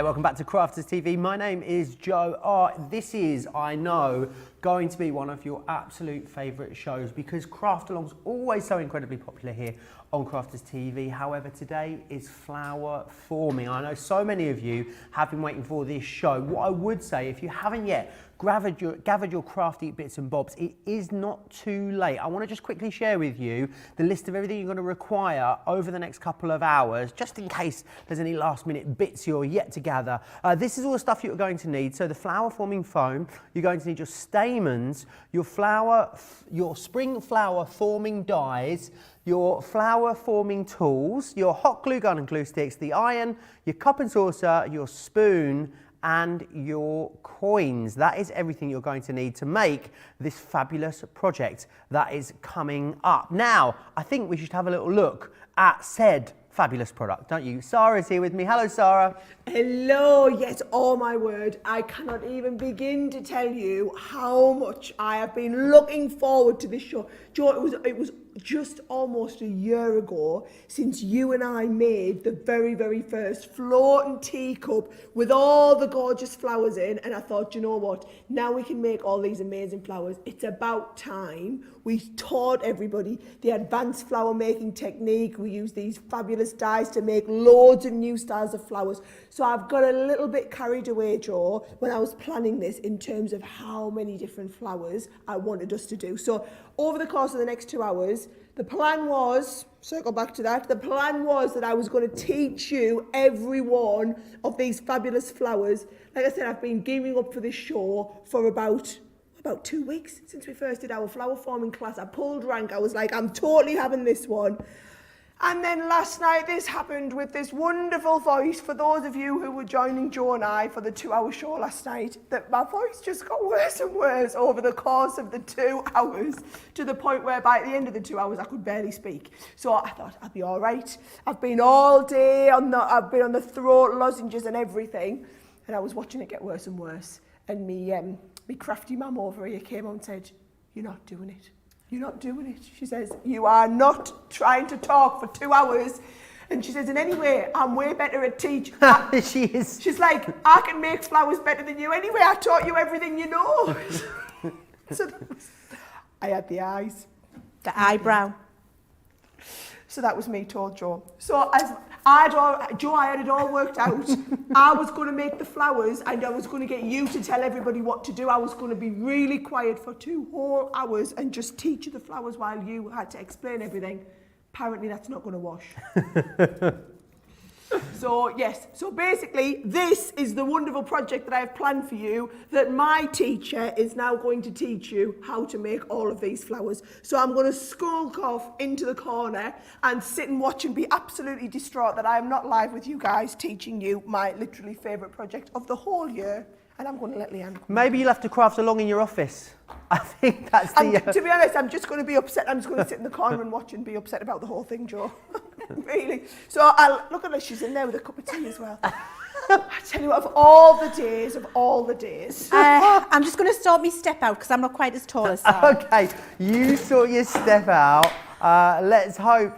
welcome back to Crafters TV. My name is Joe. This is, I know, going to be one of your absolute favourite shows because craft along's always so incredibly popular here on Crafters TV. However, today is flower forming. I know so many of you have been waiting for this show. What I would say, if you haven't yet gathered your crafty bits and bobs, it is not too late. I want to just quickly share with you the list of everything you're going to require over the next couple of hours, just in case there's any last minute bits you're yet to gather. This is all the stuff you're going to need. So the flower forming foam, you're going to need your stamens, your spring flower forming dies, your flower forming tools, your hot glue gun and glue sticks, the iron, your cup and saucer, your spoon, and your coins. That is everything you're going to need to make this fabulous project that is coming up. Now, I think we should have a little look at said fabulous product, don't you? Sarah's here with me. Hello, Sarah. Hello. Yes, oh my word. I cannot even begin to tell you how much I have been looking forward to this show. Joe, it was just almost a year ago since you and I made the very, very first floating teacup with all the gorgeous flowers in, and I thought, you know what, now we can make all these amazing flowers. It's about time we taught everybody the advanced flower making technique. We use these fabulous dyes to make loads of new styles of flowers. So I've got a little bit carried away, Joe, when I was planning this in terms of how many different flowers I wanted us to do. So over the course of the next 2 hours, the plan was, circle back to that, the plan was that I was going to teach you every one of these fabulous flowers. Like I said, I've been gearing up for this show for about 2 weeks since we first did our flower forming class. I pulled rank. I was like, I'm totally having this one. And then last night this happened with this wonderful voice. For those of you who were joining Joe and I for the 2-hour show last night, that my voice just got worse and worse over the course of the 2 hours, to the point where by the end of the 2 hours I could barely speak. So I thought I'd be all right. I've been all day I've been on the throat lozenges and everything, and I was watching it get worse and worse. And me crafty mum over here came on and said, "You're not doing it. You're not doing it." She says, "You are not trying to talk for 2 hours." And she says, "In any way, I'm way better at teaching." She is. She's like, "I can make flowers better than you anyway. I taught you everything you know." So I had the eyes. The eyebrow. So that was me told Joe. So as I had it all worked out. I was going to make the flowers and I was going to get you to tell everybody what to do. I was going to be really quiet for 2 whole hours and just teach you the flowers while you had to explain everything. Apparently that's not going to wash. So yes, so basically this is the wonderful project that I have planned for you, that my teacher is now going to teach you how to make all of these flowers. So I'm going to skulk off into the corner and sit and watch and be absolutely distraught that I am not live with you guys teaching you my literally favourite project of the whole year. And I'm going to let Leann. Maybe you'll have to craft along in your office. I think that's the... To be honest, I'm just going to be upset. I'm just going to sit in the corner and watch and be upset about the whole thing, Joe. Really. So I'll look at her. She's in there with a cup of tea as well. I tell you what, of all the days. I'm just going to sort me step out because I'm not quite as tall as Sarah. Okay, you sort your step out. Let's hope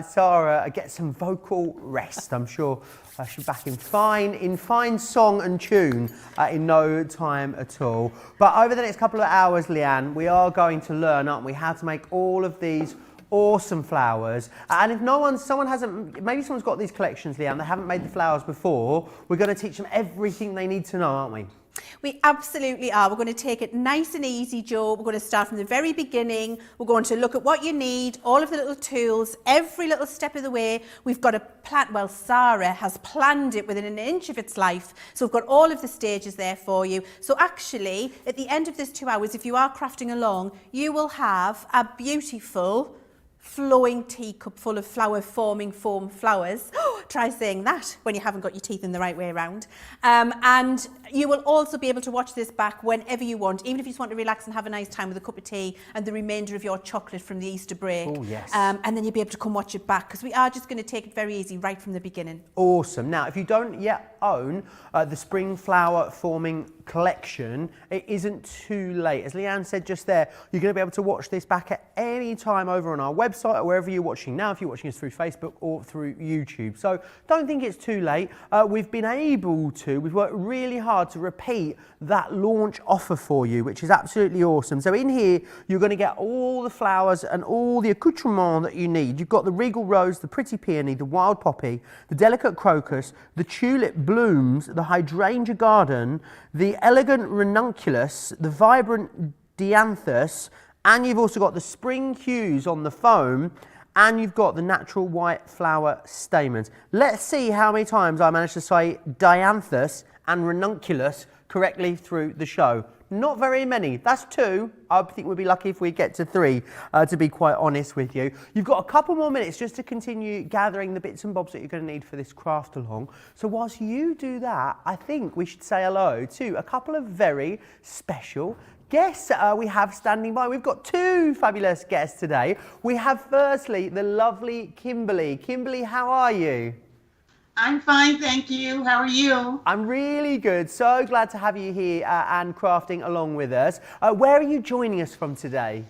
Sarah gets some vocal rest. I'm sure she'll be back in fine song and tune in no time at all. But over the next couple of hours, Leann, we are going to learn, aren't we, how to make all of these awesome flowers. And if maybe someone's got these collections, Leann, they haven't made the flowers before, we're going to teach them everything they need to know, aren't we? We absolutely are. We're going to take it nice and easy, Joe. We're going to start from the very beginning. We're going to look at what you need, all of the little tools, every little step of the way. We've got a plan. Well, Sarah has planned it within an inch of its life. So we've got all of the stages there for you. So actually, at the end of this 2 hours, if you are crafting along, you will have a beautiful flowing teacup full of flower forming foam flowers. Try saying that when you haven't got your teeth in the right way around. And you will also be able to watch this back whenever you want, even if you just want to relax and have a nice time with a cup of tea and the remainder of your chocolate from the Easter break. Oh, yes. And then you'll be able to come watch it back because we are just going to take it very easy right from the beginning. Awesome. Now, if you don't yet own the Spring Flower Forming collection, it isn't too late. As Leann said just there, you're going to be able to watch this back at any time over on our website. website or wherever you're watching now, if you're watching us through Facebook or through YouTube. So don't think it's too late. We've worked really hard to repeat that launch offer for you, which is absolutely awesome. So in here, you're going to get all the flowers and all the accoutrement that you need. You've got the regal rose, the pretty peony, the wild poppy, the delicate crocus, the tulip blooms, the hydrangea garden, the elegant ranunculus, the vibrant dianthus, and you've also got the spring hues on the foam, and you've got the natural white flower stamens. Let's see how many times I managed to say dianthus and ranunculus correctly through the show. Not very many. That's 2. I think we'd be lucky if we get to 3, to be quite honest with you. You've got a couple more minutes just to continue gathering the bits and bobs that you're going to need for this craft along. So whilst you do that, I think we should say hello to a couple of very special guests we have standing by. We've got 2 fabulous guests today. We have firstly the lovely Kimberly. Kimberly, how are you? I'm fine, thank you. How are you? I'm really good. So glad to have you here and crafting along with us. Where are you joining us from today?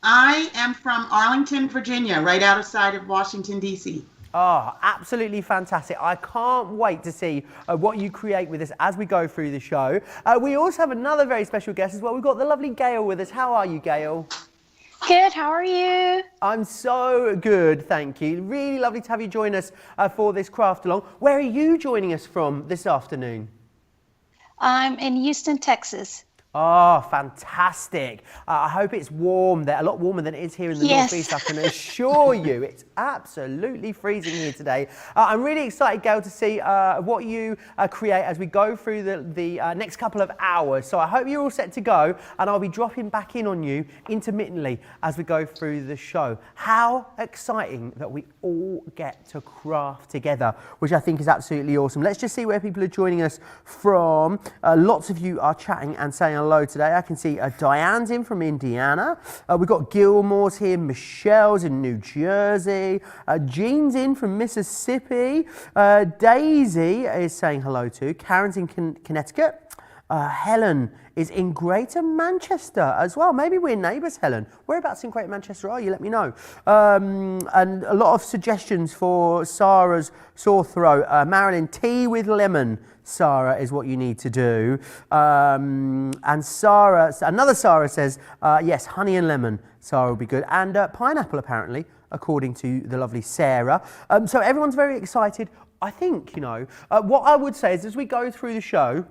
I am from Arlington, Virginia, right outside of Washington, D.C. Oh, absolutely fantastic. I can't wait to see what you create with us as we go through the show. We also have another very special guest as well. We've got the lovely Gail with us. How are you, Gail? Good, how are you? I'm so good, thank you. Really lovely to have you join us for this craft along. Where are you joining us from this afternoon? I'm in Houston, Texas. Oh, fantastic. I hope it's warm there, a lot warmer than it is here in the Northeast. I can assure you it's absolutely freezing here today. I'm really excited, Gail, to see what you create as we go through the next couple of hours. So I hope you're all set to go, and I'll be dropping back in on you intermittently as we go through the show. How exciting that we all get to craft together, which I think is absolutely awesome. Let's just see where people are joining us from. Lots of you are chatting and saying hello today. I can see Diane's in from Indiana. We've got Gilmore's here, Michelle's in New Jersey, Jean's in from Mississippi, Daisy is saying hello to, Karen's in Connecticut, Helen is in Greater Manchester as well. Maybe we're neighbours, Helen. Whereabouts in Greater Manchester are you? Let me know. And a lot of suggestions for Sarah's sore throat. Marilyn, tea with lemon, Sarah, is what you need to do. And Sarah, another Sarah says, yes, honey and lemon, Sarah will be good. And pineapple, apparently, according to the lovely Sarah. So everyone's very excited. I think, what I would say is as we go through the show,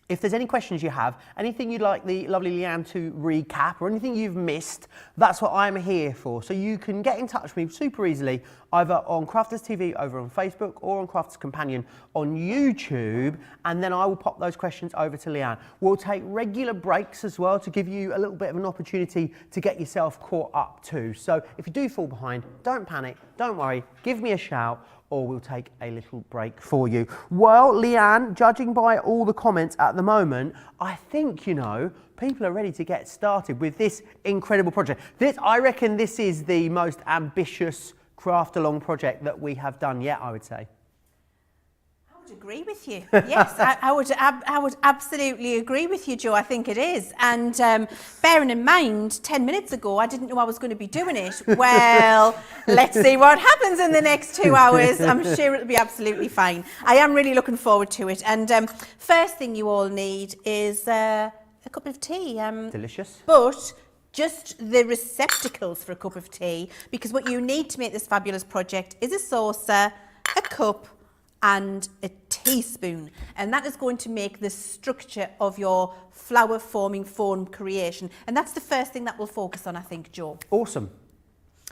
if there's any questions you have, anything you'd like the lovely Leann to recap or anything you've missed, that's what I'm here for. So you can get in touch with me super easily, either on Crafters TV over on Facebook or on Crafters Companion on YouTube, and then I will pop those questions over to Leann. We'll take regular breaks as well to give you a little bit of an opportunity to get yourself caught up too. So if you do fall behind, don't panic, don't worry, give me a shout, or we'll take a little break for you. Well, Leann, judging by all the comments at the moment, I think, people are ready to get started with this incredible project. I reckon this is the most ambitious craft along project that we have done yet, I would say. I would agree with you. Yes, I would absolutely agree with you, Joe. I think it is. And bearing in mind, 10 minutes ago, I didn't know I was going to be doing it. Well, let's see what happens in the next 2 hours. I'm sure it'll be absolutely fine. I am really looking forward to it. And first thing you all need is a cup of tea. Delicious. But just the receptacles for a cup of tea, because what you need to make this fabulous project is a saucer, a cup, and a teaspoon, and that is going to make the structure of your flower forming foam creation, and that's the first thing that we'll focus on, I think, Joe. Awesome. Do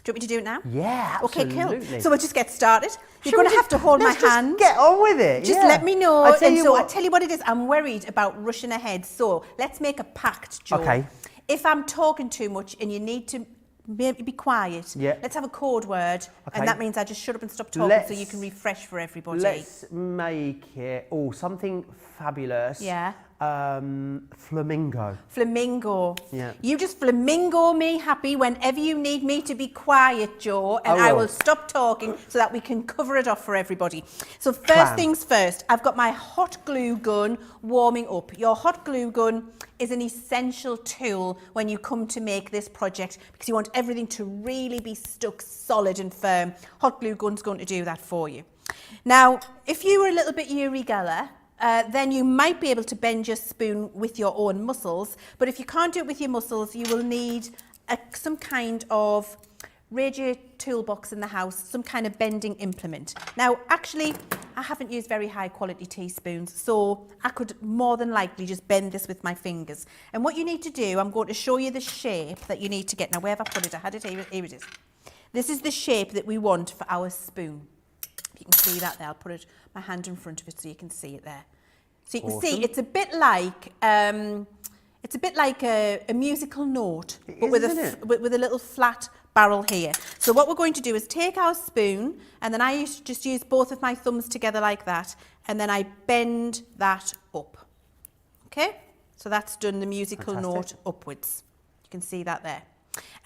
you want me to do it now? Yeah, absolutely. Okay, cool. So we'll just get started. You're going to have to hold my hand. Get on with it. Just let me know. I tell you what it is. I'm worried about rushing ahead, so let's make a pact, Joe. Okay. If I'm talking too much and you need to be quiet. Yeah. Let's have a code word, okay. and that means I just shut up and stop talking so you can refresh for everybody. Let's make it something fabulous. Yeah. flamingo. Flamingo. Yeah. You just flamingo me happy whenever you need me to be quiet, Joe, and I will stop talking so that we can cover it off for everybody. So first things first, I've got my hot glue gun warming up. Your hot glue gun is an essential tool when you come to make this project because you want everything to really be stuck solid and firm. Hot glue gun's going to do that for you. Now, if you were a little bit Uri-Geller, then you might be able to bend your spoon with your own muscles, but if you can't do it with your muscles, you will need some kind of radio toolbox in the house, some kind of bending implement. Now, actually, I haven't used very high quality teaspoons, so I could more than likely just bend this with my fingers. And what you need to do, I'm going to show you the shape that you need to get. Now, where have I put it? I had it here, here it is. This is the shape that we want for our spoon. You can see that there. I'll put my hand in front of it so you can see it there. So you can see it's a bit like a musical note, but with a little flat barrel here. So what we're going to do is take our spoon, and then I just use both of my thumbs together like that, and then I bend that up. Okay, so that's done the musical note upwards. You can see that there.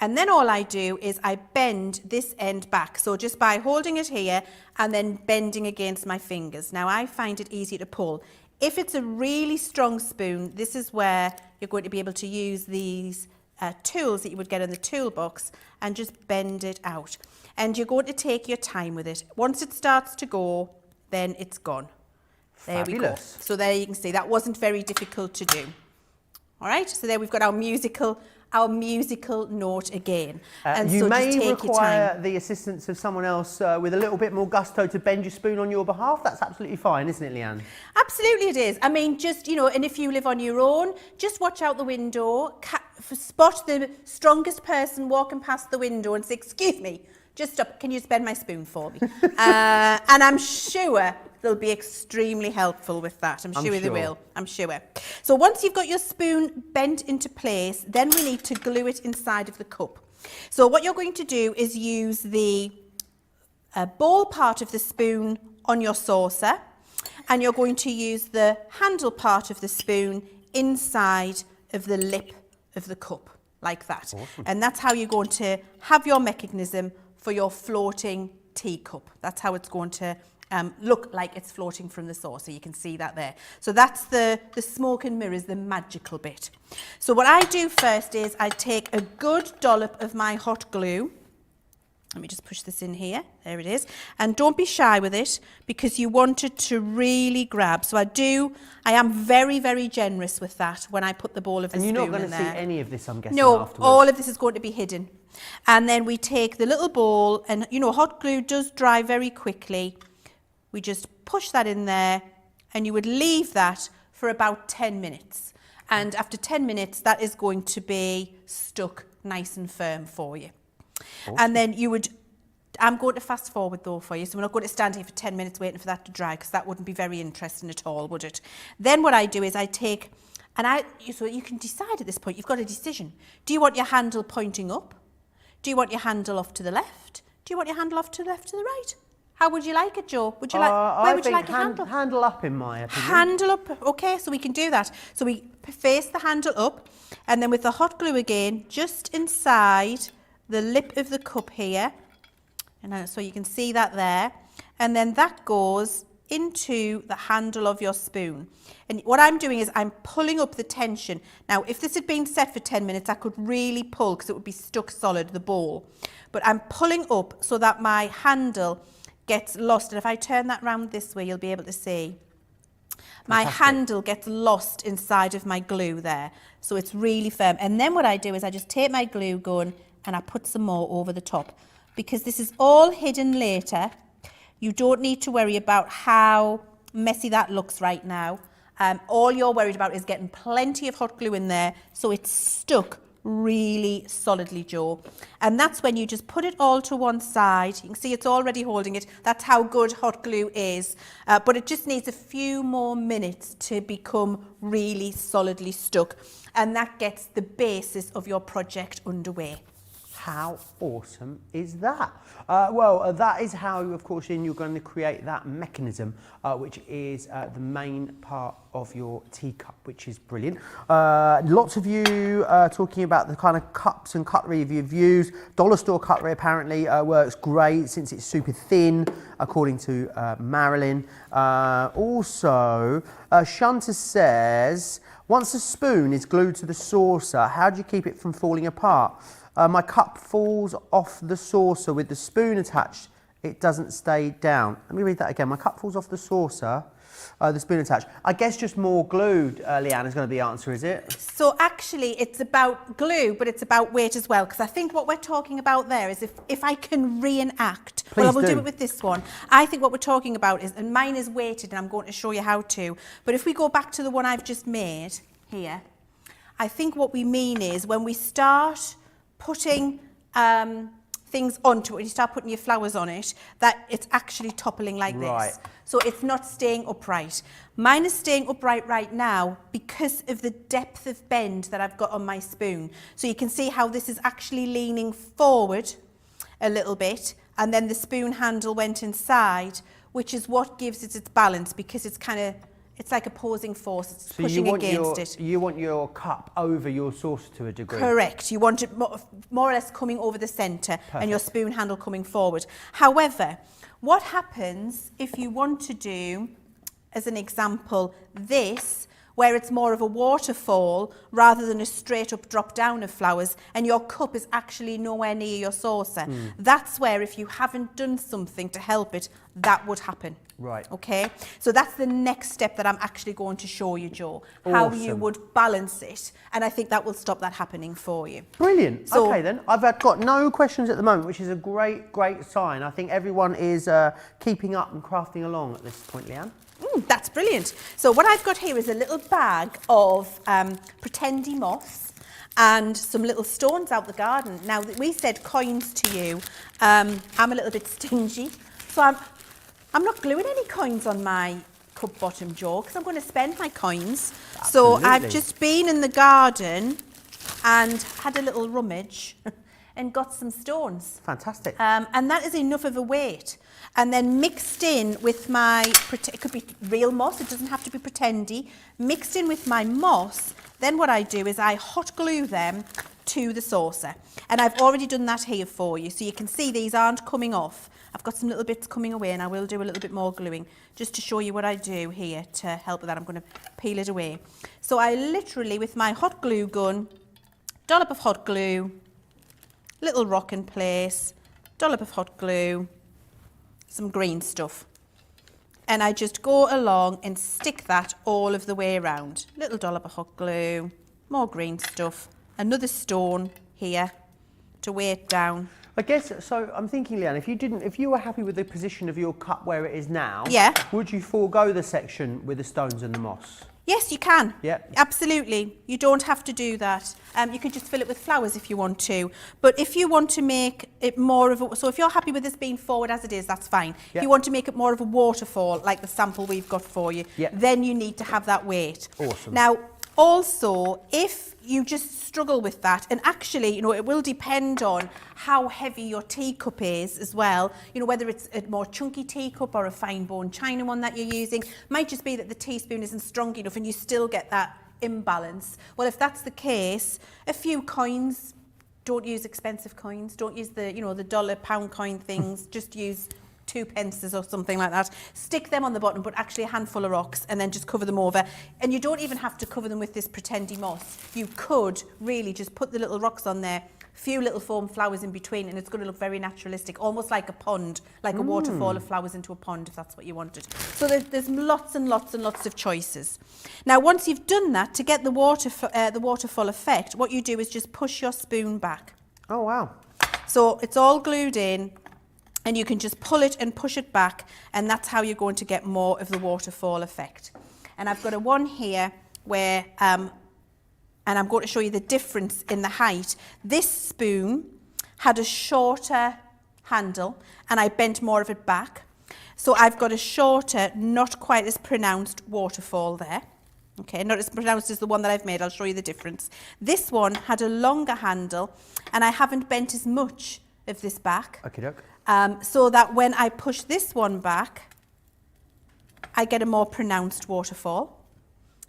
And then all I do is I bend this end back. So just by holding it here and then bending against my fingers. Now I find it easier to pull. If it's a really strong spoon, this is where you're going to be able to use these tools that you would get in the toolbox and just bend it out. And you're going to take your time with it. Once it starts to go, then it's gone. There we go. So there you can see that wasn't very difficult to do. All right, so there we've got our musical note again. And you so may just require the assistance of someone else with a little bit more gusto to bend your spoon on your behalf. That's absolutely fine, isn't it, Leann? Absolutely it is. I mean, just, you know, and if you live on your own, just watch out the window, spot the strongest person walking past the window and say, excuse me, just stop, can you just bend my spoon for me? And I'm sure they'll be extremely helpful with that. I'm sure they will. I'm sure. So once you've got your spoon bent into place, then we need to glue it inside of the cup. So what you're going to do is use the ball part of the spoon on your saucer, and you're going to use the handle part of the spoon inside of the lip of the cup, like that. Awesome. And that's how you're going to have your mechanism for your floating teacup. That's how it's going to look like it's floating from the saucer. You can see that there. So that's the smoke and mirrors, the magical bit. So what I do first is I take a good dollop of my hot glue. Let me just push this in here. There it is. And don't be shy with it because you want it to really grab. So I am very, very generous with that when I put the ball of the spoon in there. And you're not going to see any of this, I'm guessing, afterwards? No, all of this is going to be hidden. And then we take the little ball, and you know, hot glue does dry very quickly. We just push that in there, and you would leave that for about 10 minutes. And after 10 minutes, that is going to be stuck nice and firm for you. Awesome. And then I'm going to fast forward though for you, so we're not going to stand here for 10 minutes waiting for that to dry, because that wouldn't be very interesting at all, would it? Then what I do is I take, so you can decide at this point, you've got a decision. Do you want your handle pointing up? Do you want your handle off to the left? Do you want your handle off to the left, to the right? How would you like it, Joe? Would you where would you like a handle? Handle up, in my opinion. Handle up, okay, so we can do that. So we face the handle up, and then with the hot glue again, just inside the lip of the cup here, and so you can see that there, and then that goes into the handle of your spoon. And what I'm doing is I'm pulling up the tension. Now, if this had been set for 10 minutes, I could really pull because it would be stuck solid, the bowl. But I'm pulling up so that my handle gets lost. And if I turn that round this way, you'll be able to see. My handle gets lost inside of my glue there. So it's really firm. And then what I do is I just take my glue gun and I put some more over the top. Because this is all hidden later, you don't need to worry about how messy that looks right now. All you're worried about is getting plenty of hot glue in there so it's stuck really solidly, Joe. And that's when you just put it all to one side. You can see it's already holding it. That's how good hot glue is. But it just needs a few more minutes to become really solidly stuck. And that gets the basis of your project underway. How awesome is that? That is how, of course, then you're going to create that mechanism, which is the main part of your teacup, which is brilliant. Lots of you talking about the kind of cups and cutlery you've used. Dollar store cutlery apparently works great since it's super thin, according to Marilyn. Also, Shanta says, once a spoon is glued to the saucer, how do you keep it from falling apart? My cup falls off the saucer with the spoon attached. It doesn't stay down. Let me read that again. My cup falls off the saucer, the spoon attached. I guess just more glued, Leann, is going to be the answer, is it? So actually it's about glue, but it's about weight as well, because I think what we're talking about there is if I can reenact, Please well, I will do it with this one. I think what we're talking about is, and mine is weighted, and I'm going to show you how to, but if we go back to the one I've just made here, I think what we mean is when we start putting things onto it, when you start putting your flowers on it, that it's actually toppling like this. So it's not staying upright. Mine is staying upright right now because of the depth of bend that I've got on my spoon. So you can see how this is actually leaning forward a little bit, and then the spoon handle went inside, which is what gives it its balance, because it's kind of, it's like opposing force, it's pushing against it. You want your cup over your saucer to a degree? Correct. You want it more or less coming over the centre and your spoon handle coming forward. However, what happens if you want to do, as an example, this, where it's more of a waterfall rather than a straight up drop down of flowers, and your cup is actually nowhere near your saucer? That's where, if you haven't done something to help it, that would happen. Right. Okay, so that's the next step that I'm actually going to show you, Joe, how you would balance it, and I think that will stop that happening for you. Brilliant. So, okay then, I've got no questions at the moment, which is a great sign. I think everyone is keeping up and crafting along at this point, Leann. That's brilliant. So what I've got here is a little bag of pretendy moss and some little stones out the garden. Now, we said coins to you. I'm a little bit stingy, so I'm not gluing any coins on my cup bottom, Joe, because I'm going to spend my coins. Absolutely. So I've just been in the garden and had a little rummage and got some stones. Fantastic. And that is enough of a weight. And then mixed in with my, it could be real moss, it doesn't have to be pretendy, mixed in with my moss, then what I do is I hot glue them to the saucer. And I've already done that here for you, so you can see these aren't coming off. I've got some little bits coming away, and I will do a little bit more gluing just to show you what I do here to help with that. I'm going to peel it away. So I literally, with my hot glue gun, dollop of hot glue, little rock in place, dollop of hot glue, some green stuff, and I just go along and stick that all of the way around. Little dollop of hot glue, more green stuff, another stone here to weigh it down. I guess, so I'm thinking, Leann, if you were happy with the position of your cup where it is now, Yeah. would you forego the section with the stones and the moss? Yes, you can. Yeah. Absolutely. You don't have to do that. You can just fill it with flowers if you want to. But if you want to make it more of a, so if you're happy with this being forward as it is, that's fine. Yeah. If you want to make it more of a waterfall, like the sample we've got for you, Yeah. then you need to have that weight. Awesome. Now, also, if you just struggle with that, and actually, you know, it will depend on how heavy your teacup is as well, you know, whether it's a more chunky teacup or a fine bone china one that you're using. Might just be that the teaspoon isn't strong enough and you still get that imbalance. Well, if that's the case, a few coins, don't use expensive coins, don't use the, you know, the dollar, pound coin things, just use 2 pences or something like that. Stick them on the bottom, but actually a handful of rocks, and then just cover them over. And you don't even have to cover them with this pretendy moss. You could really just put the little rocks on there, few little foam flowers in between, and it's going to look very naturalistic, almost like a pond, like a waterfall of flowers into a pond, if that's what you wanted. So there's lots and lots and lots of choices. Now, once you've done that, to get the waterfall effect, what you do is just push your spoon back. Oh, wow. So it's all glued in, and you can just pull it and push it back, and that's how you're going to get more of the waterfall effect. And I've got a one here where, and I'm going to show you the difference in the height. This spoon had a shorter handle, and I bent more of it back. So I've got a shorter, not quite as pronounced waterfall there. Okay, not as pronounced as the one that I've made. I'll show you the difference. This one had a longer handle, and I haven't bent as much of this back. Okay, doke. So that when I push this one back, I get a more pronounced waterfall,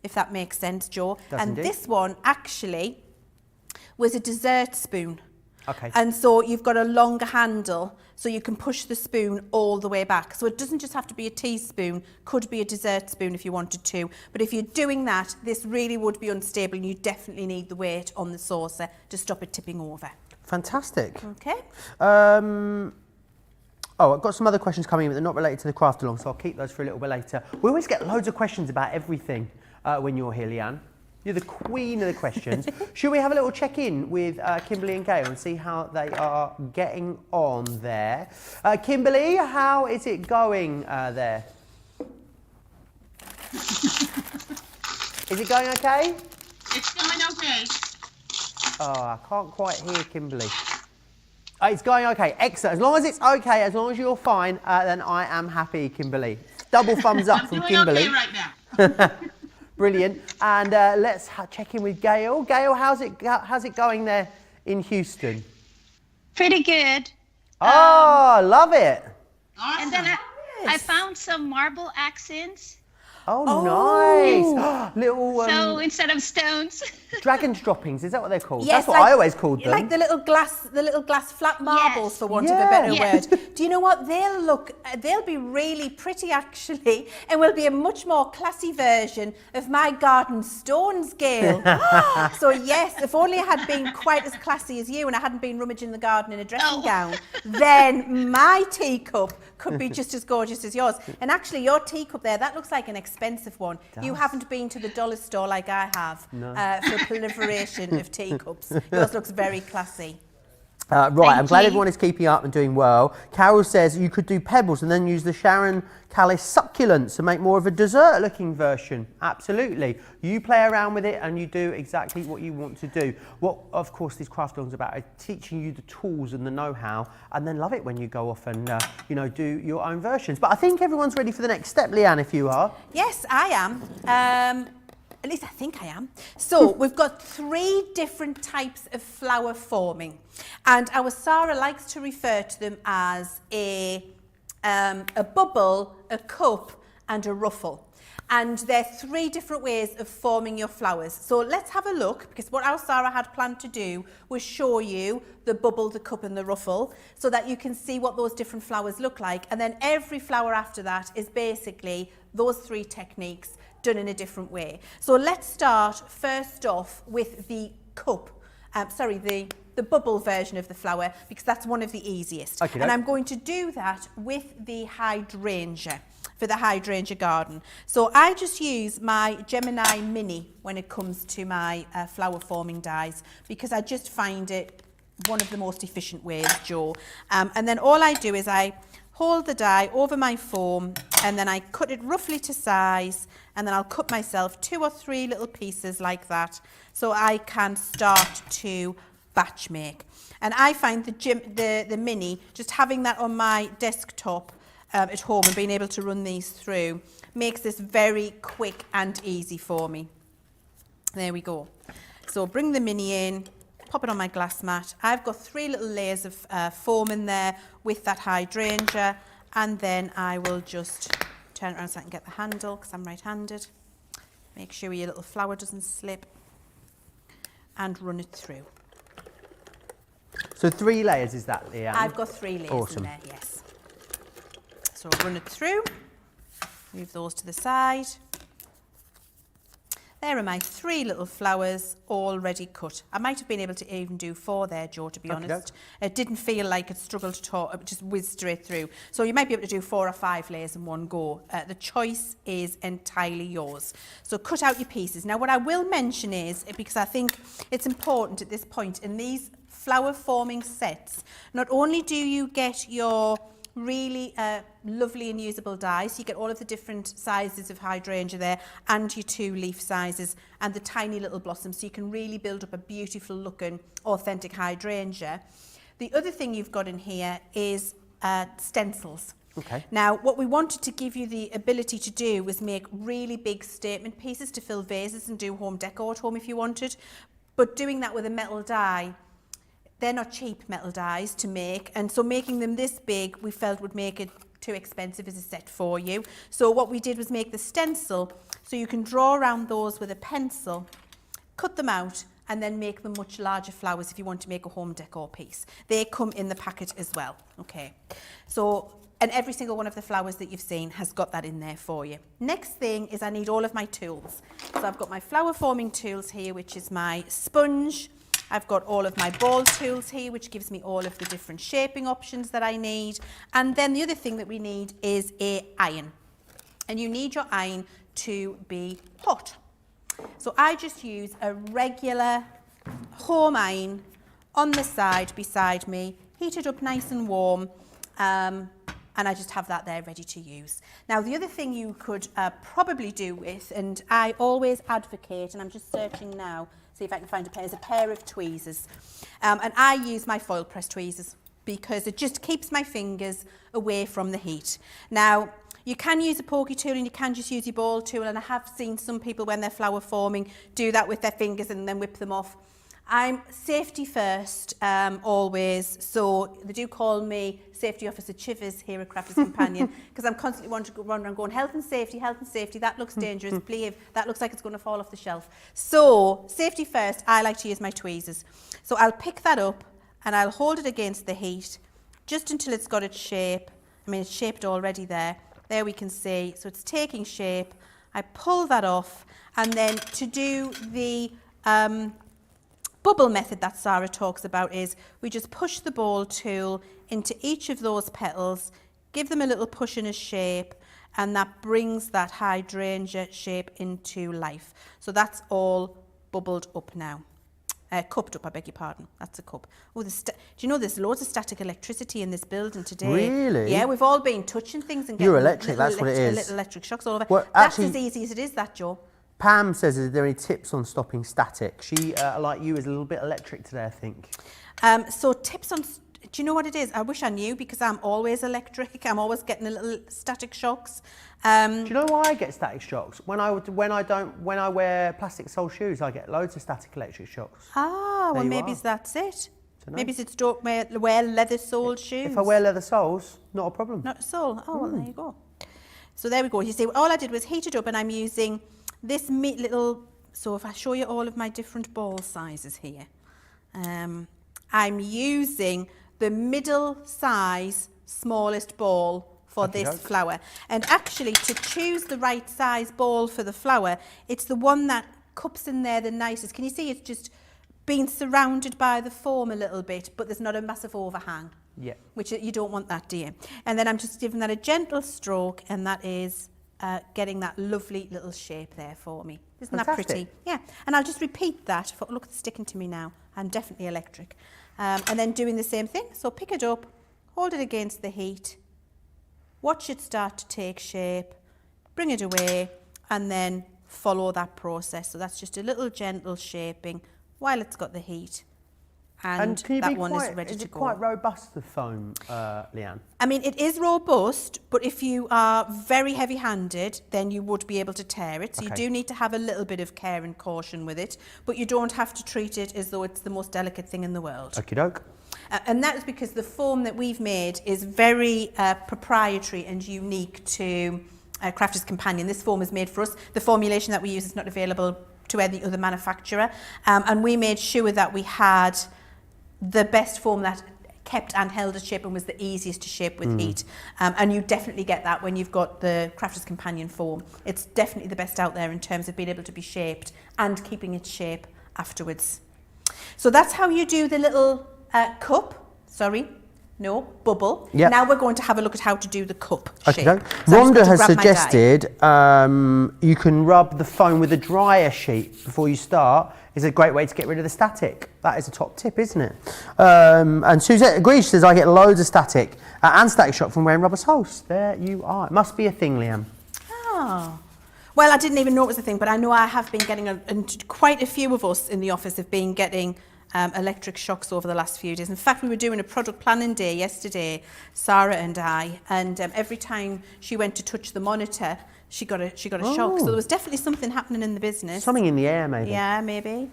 if that makes sense, Joe. Does and indeed. this one actually was a dessert spoon. Okay. And so you've got a longer handle, so you can push the spoon all the way back. So it doesn't just have to be a teaspoon, could be a dessert spoon if you wanted to. But if you're doing that, this really would be unstable, and you definitely need the weight on the saucer to stop it tipping over. Fantastic. Okay. Oh, I've got some other questions coming in, but they're not related to the craft along, so I'll keep those for a little bit later. We always get loads of questions about everything when you're here, Leann. You're the queen of the questions. Should we have a little check-in with Kimberly and Gail and see how they are getting on there? Kimberly, how is it going there? Is it going okay? It's going okay. Oh, I can't quite hear Kimberly. It's going okay. Excellent. As long as it's okay, as long as you're fine, then I am happy, Kimberly. Double thumbs up I'm from doing Kimberly. okay right now. Brilliant. And let's check in with Gail. Gail, how's it going there in Houston? Pretty good. Oh, love it. Awesome. And then I found some marble accents. Oh, nice. Little So instead of stones. dragon's droppings, is that what they're called? Yes, That's what I always called them. Like the little glass flat marbles, Yes. for want of a better Yes. word. Do you know what? They'll be really pretty actually, and will be a much more classy version of my garden stones, Gail. So yes, if only I had been quite as classy as you and I hadn't been rummaging the garden in a dressing gown, then my teacup could be just as gorgeous as yours. And actually your teacup there, that looks like an expensive one. You haven't been to the dollar store like I have for proliferation of teacups. Yours looks very classy. Right, I'm glad you. everyone is keeping up and doing well. Carol says you could do pebbles and then use the Sharon Callis succulents to make more of a dessert looking version. Absolutely. You play around with it and you do exactly what you want to do. What, of course, these craft alongs about are teaching you the tools and the know-how, and then love it when you go off and, do your own versions. But I think everyone's ready for the next step, Leann, if you are. Yes, I am. At least I think I am. So we've got 3 different types of flower forming, and our Sarah likes to refer to them as a bubble, a cup, and a ruffle. And they're 3 different ways of forming your flowers. So let's have a look, because what our Sarah had planned to do was show you the bubble, the cup, and the ruffle, so that you can see what those different flowers look like. And then every flower after that is basically those 3 techniques done in a different way. So let's start first off with the cup, the bubble version of the flower, because that's one of the easiest. Okay, and I'm going to do that with the hydrangea, for the hydrangea garden. So I just use my Gemini Mini when it comes to my flower forming dies, because I just find it one of the most efficient ways, Joe. And then all I do is I hold the die over my foam, and then I cut it roughly to size, and then I'll cut myself 2 or 3 little pieces like that, so I can start to batch make. And I find the Mini, just having that on my desktop at home and being able to run these through, makes this very quick and easy for me. There we go. So bring the Mini in, pop it on my glass mat. I've got 3 little layers of foam in there with that hydrangea, and then I will just turn it around so I can get the handle, because I'm right-handed. Make sure your little flower doesn't slip, and run it through. So 3 layers is that, Leann? I've got 3 layers Awesome. in there, yes. So I'll run it through, move those to the side. There are my 3 little flowers already cut. I might have been able to even do 4 there, Joe, to be honest. It didn't feel like it struggled at all. It just whizzed straight through. So you might be able to do 4 or 5 layers in one go. The choice is entirely yours. So cut out your pieces. Now, what I will mention is, because I think it's important at this point, in these flower forming sets, not only do you get your really lovely and usable dies. You get all of the different sizes of hydrangea there, and your 2 leaf sizes, and the tiny little blossoms, so you can really build up a beautiful looking authentic hydrangea. The other thing you've got in here is stencils. Okay. Now, what we wanted to give you the ability to do was make really big statement pieces to fill vases and do home decor at home if you wanted. But doing that with a metal die, they're not cheap metal dies to make. And so making them this big, we felt would make it too expensive as a set for you. So what we did was make the stencil so you can draw around those with a pencil, cut them out, and then make them much larger flowers if you want to make a home decor piece. They come in the packet as well. Okay. So, and every single one of the flowers that you've seen has got that in there for you. Next thing is I need all of my tools. So I've got my flower forming tools here, which is my sponge. I've got all of my ball tools here, which gives me all of the different shaping options that I need. And then the other thing that we need is an iron. And you need your iron to be hot. So I just use a regular home iron on the side beside me, heated up nice and warm, and I just have that there ready to use. Now, the other thing you could probably do with, and I always advocate, and I'm just searching now, see if I can find a pair, is a pair of tweezers. And I use my foil press tweezers because it just keeps my fingers away from the heat. Now, you can use a pokey tool and you can just use your ball tool, and I have seen some people when they're flower forming do that with their fingers and then whip them off. I'm safety first, always, so they do call me Safety Officer Chivers here at Crafter's Companion, because I'm constantly wanting to run around going, health and safety, that looks dangerous, believe, that looks like it's going to fall off the shelf. So, safety first, I like to use my tweezers. So I'll pick that up and I'll hold it against the heat, just until it's got its shape. I mean, it's shaped already there. There we can see, so it's taking shape. I pull that off, and then to do the bubble method that Sarah talks about is we just push the ball tool into each of those petals, give them a little push in a shape, and that brings that hydrangea shape into life. So that's all bubbled up now. Cupped up, I beg your pardon. That's a cup. Oh, do you know there's loads of static electricity in this building today? Really? Yeah, we've all been touching things and getting You're electric, that's what it is. little electric shocks all over. Well, That's actually, as easy as it is, that, Joe. Pam says, is there any tips on stopping static? She, like you, is a little bit electric today, I think. So tips on, do you know what it is? I wish I knew, because I'm always electric. I'm always getting a little static shocks. Do you know why I get static shocks? When I wear plastic sole shoes, I get loads of static electric shocks. Ah, well, maybe that's it. Maybe it's don't wear leather soled shoes. If I wear leather soles, not a problem. Not a sole. Oh, well, there you go. So there we go. You see, all I did was heat it up, and I'm using this little, so if I show you all of my different ball sizes here, I'm using the middle size, smallest ball for this flower. And actually, to choose the right size ball for the flower, it's the one that cups in there the nicest. Can you see it's just being surrounded by the foam a little bit, but there's not a massive overhang? Yeah. Which you don't want that, do you? And then I'm just giving that a gentle stroke, and that is getting that lovely little shape there for me. Isn't that pretty? Yeah. And I'll just repeat that. Look, it's sticking to me now. I'm definitely electric. And then doing the same thing. So pick it up, hold it against the heat, watch it start to take shape, bring it away, and then follow that process. So that's just a little gentle shaping while it's got the heat. And that one is ready to go. Is it quite robust, the foam, Leann? I mean, it is robust, but if you are very heavy-handed, then you would be able to tear it. So you do need to have a little bit of care and caution with it, but you don't have to treat it as though it's the most delicate thing in the world. Okie doke. And that is because the foam that we've made is very proprietary and unique to Crafter's Companion. This foam is made for us. The formulation that we use is not available to any other manufacturer. And we made sure that we had the best foam that kept and held its shape and was the easiest to shape with heat. And you definitely get that when you've got the Crafter's Companion foam. It's definitely the best out there in terms of being able to be shaped and keeping its shape afterwards. So that's how you do the little bubble. Yep. Now we're going to have a look at how to do the cup shape. Okay. So Rhonda has suggested you can rub the foam with a dryer sheet before you start. Is a great way to get rid of the static. That is a top tip, isn't it? And Suzette agrees. She says, I get loads of static and static shock from wearing rubber soles. There you are. It must be a thing, Leann. Oh. Well, I didn't even know it was a thing, but I know I have been getting, and quite a few of us in the office have been getting electric shocks over the last few days. In fact, we were doing a product planning day yesterday, Sarah and I, and every time she went to touch the monitor, she got a shock. So there was definitely something happening in the business. Something in the air, maybe. Yeah, maybe.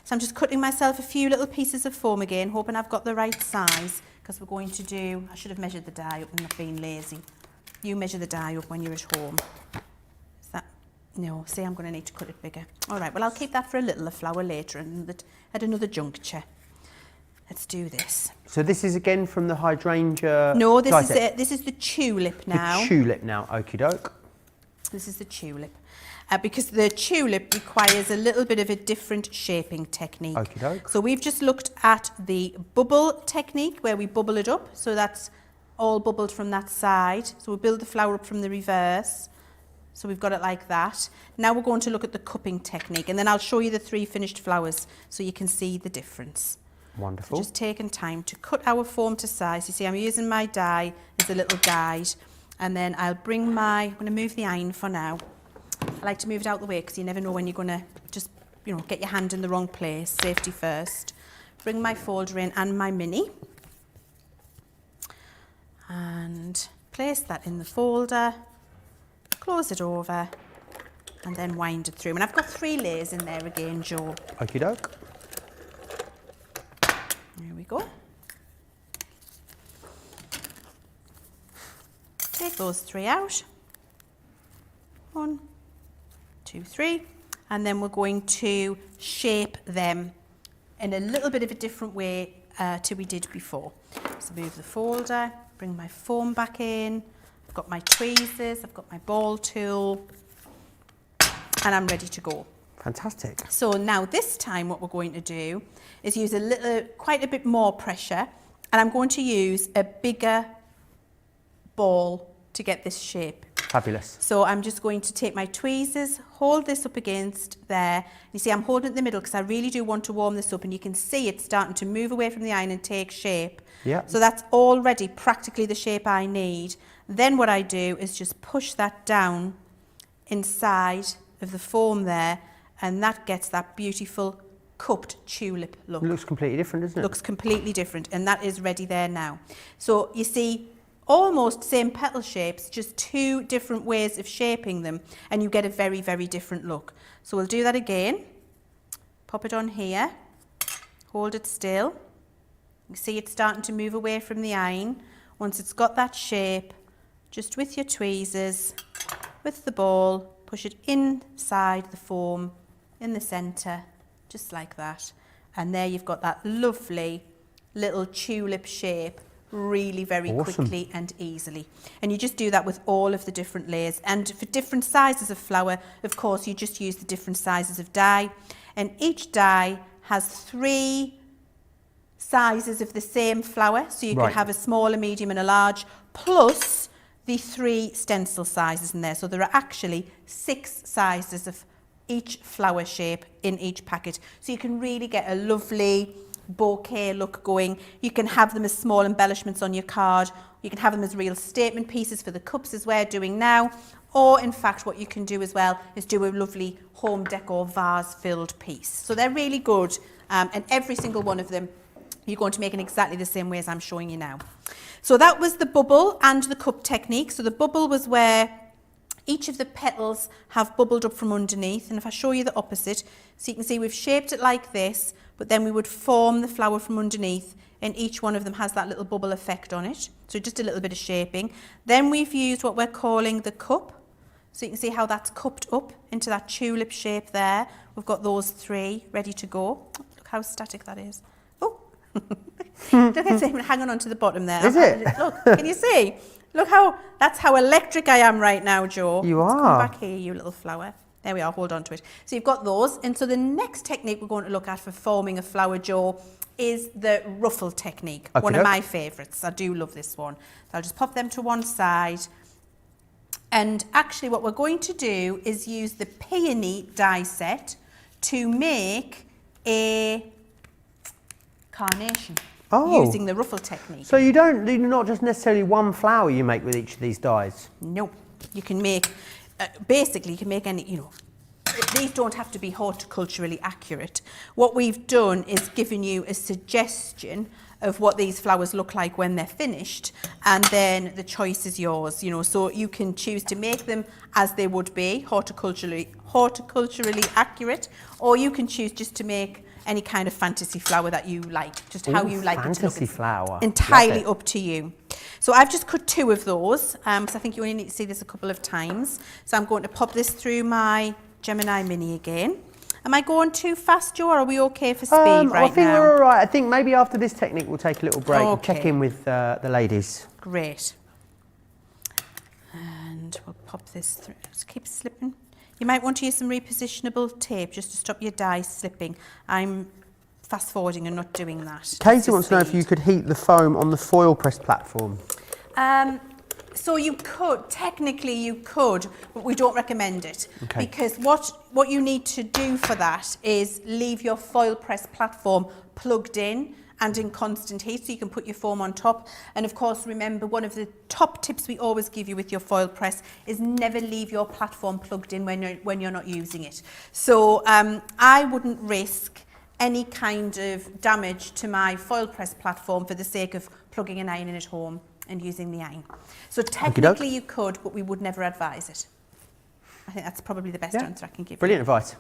So I'm just cutting myself a few little pieces of foam again, hoping I've got the right size, because we're going to do, I should have measured the die up and not being lazy. You measure the die up when you're at home. Is that, no, see, I'm going to need to cut it bigger. All right, well, I'll keep that for a little flower later and at another juncture. Let's do this. So this is again from the hydrangea. No, this is the tulip now. The tulip now, okie doke. This is the tulip. Because the tulip requires a little bit of a different shaping technique. Okie doke. So we've just looked at the bubble technique where we bubble it up. So that's all bubbled from that side. So we build the flower up from the reverse. So we've got it like that. Now we're going to look at the cupping technique, and then I'll show you the 3 finished flowers so you can see the difference. Wonderful. So just taking time to cut our foam to size. You see, I'm using my die as a little guide, and then I'll bring I'm going to move the iron for now. I like to move it out the way because you never know when you're going to just, get your hand in the wrong place. Safety first. Bring my folder in and my mini. And place that in the folder. Close it over. And then wind it through. And I've got 3 layers in there again, Joe. Okie doke. There we go. Take those 3 out. 1, 2, 3, and then we're going to shape them in a little bit of a different way to we did before. So move the folder, bring my foam back in, I've got my tweezers, I've got my ball tool, and I'm ready to go. Fantastic. So now this time what we're going to do is use quite a bit more pressure, and I'm going to use a bigger ball to get this shape. Fabulous. So I'm just going to take my tweezers, hold this up against there. You see, I'm holding it in the middle because I really do want to warm this up, and you can see it's starting to move away from the iron and take shape. Yeah. So that's already practically the shape I need. Then what I do is just push that down inside of the foam there, and that gets that beautiful cupped tulip look. It looks completely different, doesn't it? Looks completely different, and that is ready there now. So you see, almost same petal shapes, just 2 different ways of shaping them, and you get a very, very different look. So we'll do that again. Pop it on here, hold it still. You see it's starting to move away from the iron. Once it's got that shape, just with your tweezers, with the ball, push it inside the foam, in the centre, just like that. And there you've got that lovely little tulip shape, really very quickly and easily. And you just do that with all of the different layers. And for different sizes of flower, of course, you just use the different sizes of die. And each die has 3 sizes of the same flower. So you can have a small, a medium and a large, plus the 3 stencil sizes in there. So there are actually 6 sizes of each flower shape in each packet. So you can really get a lovely bouquet look going. You can have them as small embellishments on your card. You can have them as real statement pieces for the cups as we're doing now. Or in fact, what you can do as well is do a lovely home decor vase filled piece. So they're really good. And every single one of them, you're going to make in exactly the same way as I'm showing you now. So that was the bubble and the cup technique. So the bubble was where each of the petals have bubbled up from underneath. And if I show you the opposite, so you can see we've shaped it like this, but then we would form the flower from underneath, and each one of them has that little bubble effect on it. So just a little bit of shaping. Then we've used what we're calling the cup. So you can see how that's cupped up into that tulip shape there. We've got those 3 ready to go. Look how static that is. Oh, look, it's even hanging on to the bottom there. Is it? Look, can you see? Look that's how electric I am right now, Joe. You Let's are. Come back here, you little flower. There we are, hold on to it. So you've got those. And so the next technique we're going to look at for forming a flower, Joe, is the ruffle technique. One of my favourites. I do love this one. So I'll just pop them to one side. And actually what we're going to do is use the peony die set to make a carnation. Using the ruffle technique. So you're not just necessarily one flower you make with each of these dies? No, you can make, basically you can make any, these don't have to be horticulturally accurate. What we've done is given you a suggestion of what these flowers look like when they're finished, and then the choice is yours, you know, so you can choose to make them as they would be horticulturally accurate, or you can choose just to make any kind of fantasy flower that you like, just how you like it to look. Fantasy flower. Entirely up to you. So I've just cut 2 of those, because I think you only need to see this a couple of times. So I'm going to pop this through my Gemini Mini again. Am I going too fast, Joe, or are we okay for speed right now? I think we're all right. I think maybe after this technique we'll take a little break and Okay. check in with the ladies. Great. And we'll pop this through. Just keep slipping. You might want to use some repositionable tape just to stop your dye slipping. I'm fast forwarding and not doing that. Katie wants to know if you could heat the foam on the foil press platform. So you could, technically you could, but we don't recommend it. Okay. Because what you need to do for that is leave your foil press platform plugged in and in constant heat, so you can put your foam on top. And of course, remember, one of the top tips we always give you with your foil press is never leave your platform plugged in when you're not using it. So I wouldn't risk any kind of damage to my foil press platform for the sake of plugging an iron in at home and using the iron. So technically you could, but we would never advise it. I think that's probably the best answer I can give you. Brilliant advice.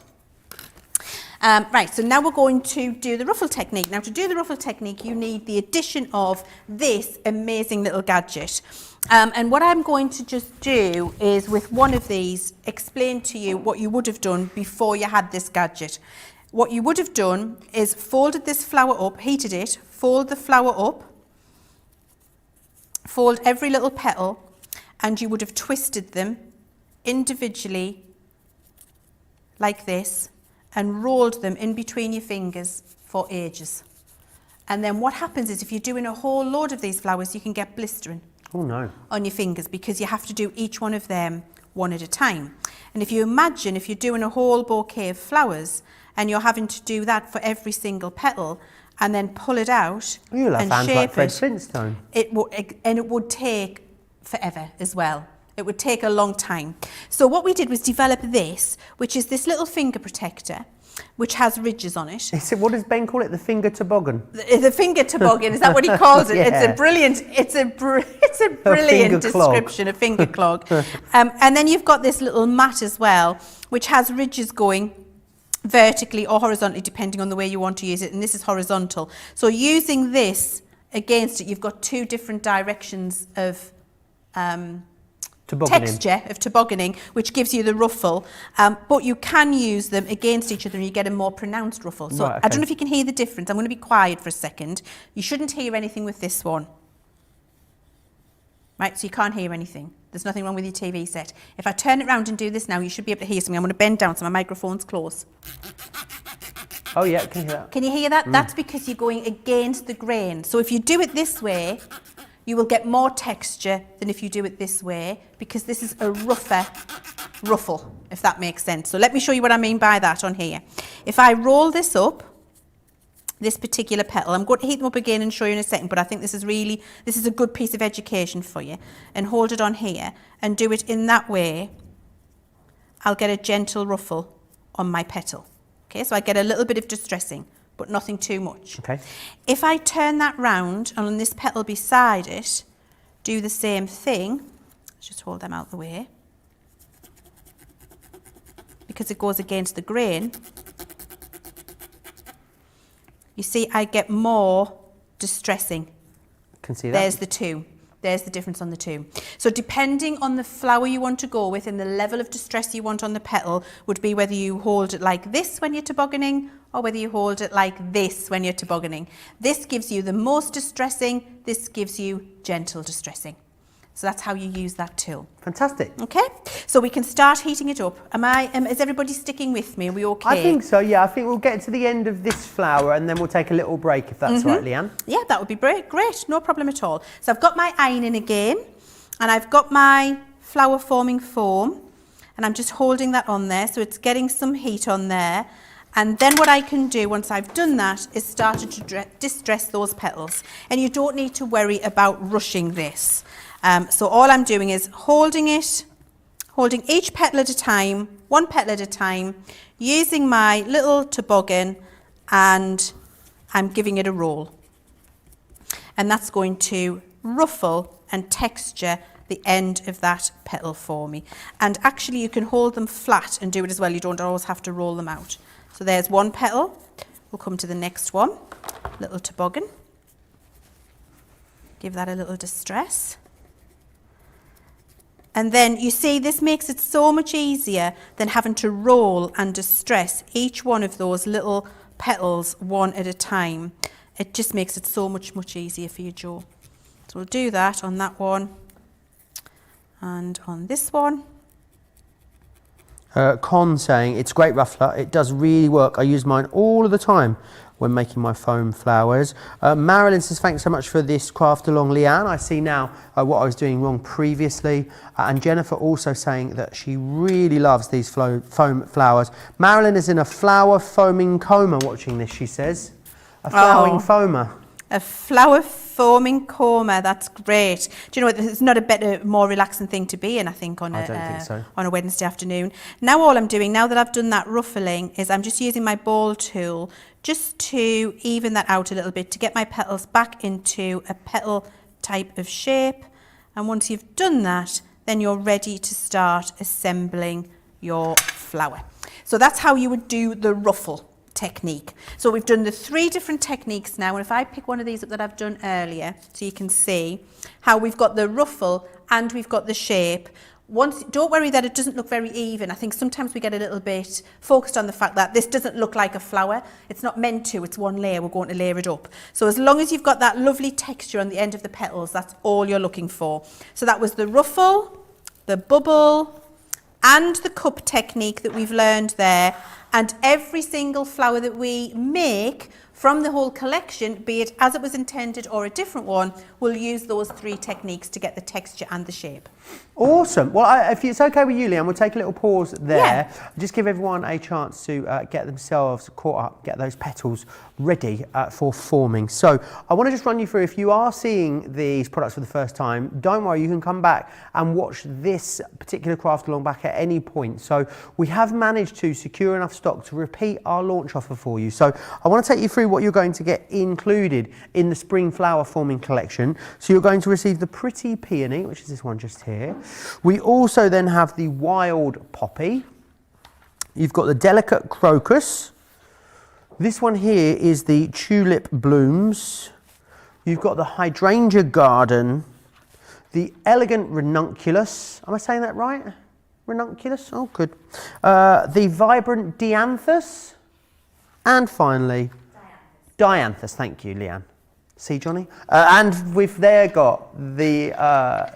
Right, so now we're going to do the ruffle technique. Now to do the ruffle technique, you need the addition of this amazing little gadget. And what I'm going to just do is, with one of these, explain to you what you would have done before you had this gadget. What you would have done is folded this flower up, heated it, fold the flower up, fold every little petal, and you would have twisted them individually like this and rolled them in between your fingers for ages. And then what happens is, if you're doing a whole load of these flowers, you can get blistering on your fingers, because you have to do each one of them one at a time. And if you imagine, if you're doing a whole bouquet of flowers and you're having to do that for every single petal and then pull it out You'll have and hands shape like Fred it, Flintstone. it would take forever as well. It would take a long time. So what we did was develop this, which is this little finger protector, which has ridges on it. What does Ben call it? The finger toboggan? The finger toboggan, is that what he calls it? Yeah. It's a brilliant finger clog. description, a finger clog. And then you've got this little mat as well, which has ridges going vertically or horizontally, depending on the way you want to use it. And this is horizontal. So using this against it, you've got 2 different directions of texture of tobogganing, which gives you the ruffle, but you can use them against each other and you get a more pronounced ruffle. So Right, okay. I don't know if you can hear the difference. I'm going to be quiet for a second. You shouldn't hear anything with this one. Right, so you can't hear anything. There's nothing wrong with your TV set. If I turn it around and do this now, you should be able to hear something. I'm going to bend down so my microphone's close. Oh yeah, can you hear that? Can you hear that? That's because you're going against the grain. So if you do it this way, you will get more texture than if you do it this way, because this is a rougher ruffle, if that makes sense. So let me show you what I mean by that on here. If I roll this up, this particular petal, I'm going to heat them up again and show you in a second, but I think this is a good piece of education for you. And hold it on here and do it in that way, I'll get a gentle ruffle on my petal. Okay, so I get a little bit of distressing, but nothing too much. Okay. If I turn that round and on this petal beside it, do the same thing, let's just hold them out the way, because it goes against the grain, you see I get more distressing. Can see that. There's the 2. There's the difference on the 2. So depending on the flower you want to go with and the level of distress you want on the petal would be whether you hold it like this when you're tobogganing or whether you hold it like this when you're tobogganing. This gives you the most distressing, this gives you gentle distressing. So that's how you use that tool. Fantastic. Okay, so we can start heating it up. Is everybody sticking with me? Are we okay? I think so, yeah. I think we'll get to the end of this flower and then we'll take a little break, if that's right, Leanne. Yeah, that would be great, no problem at all. So I've got my iron in again, and I've got my flower forming foam, and I'm just holding that on there, so it's getting some heat on there. And then what I can do once I've done that is start to distress those petals. And you don't need to worry about rushing this. So all I'm doing is holding it holding each petal at a time, one petal at a time, using my little toboggan, and I'm giving it a roll. And that's going to ruffle and texture the end of that petal for me. And actually you can hold them flat and do it as well. You don't always have to roll them out. So there's one petal. We'll come to the next one. Little toboggan. Give that a little distress. And then you see this makes it so much easier than having to roll and distress each one of those little petals one at a time. It just makes it so much easier for you, Joe. So we'll do that on that one and on this one. Con saying, it's a great ruffler, it does really work. I use mine all of the time when making my foam flowers. Marilyn says, thanks so much for this craft along, Leann. I see now what I was doing wrong previously. And Jennifer also saying that she really loves these foam flowers. Marilyn is in a flower foaming coma watching this, she says. A flowering foamer. A flower foaming coma, that's great. Do you know what, it's not a better, more relaxing thing to be in, I think, on a Wednesday afternoon. Now all I'm doing, now that I've done that ruffling, is I'm just using my ball tool just to even that out a little bit, to get my petals back into a petal type of shape. And once you've done that, then you're ready to start assembling your flower. So that's how you would do the ruffle technique. So we've done the 3 different techniques now, and if I pick one of these up that I've done earlier, so you can see how we've got the ruffle and we've got the shape. Don't worry that it doesn't look very even. I think sometimes we get a little bit focused on the fact that this doesn't look like a flower. It's not meant to, it's one layer, we're going to layer it up. So as long as you've got that lovely texture on the end of the petals, that's all you're looking for. So that was the ruffle, the bubble, and the cup technique that we've learned there. And every single flower that we make from the whole collection, be it as it was intended or a different one, we'll use those 3 techniques to get the texture and the shape. Awesome. Well, if it's okay with you, Leann, we'll take a little pause there. Yeah. Just give everyone a chance to get themselves caught up, get those petals ready for forming. So I want to just run you through, if you are seeing these products for the first time, don't worry, you can come back and watch this particular craft along back at any point. So we have managed to secure enough stock to repeat our launch offer for you. So I want to take you through what you're going to get included in the spring flower forming collection. So you're going to receive the Pretty Peony, which is this one just here. We also then have the Wild Poppy. You've got the Delicate Crocus. This one here is the Tulip Blooms. You've got the Hydrangea Garden, the Elegant Ranunculus. Am I saying that right? Ranunculus? Oh, good. The Vibrant Dianthus. And finally, Dianthus. Thank you, Leann. See, Johnny? And we've there got the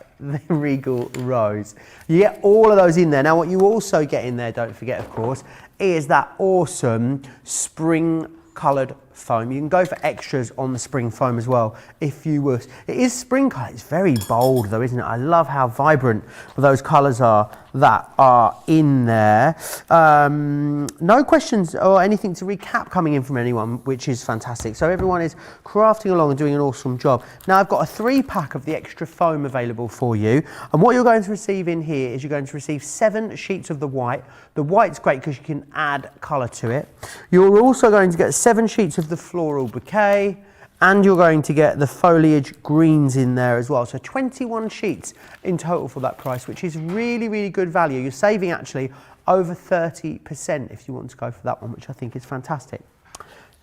Regal Rose. You get all of those in there. Now, what you also get in there, don't forget, of course, is that awesome spring coloured foam. You can go for extras on the spring foam as well, if you wish. It is spring colour. It's very bold, though, isn't it? I love how vibrant those colours are that are in there. No questions or anything to recap coming in from anyone, which is fantastic. So everyone is crafting along and doing an awesome job. Now I've got a 3-pack of the extra foam available for you, and what you're going to receive in here is you're going to receive 7 sheets of the white. The white's great because you can add colour to it. You're also going to get 7 sheets of the floral bouquet, and you're going to get the foliage greens in there as well. So 21 sheets in total for that price, which is really, really good value. You're saving actually over 30% if you want to go for that one, which I think is fantastic.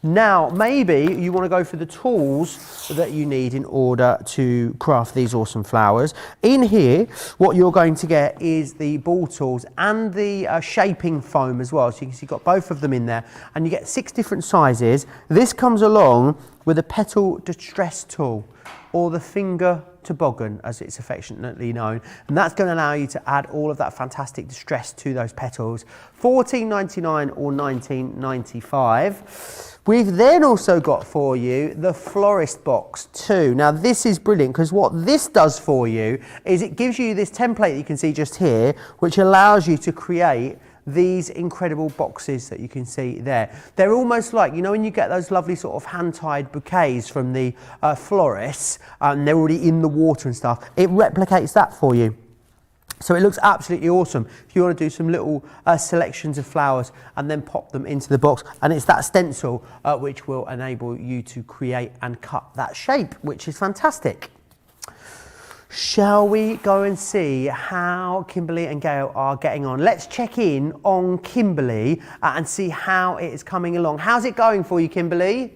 Now, maybe you want to go for the tools that you need in order to craft these awesome flowers. In here, what you're going to get is the ball tools and the shaping foam as well. So you can see you've got both of them in there, and you get 6 different sizes. This comes along with a petal distress tool, or the finger toboggan, as it's affectionately known, and that's going to allow you to add all of that fantastic distress to those petals. $14.99 or $19.95. We've then also got for you the florist box too. Now this is brilliant because what this does for you is it gives you this template that you can see just here, which allows you to create these incredible boxes that you can see there. They're almost like, you know, when you get those lovely sort of hand-tied bouquets from the florists, and they're already in the water and stuff, it replicates that for you. So it looks absolutely awesome. If you want to do some little selections of flowers and then pop them into the box, and it's that stencil which will enable you to create and cut that shape, which is fantastic. Shall we go and see how Kimberly and Gail are getting on? Let's check in on Kimberly and see how it is coming along. How's it going for you, Kimberly?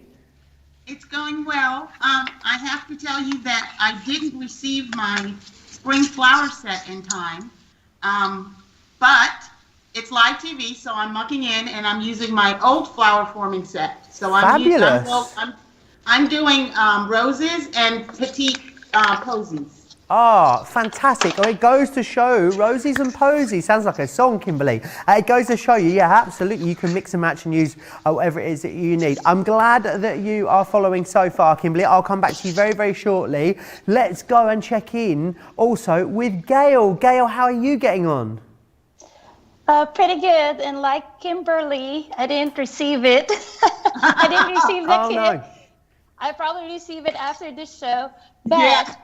It's going well. I have to tell you that I didn't receive my spring flower set in time, but it's live TV, so I'm mucking in and I'm using my old flower forming set. So Fabulous. I'm doing roses and petite posies. Ah, fantastic. Oh, it goes to show, Rosies and Posies, sounds like a song, Kimberly. It goes to show you, yeah, absolutely, you can mix and match and use whatever it is that you need. I'm glad that you are following so far, Kimberly. I'll come back to you very, very shortly. Let's go and check in also with Gail. Gail, how are you getting on? Pretty good, and like Kimberly, I didn't receive it. I didn't receive the kit. No. I probably receive it after this show, but Yeah.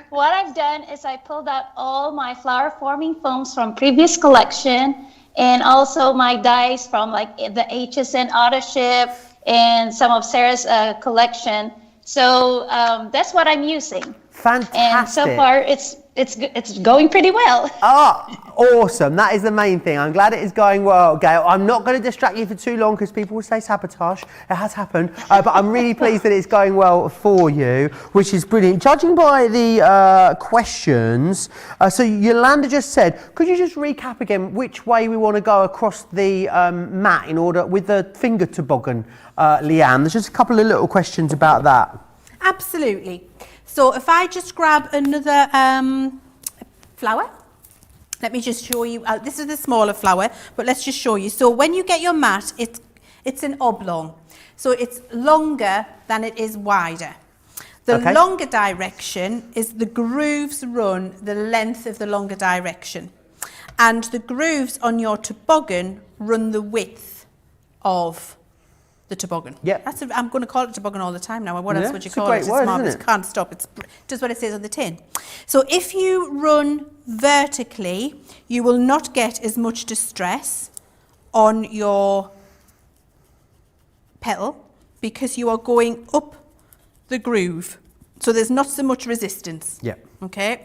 what I've done is I pulled out all my flower forming foams from previous collection, and also my dies from like the HSN auto ship and some of Sarah's collection. So that's what I'm using. Fantastic. And so far it's going pretty well. Ah, awesome. That is the main thing. I'm glad it is going well, Gail. I'm not going to distract you for too long because people will say sabotage. It has happened. But I'm really pleased that it's going well for you, which is brilliant. Judging by the questions, so Yolanda just said, could you just recap again which way we want to go across the mat in order with the finger toboggan, Leanne? There's just a couple of little questions about that. Absolutely. So if I just grab another flower, let me just show you. This is the smaller flower, but let's just show you. So when you get your mat, it's an oblong. So it's longer than it is wider. The longer direction is the grooves run the length of the longer direction. And the grooves on your toboggan run the width of the toboggan. Yeah. I'm going to call it toboggan all the time now. What else would you it's a call it? great It's word, marvellous. isn't it? Can't stop. It's just what it says on the tin. So if you run vertically, you will not get as much distress on your petal because you are going up the groove. So there's not so much resistance. Yeah. Okay.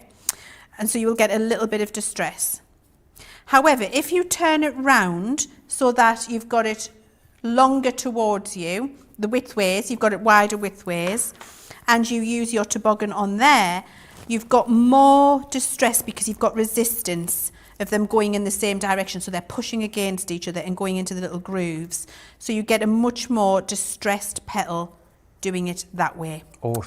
And so you will get a little bit of distress. However, if you turn it round so that you've got it longer towards you, the widthways, you've got it wider widthways, and you use your toboggan on there, you've got more distress because you've got resistance of them going in the same direction. So they're pushing against each other and going into the little grooves. So you get a much more distressed petal doing it that way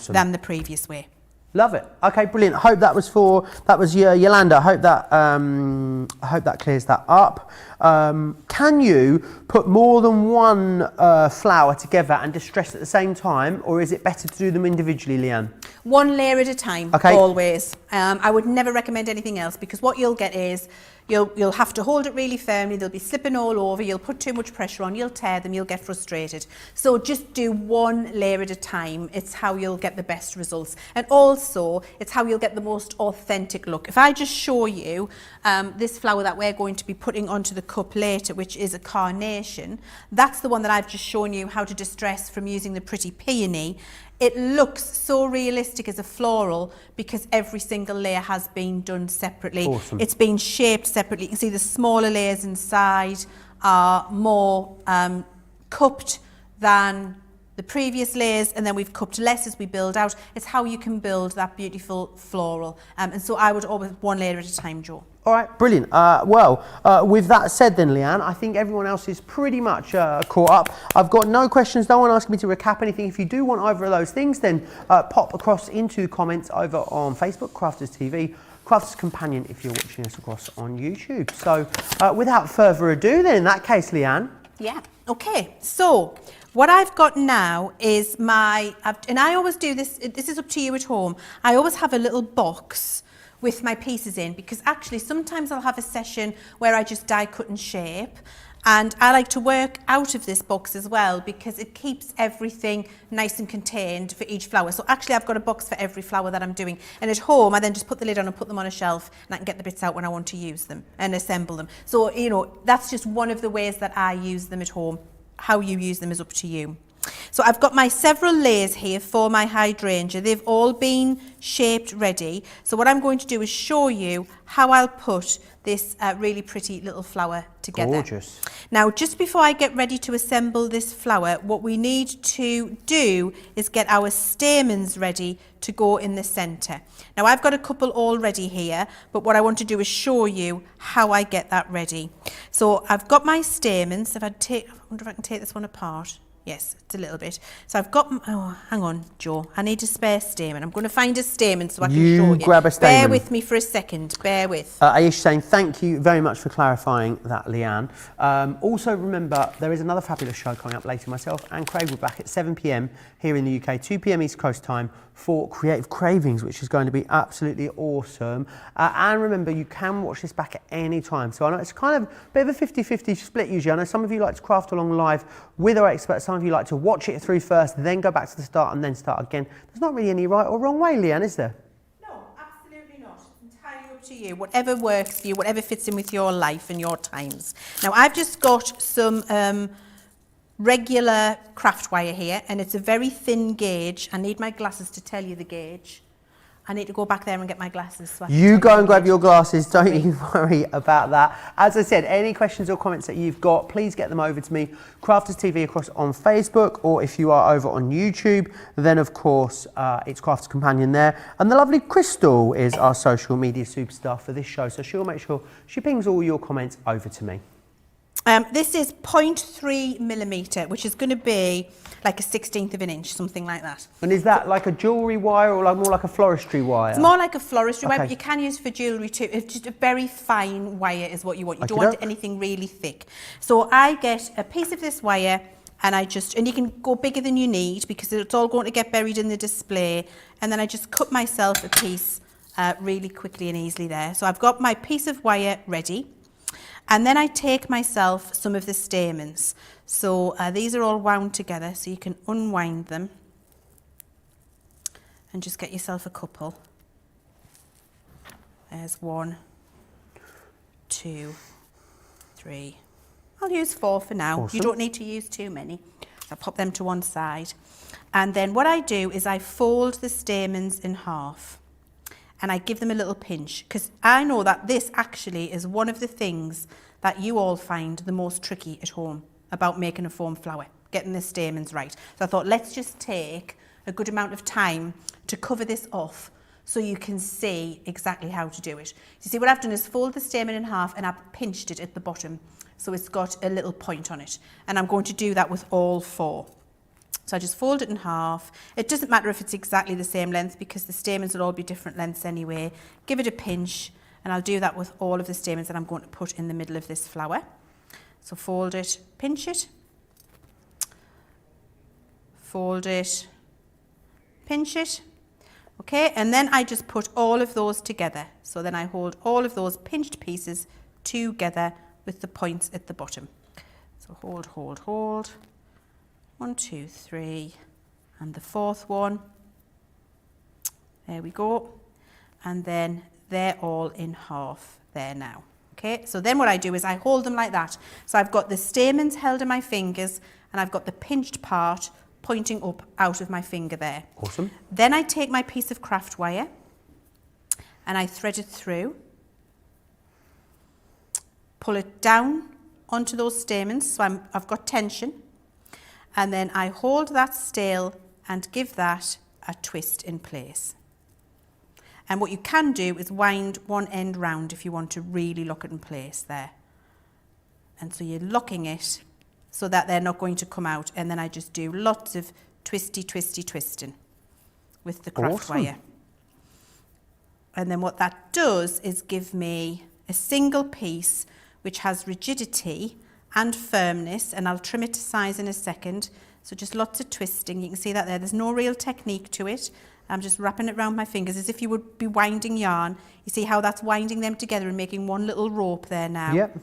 than the previous way. Love it. Okay, brilliant. Hope that was Yolanda. Hope that clears that up. Can you put more than one flower together and distress at the same time, or is it better to do them individually, Leanne? One layer at a time, Okay. always. I would never recommend anything else because what you'll get is you'll have to hold it really firmly, they'll be slipping all over, you'll put too much pressure on, you'll tear them, you'll get frustrated. So just do one layer at a time. It's how you'll get the best results. And also, it's how you'll get the most authentic look. If I just show you this flower that we're going to be putting onto the cup later, which is a carnation, that's the one that I've just shown you how to distress from using the pretty peony. It looks so realistic as a floral because every single layer has been done separately. Awesome. It's been shaped separately. You can see the smaller layers inside are more cupped than the previous layers, and then we've cupped less as we build out. It's how you can build that beautiful floral. And so I would always one layer at a time, Joe. All right, brilliant. With that said then, Leanne, I think everyone else is pretty much caught up. I've got no questions, no one asked me to recap anything. If you do want either of those things, then pop across into comments over on Facebook, Crafters TV, Crafters Companion if you're watching us across on YouTube. So without further ado then, in that case, Leanne. Yeah, okay. So what I've got now is and I always do this, this is up to you at home, I always have a little box with my pieces in, because actually sometimes I'll have a session where I just die, cut and shape, and I like to work out of this box as well because it keeps everything nice and contained for each flower. So actually I've got a box for every flower that I'm doing, and at home I then just put the lid on and put them on a shelf, and I can get the bits out when I want to use them and assemble them. So, you know, that's just one of the ways that I use them at home. How you use them is up to you. So I've got my several layers here for my hydrangea. They've all been shaped ready. So what I'm going to do is show you how I'll put this really pretty little flower together. Gorgeous. Now, just before I get ready to assemble this flower, what we need to do is get our stamens ready to go in the centre. Now, I've got a couple already here, but what I want to do is show you how I get that ready. So I've got my stamens. I wonder if I can take this one apart. Yes, it's a little bit. So I've got, oh, hang on, Joe. I need a spare stamen. I'm going to find a stamen so I can show you. Grab a stamen. Bear with me for a second. Bear with. Aish saying, thank you very much for clarifying that, Leanne. Also, remember, there is another fabulous show coming up later. Myself and Craig will be back at 7 p.m. here in the UK, 2 p.m. East Coast time for Creative Cravings, which is going to be absolutely awesome. And remember, you can watch this back at any time. So I know it's kind of a bit of a 50-50 split usually. I know some of you like to craft along live with our experts. Some of you like to watch it through first, then go back to the start and then start again. There's not really any right or wrong way, Leanne, is there? No, absolutely not. It's entirely up to you. Whatever works for you, whatever fits in with your life and your times. Now, I've just got some regular craft wire here, and it's a very thin gauge. I need my glasses to tell you the gauge. I need to go back there and get my glasses. So you go and grab your glasses, don't you worry about that. As I said, any questions or comments that you've got, please get them over to me. Crafters TV across on Facebook, or if you are over on YouTube, then of course it's Crafters Companion there. And the lovely Crystal is our social media superstar for this show, so she'll make sure she pings all your comments over to me. This is 0.3 millimetre, which is going to be like a 1/16 of an inch, something like that. And is that like a jewellery wire or like more like a floristry wire? It's more like a floristry wire, Okay. but you can use it for jewellery too. It's just a very fine wire is what you want. You don't Okey-doke. want anything really thick. So I get a piece of this wire, and and you can go bigger than you need because it's all going to get buried in the display. And then I just cut myself a piece really quickly and easily there. So I've got my piece of wire ready. And then I take myself some of the stamens. So these are all wound together, so you can unwind them and just get yourself a couple. There's 1, 2, 3. I'll use 4 for now. Awesome. You don't need to use too many. I'll pop them to one side. And then what I do is I fold the stamens in half. And I give them a little pinch, because I know that this actually is one of the things that you all find the most tricky at home about making a foam flower, getting the stamens right. So I thought, let's just take a good amount of time to cover this off so you can see exactly how to do it. You see, what I've done is fold the stamen in half and I've pinched it at the bottom, so it's got a little point on it. And I'm going to do that with all 4. So I just fold it in half. It doesn't matter if it's exactly the same length because the stamens will all be different lengths anyway. Give it a pinch, and I'll do that with all of the stamens that I'm going to put in the middle of this flower. So fold it, pinch it, fold it, pinch it. Okay, and then I just put all of those together. So then I hold all of those pinched pieces together with the points at the bottom. So hold, hold, hold. 1, 2, 3, and the 4th one. There we go. And then they're all in half there now. Okay, so then what I do is I hold them like that. So I've got the stamens held in my fingers, and I've got the pinched part pointing up out of my finger there. Awesome. Then Then I take my piece of craft wire and I thread it through, pull it down onto those stamens, so I've got tension. And then I hold that still and give that a twist in place. And what you can do is wind one end round if you want to really lock it in place there. And so you're locking it so that they're not going to come out. And then I just do lots of twisty, twisty, twisting with the craft Awesome. wire. And then what that does is give me a single piece which has rigidity and firmness, and I'll trim it to size in a second. So just lots of twisting. You can see that there. There's no real technique to it. I'm just wrapping it around my fingers as if you would be winding yarn. You see how that's winding them together and making one little rope there now? Yep.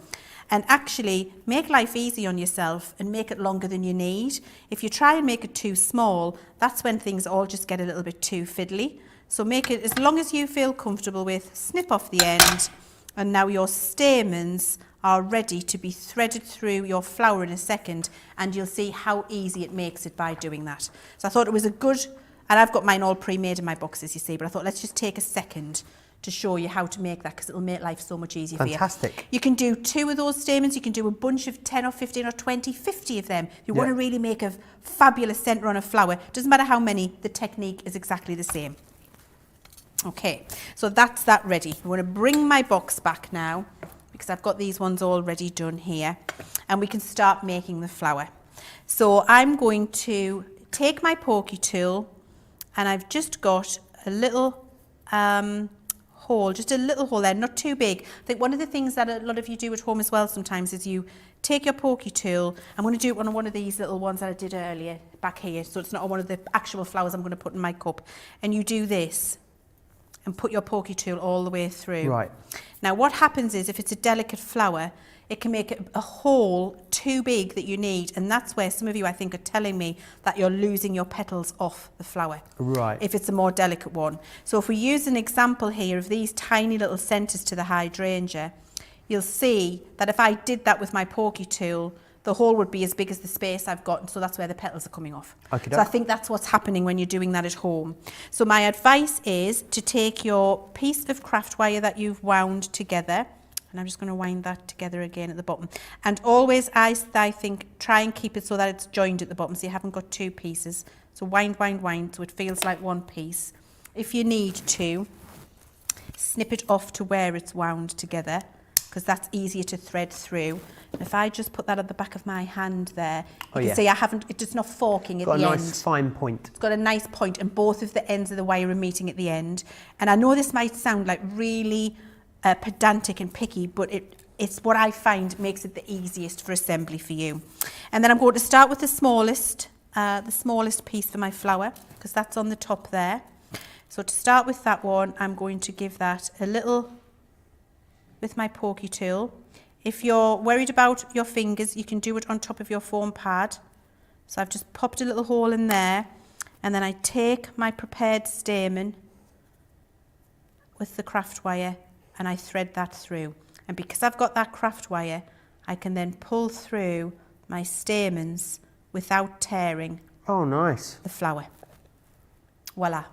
And actually make life easy on yourself and make it longer than you need. If you try and make it too small, that's when things all just get a little bit too fiddly. So make it as long as you feel comfortable with, snip off the end, and now your stamens are ready to be threaded through your flower in a second, and you'll see how easy it makes it by doing that. So I thought it was a good, and I've got mine all pre-made in my boxes, you see, but I thought let's just take a second to show you how to make that, because it'll make life so much easier for you. Fantastic. You can do 2 of those stamens, you can do a bunch of 10 or 15 or 20, 50 of them. If you want to really make a fabulous centre on a flower, doesn't matter how many, the technique is exactly the same. Okay, so that's that ready. I'm going to bring my box back now, because I've got these ones already done here, and we can start making the flower. So I'm going to take my pokey tool, and I've just got a little hole, just a little hole there, not too big. I think one of the things that a lot of you do at home as well sometimes is you take your pokey tool. I'm going to do it on one of these little ones that I did earlier back here, so it's not on one of the actual flowers I'm going to put in my cup. And you do this and put your pokey tool all the way through. Right. Now what happens is if it's a delicate flower, it can make a hole too big that you need, and that's where some of you I think are telling me that you're losing your petals off the flower. Right. If it's a more delicate one. So if we use an example here of these tiny little centres to the hydrangea, you'll see that if I did that with my pokey tool, the hole would be as big as the space I've got, and so that's where the petals are coming off. Okay, so I think that's what's happening when you're doing that at home. So my advice is to take your piece of craft wire that you've wound together, and I'm just going to wind that together again at the bottom. And always, I think, try and keep it so that it's joined at the bottom, so you haven't got 2 pieces. So wind, wind, wind, so it feels like one piece. If you need to, snip it off to where it's wound together, because that's easier to thread through. And if I just put that at the back of my hand there, you can see it's not forking at the end. Got a nice fine point. It's got a nice point, and both of the ends of the wire are meeting at the end. And I know this might sound like really pedantic and picky, but it's what I find makes it the easiest for assembly for you. And then I'm going to start with the smallest piece for my flower, because that's on the top there. So to start with that one, I'm going to give that a little with my pokey tool. If you're worried about your fingers, you can do it on top of your foam pad. So I've just popped a little hole in there, and then I take my prepared stamen with the craft wire and I thread that through. And because I've got that craft wire, I can then pull through my stamens without tearing Oh, nice. the flower. Voila.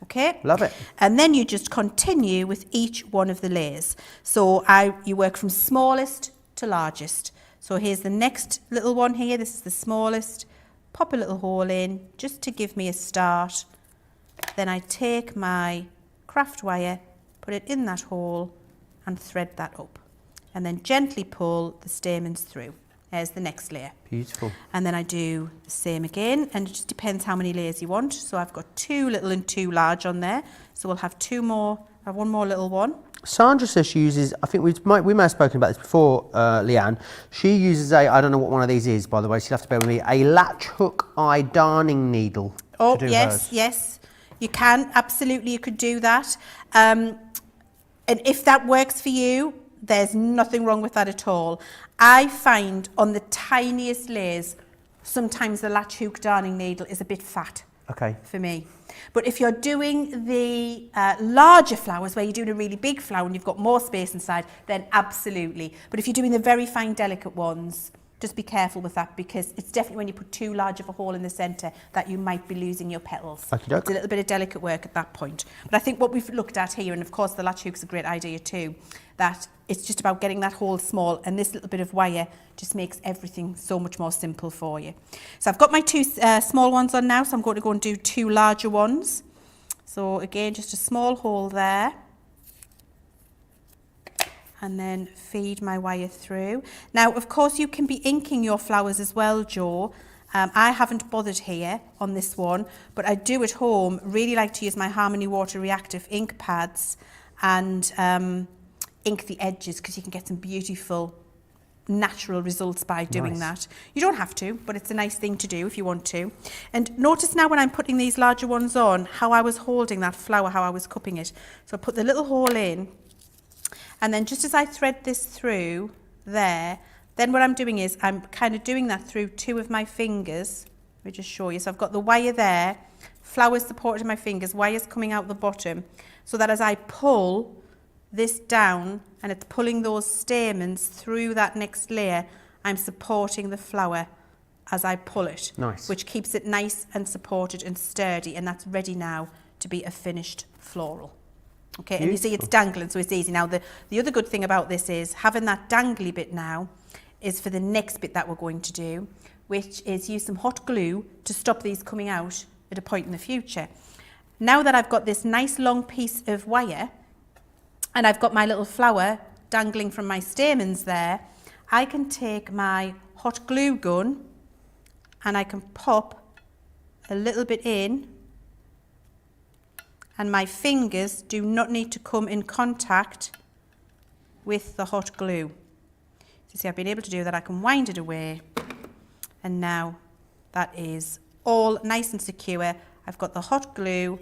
Okay? Love it. And then you just continue with each one of the layers. So you work from smallest to largest. So here's the next little one here. This is the smallest. Pop a little hole in just to give me a start. Then I take my craft wire, put it in that hole and thread that up. And then gently pull the stamens through. There's the next layer. Beautiful. And then I do the same again, and it just depends how many layers you want. So I've got 2 little and 2 large on there. So we'll have 2 more, I have 1 more little one. Sandra says she uses, I think we may have spoken about this before, Leanne. She uses I don't know what one of these is, by the way, so you'll have to bear with me, a latch hook eye darning needle. Oh, to do yes, hers. yes. You can, absolutely, you could do that. And if that works for you, there's nothing wrong with that at all. I find on the tiniest layers, sometimes the latch hook darning needle is a bit fat. Okay. For me. But if you're doing the larger flowers, where you're doing a really big flower and you've got more space inside, then absolutely. But if you're doing the very fine, delicate ones, just be careful with that, because it's definitely when you put too large of a hole in the centre that you might be losing your petals. Okey-doke. It's a little bit of delicate work at that point. But I think what we've looked at here, and of course the latch hook's a great idea too, that it's just about getting that hole small, and this little bit of wire just makes everything so much more simple for you. So I've got my 2 small ones on now, so I'm going to go and do 2 larger ones. So again, just a small hole there. And then feed my wire through. Now, of course, you can be inking your flowers as well, Joe. I haven't bothered here on this one, but I do at home really like to use my Harmony Water Reactive ink pads and ink the edges, because you can get some beautiful natural results by doing Nice. that. You don't have to, but it's a nice thing to do if you want to. And notice now when I'm putting these larger ones on, how I was holding that flower, how I was cupping it. So I put the little hole in, and then just as I thread this through there, then what I'm doing is I'm kind of doing that through 2 of my fingers. Let me just show you. So I've got the wire there, flowers supported in my fingers, wires coming out the bottom, so that as I pull this down and it's pulling those stamens through that next layer, I'm supporting the flower as I pull it. Nice. Which keeps it nice and supported and sturdy, and that's ready now to be a finished floral. Okay, and you see it's dangling, so it's easy. Now the other good thing about this is having that dangly bit now is for the next bit that we're going to do, which is use some hot glue to stop these coming out at a point in the future. Now that I've got this nice long piece of wire and I've got my little flower dangling from my stamens there, I can take my hot glue gun and I can pop a little bit in, and my fingers do not need to come in contact with the hot glue. So see, I've been able to do that. I can wind it away, and now that is all nice and secure. I've got the hot glue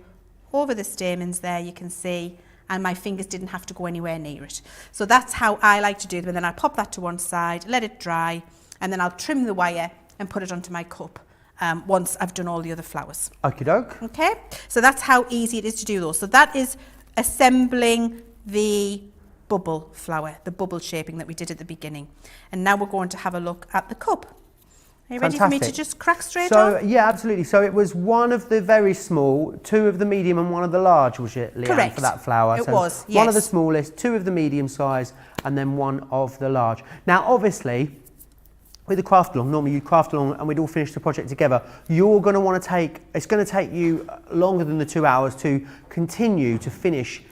over the stamens there, you can see, and my fingers didn't have to go anywhere near it. So that's how I like to do them. And then I pop that to one side, let it dry, and then I'll trim the wire and put it onto my cup once I've done all the other flowers. Okie doke. Okay, so that's how easy it is to do those. So that is assembling the bubble flower, the bubble shaping that we did at the beginning. And now we're going to have a look at the cup. Are you ready for me to just crack straight on? So, yeah, absolutely. So it was one of the very small, 2 of the medium and 1 of the large, was it, Leann, Correct. for that flower? It So was, yes. 1 of the smallest, 2 of the medium size, and then 1 of the large. Now, obviously, with the craft along, normally you craft along and we'd all finish the project together. You're going to want to take, it's going to take you longer than the 2 hours to continue to finish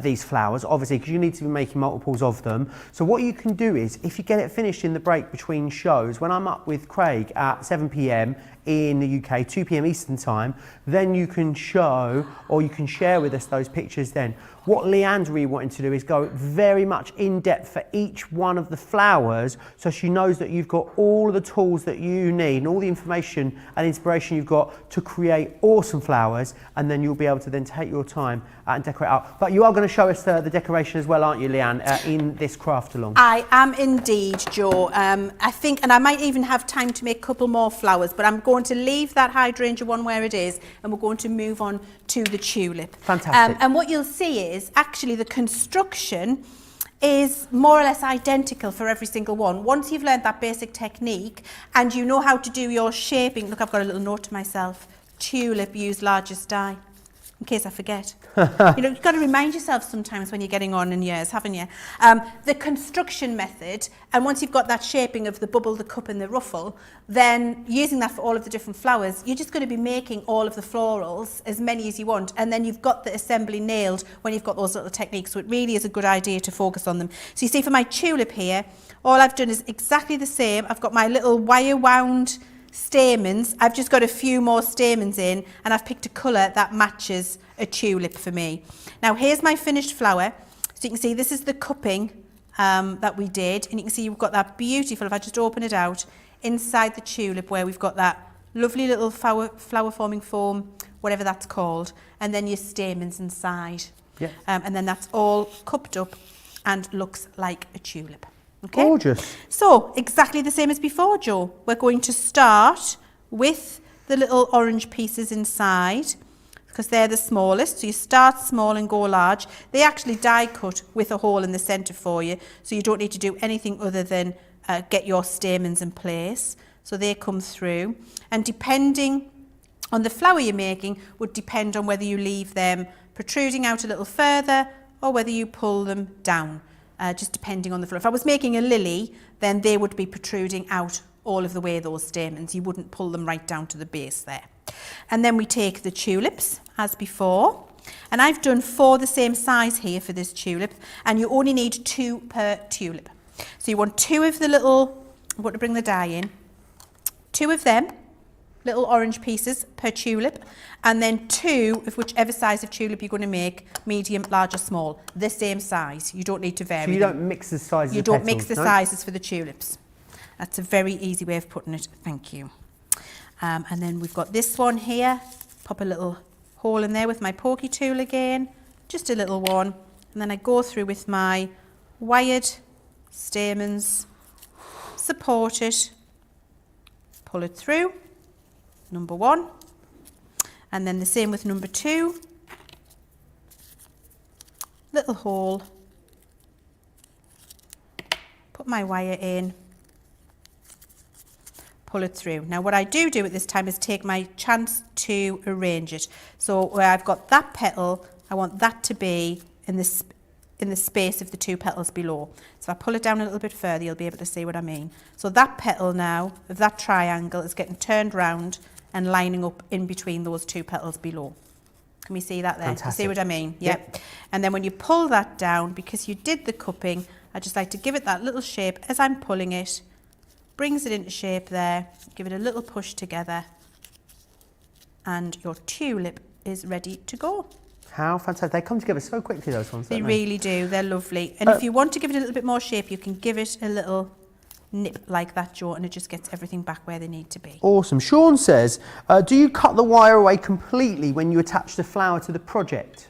these flowers, obviously, because you need to be making multiples of them. So what you can do is, if you get it finished in the break between shows, when I'm up with Craig at 7 p.m. in the UK, 2 p.m. Eastern time, then you can show, or you can share with us those pictures then. What Leann's really wanting to do is go very much in depth for each one of the flowers, so she knows that you've got all of the tools that you need and all the information and inspiration you've got to create awesome flowers, and then you'll be able to then take your time and decorate out. But you are going to show us the decoration as well, aren't you, Leann, in this craft along? I am indeed, Joe. I think, and I might even have time to make a couple more flowers, but I'm going to leave that hydrangea one where it is, and we're going to move on to the tulip. Fantastic. And what you'll see is actually the construction is more or less identical for every single one. Once you've learned that basic technique and you know how to do your shaping, look, I've got a little note to myself, tulip, use largest die, in case I forget. You know, you've got to remind yourself sometimes when you're getting on in years, haven't you? The construction method, and once you've got that shaping of the bubble, the cup and the ruffle, then using that for all of the different flowers, you're just going to be making all of the florals, as many as you want, and then you've got the assembly nailed when you've got those little techniques. So it really is a good idea to focus on them. So you see for my tulip here, all I've done is exactly the same. I've got my little wire wound stamens. I've just got a few more stamens in, and I've picked a colour that matches a tulip for me. Now here's my finished flower. So you can see this is the cupping that we did, and you can see you've got that beautiful, if I just open it out, inside the tulip where we've got that lovely little flower forming foam, whatever that's called, and then your stamens inside. Yeah. And then that's all cupped up and looks like a tulip. Okay. Gorgeous. So, exactly the same as before, Joe. We're going to start with the little orange pieces inside, because they're the smallest. So you start small and go large. They actually die cut with a hole in the centre for you, so you don't need to do anything other than get your stamens in place. So they come through. And depending on the flower you're making, would depend on whether you leave them protruding out a little further or whether you pull them down. Just depending on the flower. If I was making a lily, then they would be protruding out all of the way, those stamens. You wouldn't pull them right down to the base there. And then we take the tulips, as before. And I've done 4 the same size here for this tulip, and you only need 2 per tulip. So you want 2 of the little, I'm going to bring the die in, 2 of them, little orange pieces per tulip, and then 2 of whichever size of tulip you're going to make, medium, large or small, the same size. You don't need to vary So you them. don't mix the sizes You of don't petals, mix the no? sizes for the tulips. That's a very easy way of putting it. Thank you. And then we've got this one here. Pop a little hole in there with my pokey tool again, just a little one. And then I go through with my wired stamens, support it, pull it through, number 1. And then the same with number 2. Little hole, put my wire in, pull it through. Now what I do at this time is take my chance to arrange it. So where I've got that petal, I want that to be in the space of the 2 petals below. So if I pull it down a little bit further, you'll be able to see what I mean. So that petal now, of that triangle, is getting turned round and lining up in between those 2 petals below. Can we see that there? Fantastic. You see what I mean? Yep. And then when you pull that down, because you did the cupping, I just like to give it that little shape as I'm pulling it, brings it into shape there, give it a little push together, and your tulip is ready to go. How fantastic. They come together so quickly, those ones. They don't really do. They're lovely. And if you want to give it a little bit more shape, you can give it a little nip like that, Joe, and it just gets everything back where they need to be. Awesome. Sean says, do you cut the wire away completely when you attach the flower to the project?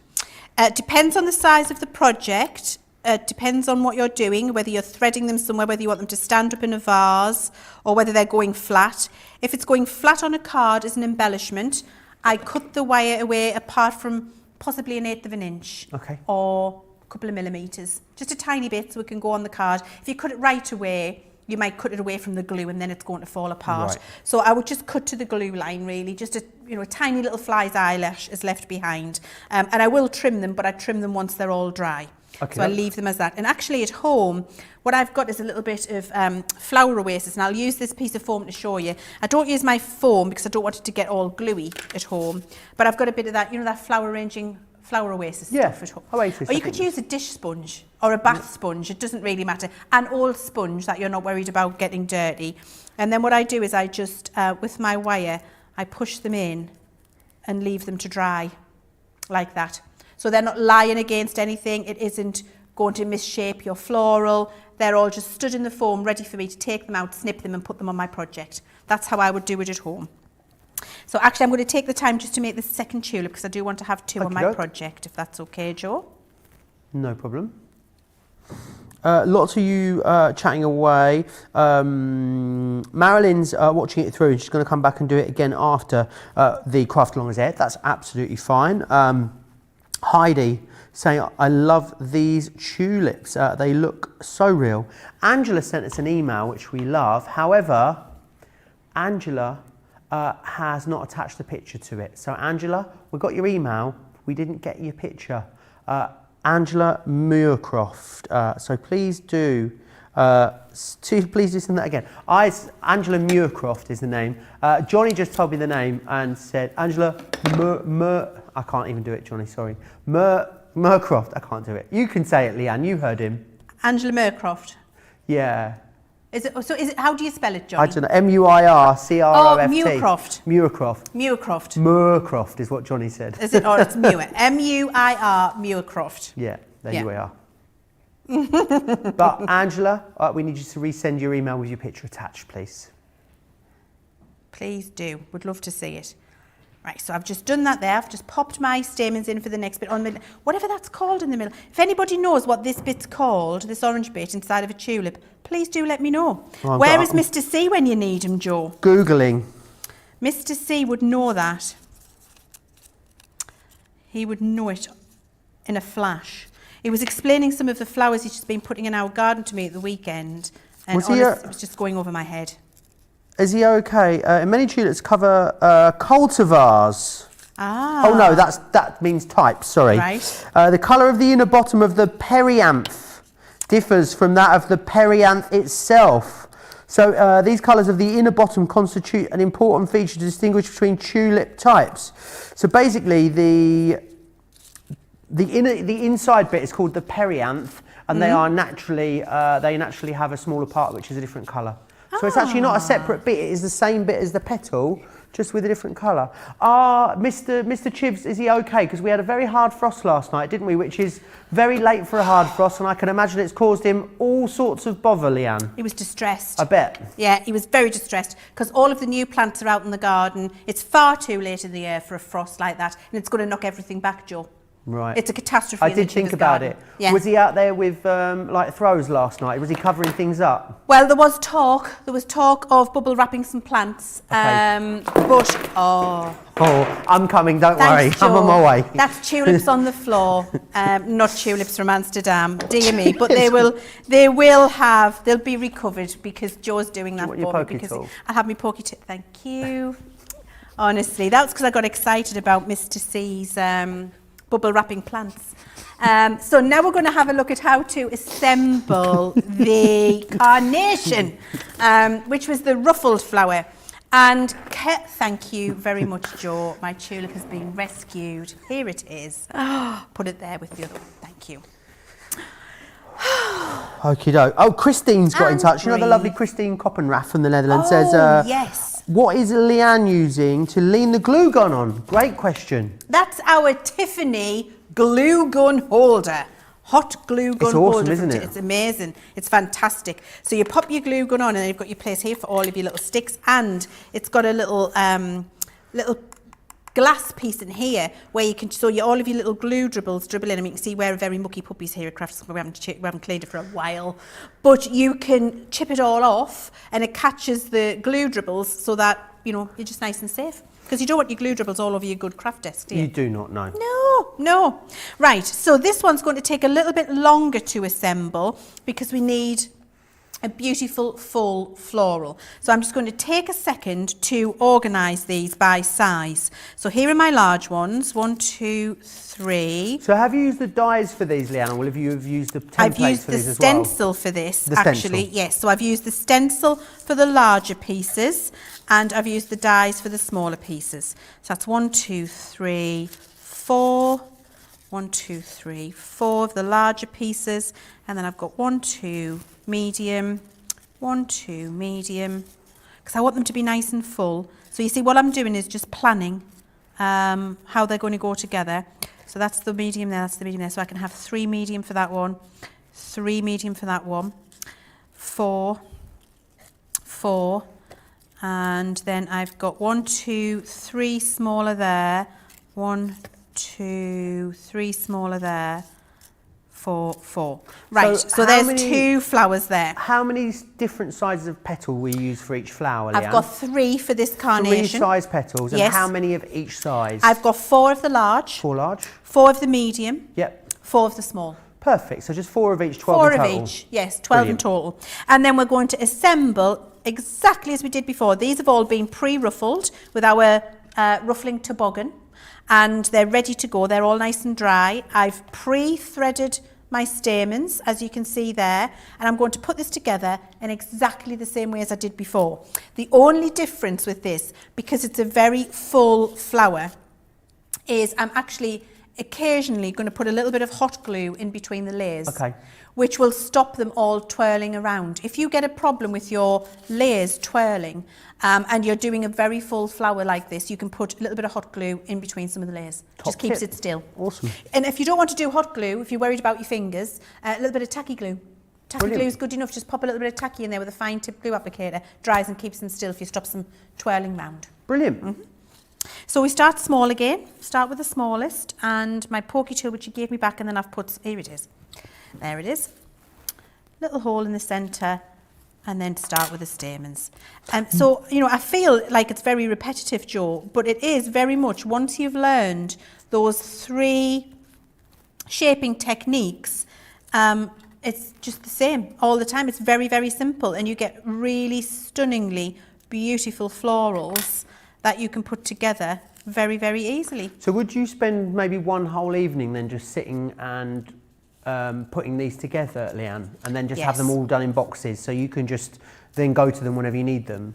Depends on the size of the project. Depends on what you're doing, whether you're threading them somewhere, whether you want them to stand up in a vase, or whether they're going flat. If it's going flat on a card as an embellishment, I cut the wire away apart from possibly 1/8 of an inch. Okay. Or a couple of millimetres. Just a tiny bit so it can go on the card. If you cut it right away, you might cut it away from the glue and then it's going to fall apart. Right. So I would just cut to the glue line really, just a tiny little fly's eyelash is left behind. And I will trim them, but I trim them once they're all dry. Okay. So I leave them as that. And actually at home, what I've got is a little bit of flour oasis, and I'll use this piece of foam to show you. I don't use my foam because I don't want it to get all gluey at home, but I've got a bit of that, that flour arranging flour oasis stuff at home. Oasis, or you could use a dish sponge or a bath sponge, it doesn't really matter. An old sponge that you're not worried about getting dirty. And then what I do is I just, with my wire, I push them in and leave them to dry like that. So they're not lying against anything, it isn't going to misshape your floral, they're all just stood in the foam ready for me to take them out, snip them and put them on my project. That's how I would do it at home. So actually I'm going to take the time just to make the second tulip because I do want to have 2 on my project, if that's okay, Joe. No problem. Lots of you chatting away. Marilyn's watching it through and she's going to come back and do it again after the craft along is aired. That's absolutely fine. Heidi saying, I love these tulips. They look so real. Angela sent us an email, which we love. However, Angela has not attached a picture to it. So Angela, we got your email. We didn't get your picture. Angela Muircroft. So please do send that again. Angela Muircroft is the name. Johnny just told me the name and said, Angela I can't even do it, Johnny, sorry. Muircroft, I can't do it. You can say it, Leanne, you heard him. Angela Muircroft. Yeah. How do you spell it, Johnny? I don't know, Muircroft. Oh, Muircroft. Muircroft. Muircroft. Muircroft is what Johnny said. Is it, or it's Muir? M-U-I-R, Muircroft. Yeah, there you are. But Angela, we need you to resend your email with your picture attached, please. Please do. Would love to see it. Right, so I've just done that there. I've just popped my stamens in for the next bit on the middle. Whatever that's called in the middle. If anybody knows what this bit's called, this orange bit inside of a tulip, please do let me know. Oh, Where is Mr. C when you need him, Joe? Googling. Mr. C would know that. He would know it in a flash. He was explaining some of the flowers he's just been putting in our garden to me at the weekend. And honestly, it was just going over my head. Is he okay? Many tulips cover cultivars. Ah. Oh no, that means types, sorry. Right. The colour of the inner bottom of the perianth differs from that of the perianth itself. So these colours of the inner bottom constitute an important feature to distinguish between tulip types. So basically the inside bit is called the perianth, and they naturally have a smaller part which is a different colour. So it's actually not a separate bit, it is the same bit as the petal, Just with a different colour. Ah, Mr. Chivs, is he okay? Because we had a very hard frost last night, didn't we? Which is very late for a hard frost, and I can imagine it's caused him all sorts of bother, Leann. He was distressed. I bet. Yeah, he was very distressed because all of the new plants are out in the garden. It's far too late in the year for a frost like that, and it's going to knock everything back, Joe. Right. It's a catastrophe. I in the did think Chivers about garden. it. Yeah. Was he out there with like throws last night? Was he covering things up? Well, there was talk of bubble wrapping some plants. Okay. But Oh, I'm coming, don't thanks, worry. I'm on Joe. my way. That's tulips on the floor, not tulips from Amsterdam, dear me. But they'll be recovered because Joe's doing that want your for me. pokey Because tool? I'll have my pokey tool. Thank you. Honestly, that's because I got excited about Mr. C's bubble wrapping plants. So now we're going to have a look at how to assemble the carnation, which was the ruffled flower. And thank you very much, Joe. My tulip has been rescued. Here it is. Put it there with the other one. Thank you. Okie doke. Oh, Christine's got in And touch. You know the breathe. lovely Christine Koppenrath from the Netherlands says, yes. what is Leann using to lean the glue gun on? Great question. That's our Tiffany glue gun holder. Hot glue gun It's awesome, holder. isn't it? It's amazing. It's fantastic. So you pop your glue gun on and you've got your place here for all of your little sticks, and it's got a little little glass piece in here where you can all of your little glue dribble in, and you can see we're very mucky puppies here at Crafty. We haven't cleaned it for a while, but you can chip it all off and it catches the glue dribbles so that you're just nice and safe. Because you don't want your glue dribbles all over your good craft desk, do you? You do not know. No. Right, so this one's going to take a little bit longer to assemble because we need a beautiful full floral. So I'm just going to take a second to organise these by size. So here are my large ones, 1, 2, 3. So have you used the dies for these, Leann, or have you used the templates I've used for the these as well? stencil for this, The actually. stencil. Yes, so I've used the stencil for the larger pieces and I've used the dies for the smaller pieces. So that's 1, 2, 3, 4. 1, 2, 3, 4 of the larger pieces, and then I've got 1, 2 medium, 1, 2 medium, because I want them to be nice and full. So you see what I'm doing is just planning how they're going to go together. So that's the medium there, that's the medium there. So I can have 3 medium for that one, 3 medium for that one, 4, 4, and then I've got 1, 2, 3 smaller there, 1, 2, 3 smaller there, 4, 4. Right, so how there's many- 2 flowers there. How many different sizes of petal we use for each flower, Leann? I've got 3 for this 3 carnation. size petals, and Yes. how many of each size? I've got 4 of the large, 4 large? 4 of the medium, Yep. 4 of the small. Perfect, so just 4 of each, 12 4 in of total. each, yes, 12 Brilliant. in total. And then we're going to assemble exactly as we did before. These have all been pre-ruffled with our ruffling toboggan, and they're ready to go. They're all nice and dry. I've pre-threaded my stamens, as you can see there, and I'm going to put this together in exactly the same way as I did before. The only difference with this, because it's a very full flower, is I'm actually occasionally going to put a little bit of hot glue in between the layers, Okay. which will stop them all twirling around. If you get a problem with your layers twirling and you're doing a very full flower like this, you can put a little bit of hot glue in between some of the layers. Top Just keeps tip. it still. Awesome. And if you don't want to do hot glue, if you're worried about your fingers, a little bit of tacky glue. Tacky Brilliant. glue is good enough. Just pop a little bit of tacky in there with a fine tip glue applicator. Dries and keeps them still if you stop them twirling round. Brilliant. So we start small again, start with the smallest, and my pokey tool, which you gave me back, and then I've put, here it is. There it is. Little hole in the centre, and then start with the stamens. So, I feel like it's very repetitive, Joe, but it is very much, once you've learned those 3 shaping techniques, it's just the same all the time. It's very, very simple, and you get really stunningly beautiful florals that you can put together very, very easily. So would you spend maybe one whole evening then just sitting and putting these together, Leann, and then just have Yes. them all done in boxes so you can just then go to them whenever you need them?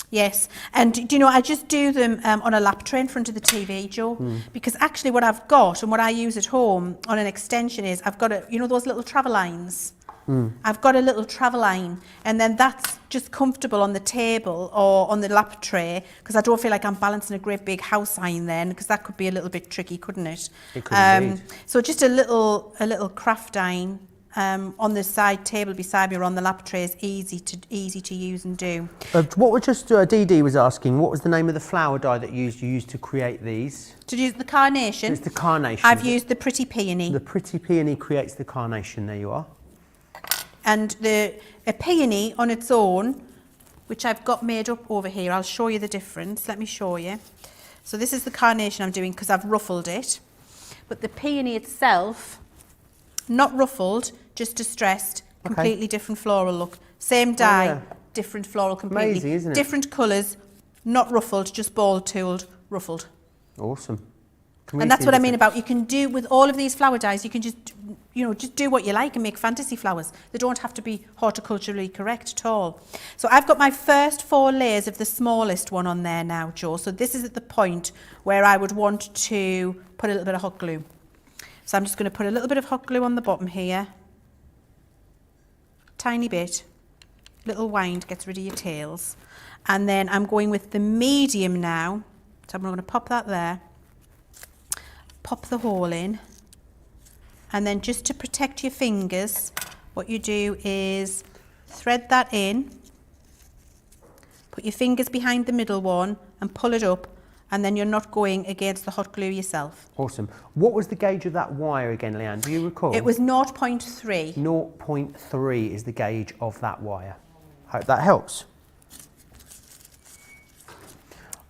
Yes, and I just do them on a lap tray in front of the TV, Joe, because actually what I've got and what I use at home on an extension is I've got those little travel lines I've got a little travel line, and then that's just comfortable on the table or on the lap tray, because I don't feel like I'm balancing a great big house iron then, because that could be a little bit tricky, couldn't it? It could indeed. So just a little craft iron on the side table beside me or on the lap tray is easy to use and do. What was just Dee Dee was asking, what was the name of the flower dye that you used to create these? To use the carnation, It's the carnation. I've used the Pretty Peony. The Pretty Peony creates the carnation. There you are. And a peony on its own, which I've got made up over here, I'll show you the difference. Let me show you. So this is the carnation I'm doing because I've ruffled it. But the peony itself, not ruffled, just distressed, completely different floral look. Same dye, different floral completely. Amazing, isn't it? Different colours, not ruffled, just ball tooled, ruffled. Awesome. And that's what I mean about, you can do with all of these flower dyes, you can just, just do what you like and make fantasy flowers. They don't have to be horticulturally correct at all. So I've got my first 4 layers of the smallest one on there now, Joe. So this is at the point where I would want to put a little bit of hot glue. So I'm just going to put a little bit of hot glue on the bottom here. Tiny bit. Little wind gets rid of your tails. And then I'm going with the medium now. So I'm going to pop that there. Pop the hole in, and then just to protect your fingers, what you do is thread that in, put your fingers behind the middle one and pull it up, and then you're not going against the hot glue yourself. Awesome. What was the gauge of that wire again, Leanne? Do you recall? It was 0.3. 0.3 is the gauge of that wire. Hope that helps.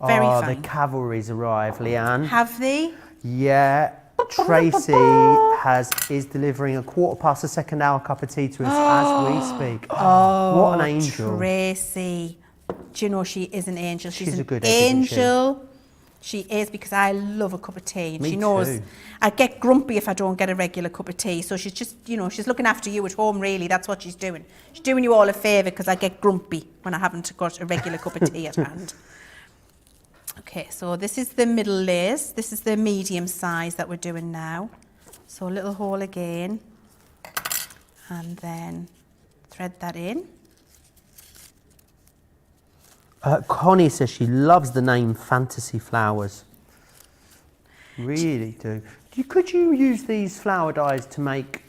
Very The fine. cavalry's arrived, Leanne. Have they? Yeah, Tracy is delivering a 2:15 hour cup of tea to us as we speak. Oh, what an angel. Tracy. Do you know she is an angel? She's a an good egg, isn't she? angel. She is, because I love a cup of tea. And Me she knows too. I get grumpy if I don't get a regular cup of tea. So she's just, she's looking after you at home, really. That's what she's doing. She's doing you all a favour, because I get grumpy when I haven't got a regular cup of tea at hand. Okay, so this is the middle layers. This is the medium size that we're doing now. So a little hole again, and then thread that in. Connie says she loves the name Fantasy Flowers. Really do. Could you use these flower dyes to make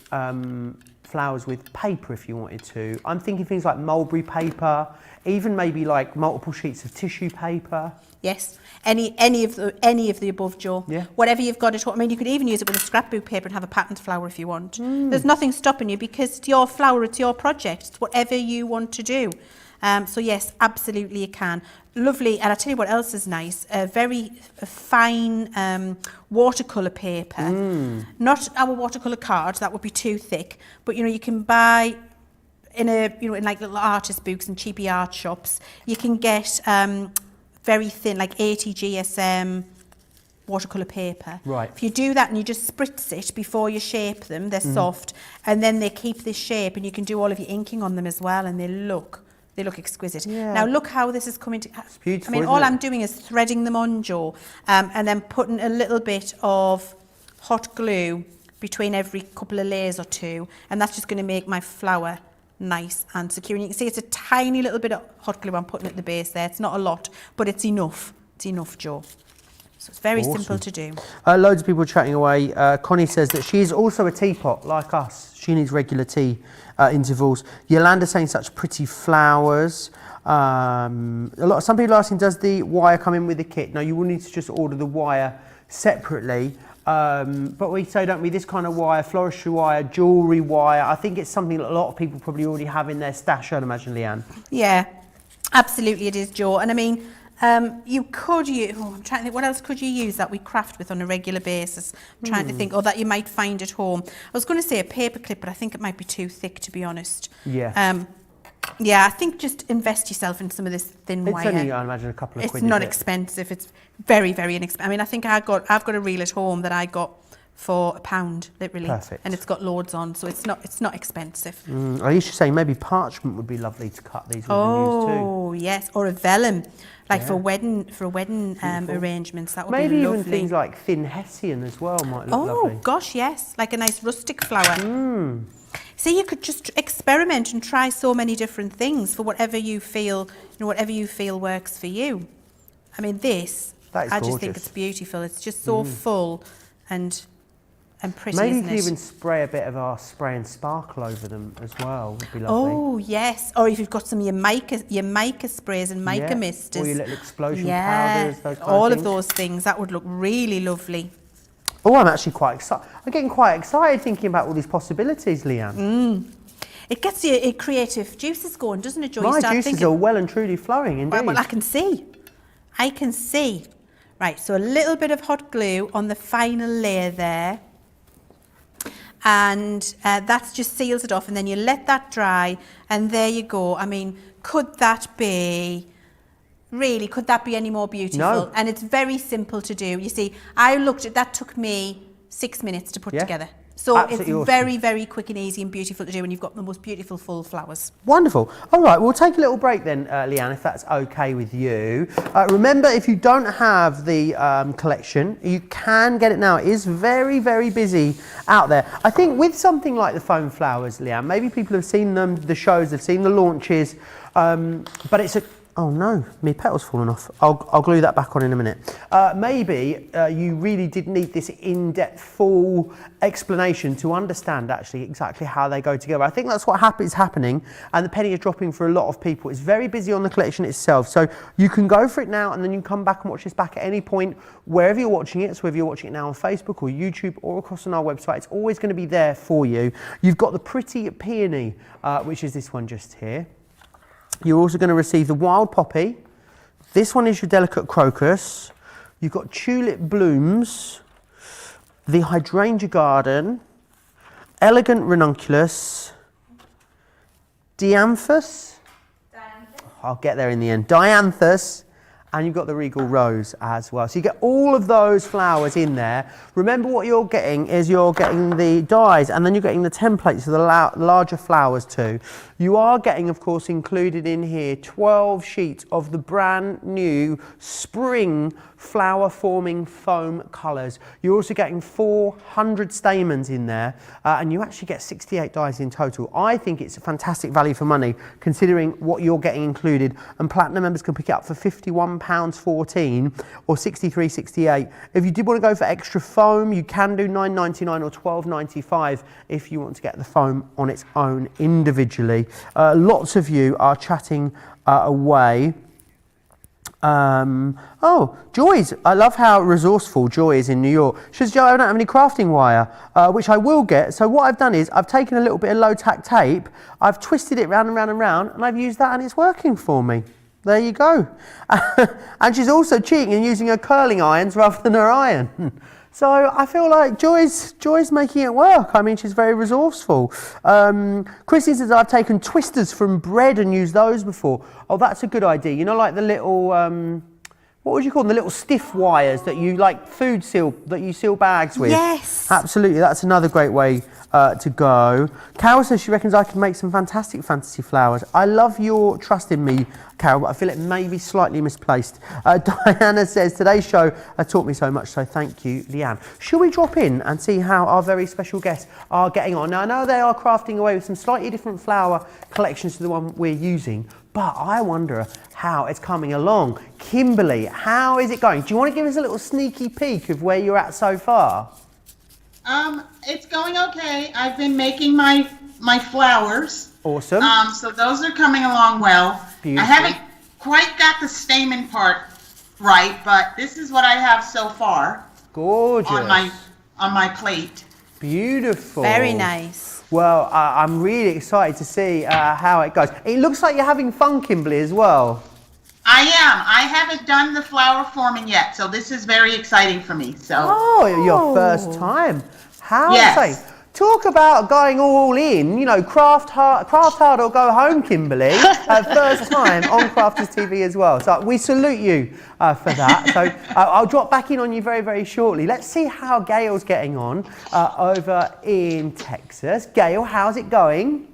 flowers with paper if you wanted to? I'm thinking things like mulberry paper, even maybe like multiple sheets of tissue paper. Yes, any of the above, Joe. Yeah. Whatever you've got at home. I mean, you could even use it with a scrapbook paper and have a patterned flower if you want. There's nothing stopping you, because it's your flower, it's your project, it's whatever you want to do. So yes, absolutely you can. Lovely, and I'll tell you what else is nice, a very fine watercolour paper. Not our watercolour card, that would be too thick, but you can buy in in like little artist books and cheapy art shops, you can get very thin, like 80 GSM watercolour paper. Right. If you do that and you just spritz it before you shape them, they're soft, and then they keep this shape, and you can do all of your inking on them as well, and they look exquisite. Yeah. Now look how this is coming to. It's beautiful, I mean, isn't all it? I'm doing is threading them on, Joe, and then putting a little bit of hot glue between every couple of layers or two, and that's just going to make my flower nice and secure. And you can see it's a tiny little bit of hot glue I'm putting at the base there. It's not a lot, but it's enough. It's enough, Joe. So it's very simple to do. Loads of people chatting away. Connie says that she's also a teapot like us. She needs regular tea intervals. Yolanda's saying such pretty flowers. Some people are asking, does the wire come in with the kit? No, you will need to just order the wire separately. But we say, don't we, this kind of wire, floristry wire, jewellery wire, I think it's something that a lot of people probably already have in their stash, I'd imagine, Leanne. Yeah, absolutely it is, Joe. And I mean, you could use, I'm trying to think, what else could you use that we craft with on a regular basis? I'm trying to think, or that you might find at home. I was going to say a paper clip, but I think it might be too thick, to be honest. Yeah. Yeah, I think just invest yourself in some of this thin It's wire. only, I imagine, a couple of It's quid. not is it? expensive. It's very, very inexpensive. I mean, I think I've got a reel at home that I got for £1, literally. Perfect. And it's got loads on, so it's not expensive. I used to say maybe parchment would be lovely to cut these with and use too. Oh yes, or a vellum, like for wedding arrangements. That would Maybe be even lovely. things like thin hessian as well might look lovely. Oh gosh, yes, like a nice rustic flower. See, you could just experiment and try so many different things for whatever you feel, whatever you feel works for you. I mean, this, I just think it's beautiful. It's just so full and pretty, Maybe isn't you could it? even spray a bit of our spray and sparkle over them as well. Would be lovely. Oh, yes. Or if you've got some of your mica sprays and mica misters. Or your little explosion powders, those kind all of of things. those things. That would look really lovely. Oh, I'm actually quite excited. I'm getting quite excited thinking about all these possibilities, Leann. It gets your creative juices going, doesn't it, Joy? You My start juices thinking, are well and truly flowing indeed. well, I can see. I can see. Right, so a little bit of hot glue on the final layer there. And that just seals it off, and then you let that dry, and there you go. I mean, could that be any more beautiful? No. And it's very simple to do. You see, I looked at that, took me 6 minutes to put together. So Absolutely it's awesome. very, very quick and easy and beautiful to do, and you've got the most beautiful full flowers. Wonderful. All right, we'll take a little break then, Leann, if that's okay with you. Remember, if you don't have the collection, you can get it now. It is very, very busy out there. I think with something like the foam flowers, Leann, maybe people have seen them, the shows, they've seen the launches, but it's a... Oh no, my petal's fallen off. I'll glue that back on in a minute. Maybe you really did need this in-depth full explanation to understand actually exactly how they go together. I think that's what is happening, and the penny is dropping for a lot of people. It's very busy on the collection itself, so you can go for it now and then you can come back and watch this back at any point wherever you're watching it. So whether you're watching it now on Facebook or YouTube or across on our website, it's always going to be there for you. You've got the pretty peony, which is this one just here. You're also going to receive the wild poppy. This one is your delicate crocus. You've got tulip blooms, the hydrangea garden, elegant ranunculus, dianthus. I'll get there in the end. Dianthus. And you've got the regal rose as well. So you get all of those flowers in there. Remember, what you're getting is you're getting the dies, and then you're getting the templates for the larger flowers too. You are getting, of course, included in here 12 sheets of the brand new spring flower forming foam colours. You're also getting 400 stamens in there, and you actually get 68 dies in total. I think it's a fantastic value for money considering what you're getting included, and platinum members can pick it up for £51.14 or £63.68. If you did want to go for extra foam, you can do £9.99 or £12.95 if you want to get the foam on its own individually. Lots of you are chatting away. Oh, Joy's, I love how resourceful Joy is in New York. She says, Joe, I don't have any crafting wire, which I will get. So what I've done is I've taken a little bit of low tack tape, I've twisted it round and round and round, and I've used that and it's working for me. There you go. And she's also cheating and using her curling irons rather than her iron. So I feel like Joy's making it work. I mean, she's very resourceful. Chrissy says, I've taken twisters from bread and used those before. Oh, that's a good idea. You know, like the little, what would you call them? The little stiff wires that you, like food seal, that you seal bags with. Yes. Absolutely, that's another great way to go. Carol says she reckons I can make some fantastic fantasy flowers. I love your trust in me, Carol, but I feel it may be slightly misplaced. Diana says, today's show taught me so much, so thank you, Leann. Shall we drop in and see how our very special guests are getting on? Now, I know they are crafting away with some slightly different flower collections to the one we're using, but I wonder how it's coming along. Kimberly, how is it going? Do you want to give us a little sneaky peek of where you're at so far? It's going okay. I've been making my flowers. Awesome. So those are coming along well. Beautiful. I haven't quite got the stamen part right, but this is what I have so far. Gorgeous. On my plate. Beautiful. Very nice. Well, I'm really excited to see how it goes. It looks like you're having fun, Kimberly, as well. I am. I haven't done the flower forming yet, so this is very exciting for me. So. Oh, your first time. How Yes. exciting. Talk about going all in, you know, craft hard or go home, Kimberly. First time on Crafters TV as well. So we salute you for that. So I'll drop back in on you very, very shortly. Let's see how Gail's getting on over in Texas. Gail, how's it going?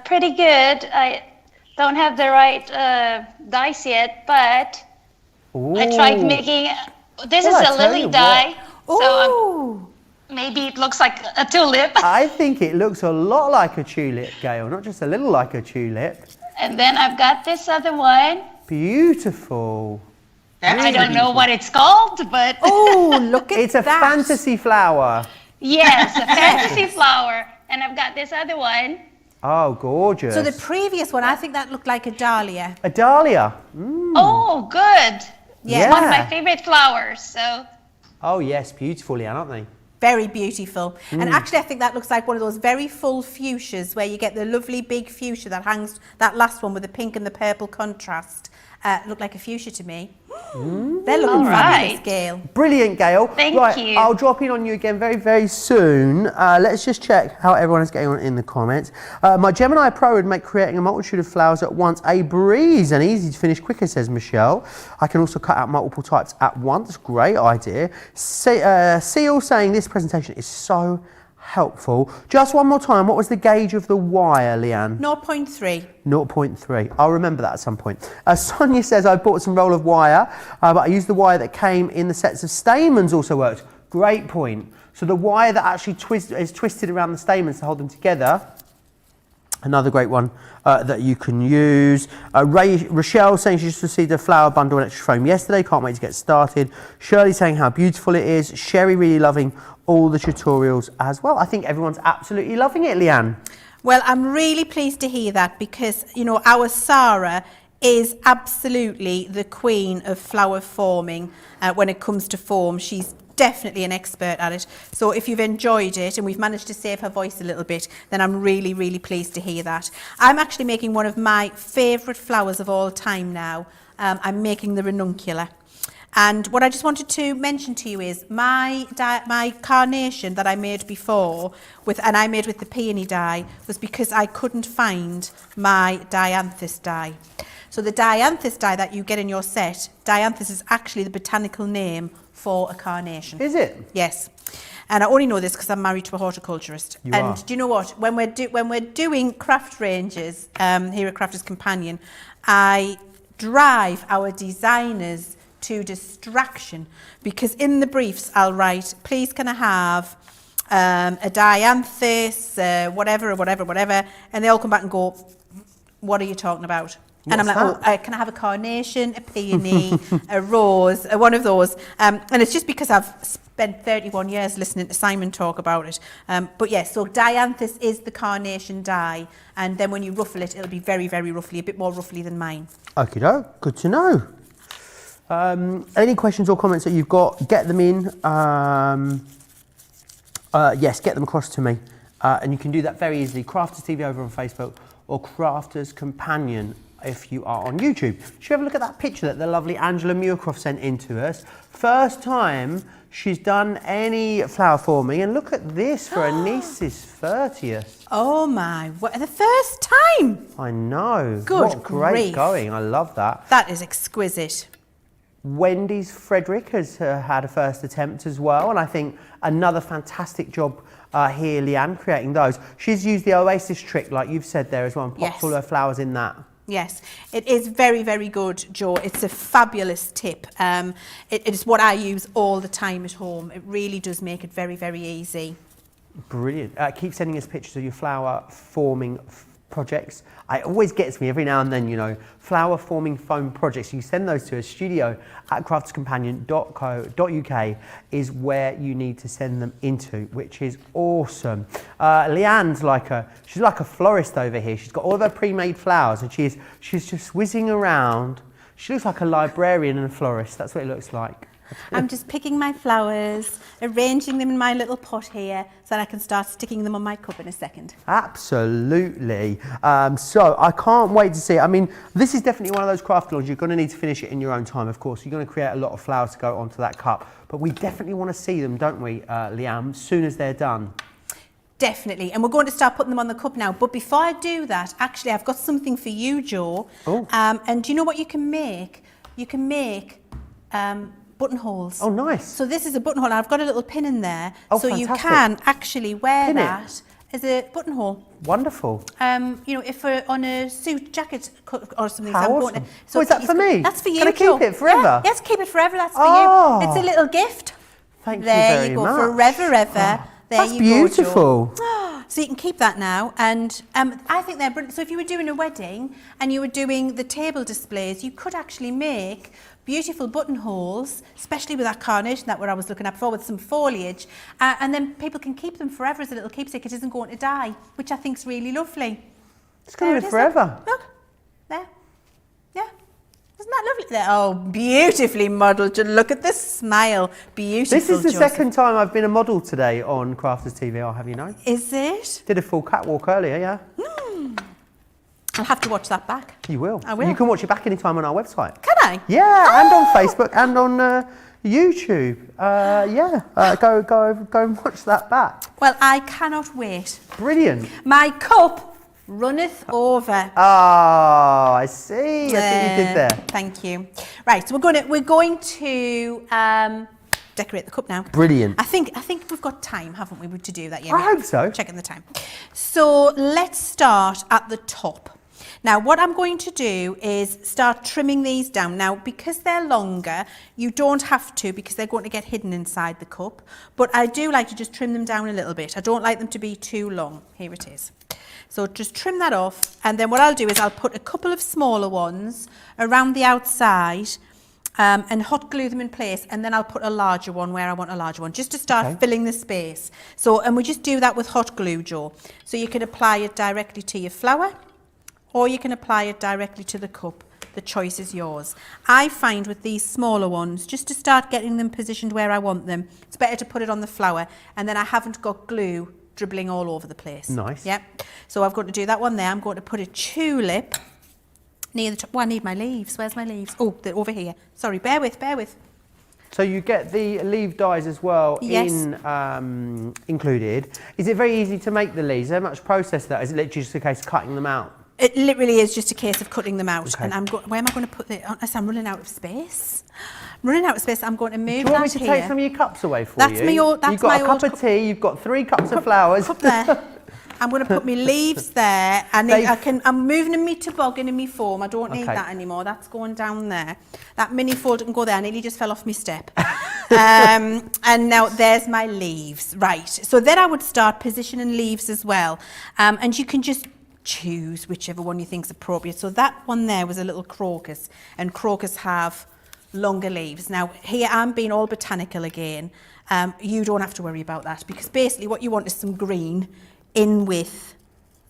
Pretty good. I don't have the right dice yet, but I tried Ooh. making. This Well, I is a tell lily you die. So Oh, maybe it looks like a tulip. I think it looks a lot like a tulip, Gail, not just a little like a tulip. And then I've got this other one. Beautiful. That's I don't know what it's called, but Oh, look at It's a that. fantasy flower. yes, a fantasy flower. And I've got this other one. Oh, gorgeous. So the previous one, I think that looked like a dahlia. A dahlia. Oh, good. Yeah. One of my favorite flowers. So Oh, yes, beautiful, Leann, aren't they? Very beautiful. And actually, I think that looks like one of those very full fuchsias where you get the lovely big fuchsia that hangs, that last one with the pink and the purple contrast. Looked like a fuchsia to me. They're looking All fabulous, right. Gail. Brilliant, Gail. Thank right, you. I'll drop in on you again very, very soon. Let's just check how everyone is getting on in the comments. My Gemini Pro would make creating a multitude of flowers at once a breeze and easy to finish quicker, says Michelle. I can also cut out multiple types at once. Great idea. Seal saying this presentation is so helpful. Just one more time, what was the gauge of the wire, Leann? 0.3. 0.3. I'll remember that at some point. Sonia says, I bought some roll of wire, but I used the wire that came in the sets of stamens also worked. Great point. So the wire that actually is twisted around the stamens to hold them together. Another great one that you can use. Rochelle saying she just received a flower bundle and extra foam yesterday. Can't wait to get started. Shirley saying how beautiful it is. Sherry really loving all the tutorials as well. I think everyone's absolutely loving it, Leann. Well, I'm really pleased to hear that because, you know, our Sarah is absolutely the queen of flower forming when it comes to form. She's definitely an expert at it. So if you've enjoyed it and we've managed to save her voice a little bit, then I'm really, really pleased to hear that. I'm actually making one of my favourite flowers of all time now. I'm making the ranunculus. And what I just wanted to mention to you is my carnation that I made before, and I made with the peony dye, was because I couldn't find my dianthus dye. So the dianthus dye that you get in your set, dianthus is actually the botanical name for a carnation. Is it? Yes. And I only know this because I'm married to a horticulturist. You and are. do you know what? When we're doing craft ranges here at Crafters Companion, I drive our designers to distraction because in the briefs I'll write, please can I have a dianthus, whatever, and they all come back and go, what are you talking about? And I'm like, What's can I have a carnation, a peony, a rose, one of those? And it's just because I've spent 31 years listening to Simon talk about it. But yes, so dianthus is the carnation dye. And then when you ruffle it, it'll be very, very ruffly, a bit more ruffly than mine. Okie doke, good to know. Any questions or comments that you've got, get them in. Yes, get them across to me. And you can do that very easily. Crafters TV over on Facebook or Crafters Companion if you are on YouTube. Should we have a look at that picture that the lovely Angela Muircroft sent in to us? First time she's done any flower forming, and look at this for her niece's 30th. Oh my, the first time! I know. Good what great grief. going. I love that. That is exquisite. Wendy's Frederick has had a first attempt as well, and I think another fantastic job here, Leann, creating those. She's used the Oasis trick, like you've said there as well, and popped Yes. all her flowers in that. Yes, it is very, very good, Joe. It's a fabulous tip. It is what I use all the time at home. It really does make it very, very easy. Brilliant. Keep sending us pictures of your flower forming projects. It always gets me every now and then, you know, flower forming foam projects. You send those to us. studio@crafterscompanion.co.uk is where you need to send them into, which is awesome. Leann's she's like a florist over here. She's got all of her pre-made flowers and she's just whizzing around. She looks like a librarian and a florist. That's what it looks like. I'm just picking my flowers, arranging them in my little pot here so that I can start sticking them on my cup in a second. Absolutely. So I can't wait to see it. I mean, this is definitely one of those craft launches. You're going to need to finish it in your own time, of course. You're going to create a lot of flowers to go onto that cup. But we definitely want to see them, don't we, Leann, as soon as they're done. Definitely, and we're going to start putting them on the cup now. But before I do that, actually, I've got something for you, Joe. Oh. And do you know what you can make? You can make buttonholes. Oh, nice. So this is a buttonhole. I've got a little pin in there. Oh, so fantastic. you can actually wear Pin it. that as a buttonhole. Wonderful. You know, if we're on a suit jacket or something. How so I'm awesome. going to, Oh, is that for me? That's for you, Can I keep Joe. it forever? Yeah, yes, keep it forever. That's for Oh. you. It's a little gift. Thank you there very you go, much. forever ever. There That's you beautiful. go, Joe. So you can keep that now, and I think they're brilliant. So if you were doing a wedding and you were doing the table displays, you could actually make beautiful buttonholes, especially with that carnation that what I was looking at before, with some foliage, and then people can keep them forever as a little keepsake. It isn't going to die, which I think is really lovely. It's going to live forever. Look, there, yeah. Isn't that lovely? There. Oh, beautifully modelled. Look at the smile. Beautiful. This is the Joseph. second time I've been a model today on Crafters TV, I'll have you know. Is it? Did a full catwalk earlier, yeah. I'll have to watch that back. You will. I will. You can watch it back anytime on our website. Can I? Yeah, and on Facebook and on YouTube. Go and watch that back. Well, I cannot wait. Brilliant. My cup runneth over. Oh, I see. I see what you did there. Thank you. Right, so we're going to decorate the cup now. Brilliant. I think we've got time, haven't we, to do that? Yeah, I hope so. Checking the time. So let's start at the top. Now, what I'm going to do is start trimming these down. Now, because they're longer, you don't have to, because they're going to get hidden inside the cup. But I do like to just trim them down a little bit. I don't like them to be too long. Here it is. So just trim that off. And then what I'll do is I'll put a couple of smaller ones around the outside and hot glue them in place. And then I'll put a larger one where I want a larger one, just to start filling the space. So, and we just do that with hot glue, Joe. So you can apply it directly to your flower, or you can apply it directly to the cup. The choice is yours. I find with these smaller ones, just to start getting them positioned where I want them, it's better to put it on the flower, and then I haven't got glue dribbling all over the place. Nice. Yeah. So I've got to do that one there. I'm going to put a tulip near the top. Oh, I need my leaves. Where's my leaves? Oh, they're over here. Sorry, bear with. So you get the leaf dies as well included. Is it very easy to make the leaves? Is there much process to that? Is it literally just a case of cutting them out? It literally is just a case of cutting them out. Okay. And where am I going to put it? Unless I'm running out of space. I'm going to move that here. Do you want me to take some of your cups away for That's you? That's you've got my a cup of tea, you've got 3 cups of flowers. Cup there. I'm going to put my leaves there, and I'm moving in my toboggan in my foam. I don't need that anymore. That's going down there. That mini fold can go there. I nearly just fell off my step. And now there's my leaves. Right. So then I would start positioning leaves as well. And you can just choose whichever one you think is appropriate. So that one there was a little crocus, and crocus have longer leaves. Now here I'm being all botanical again. You don't have to worry about that, because basically what you want is some green in with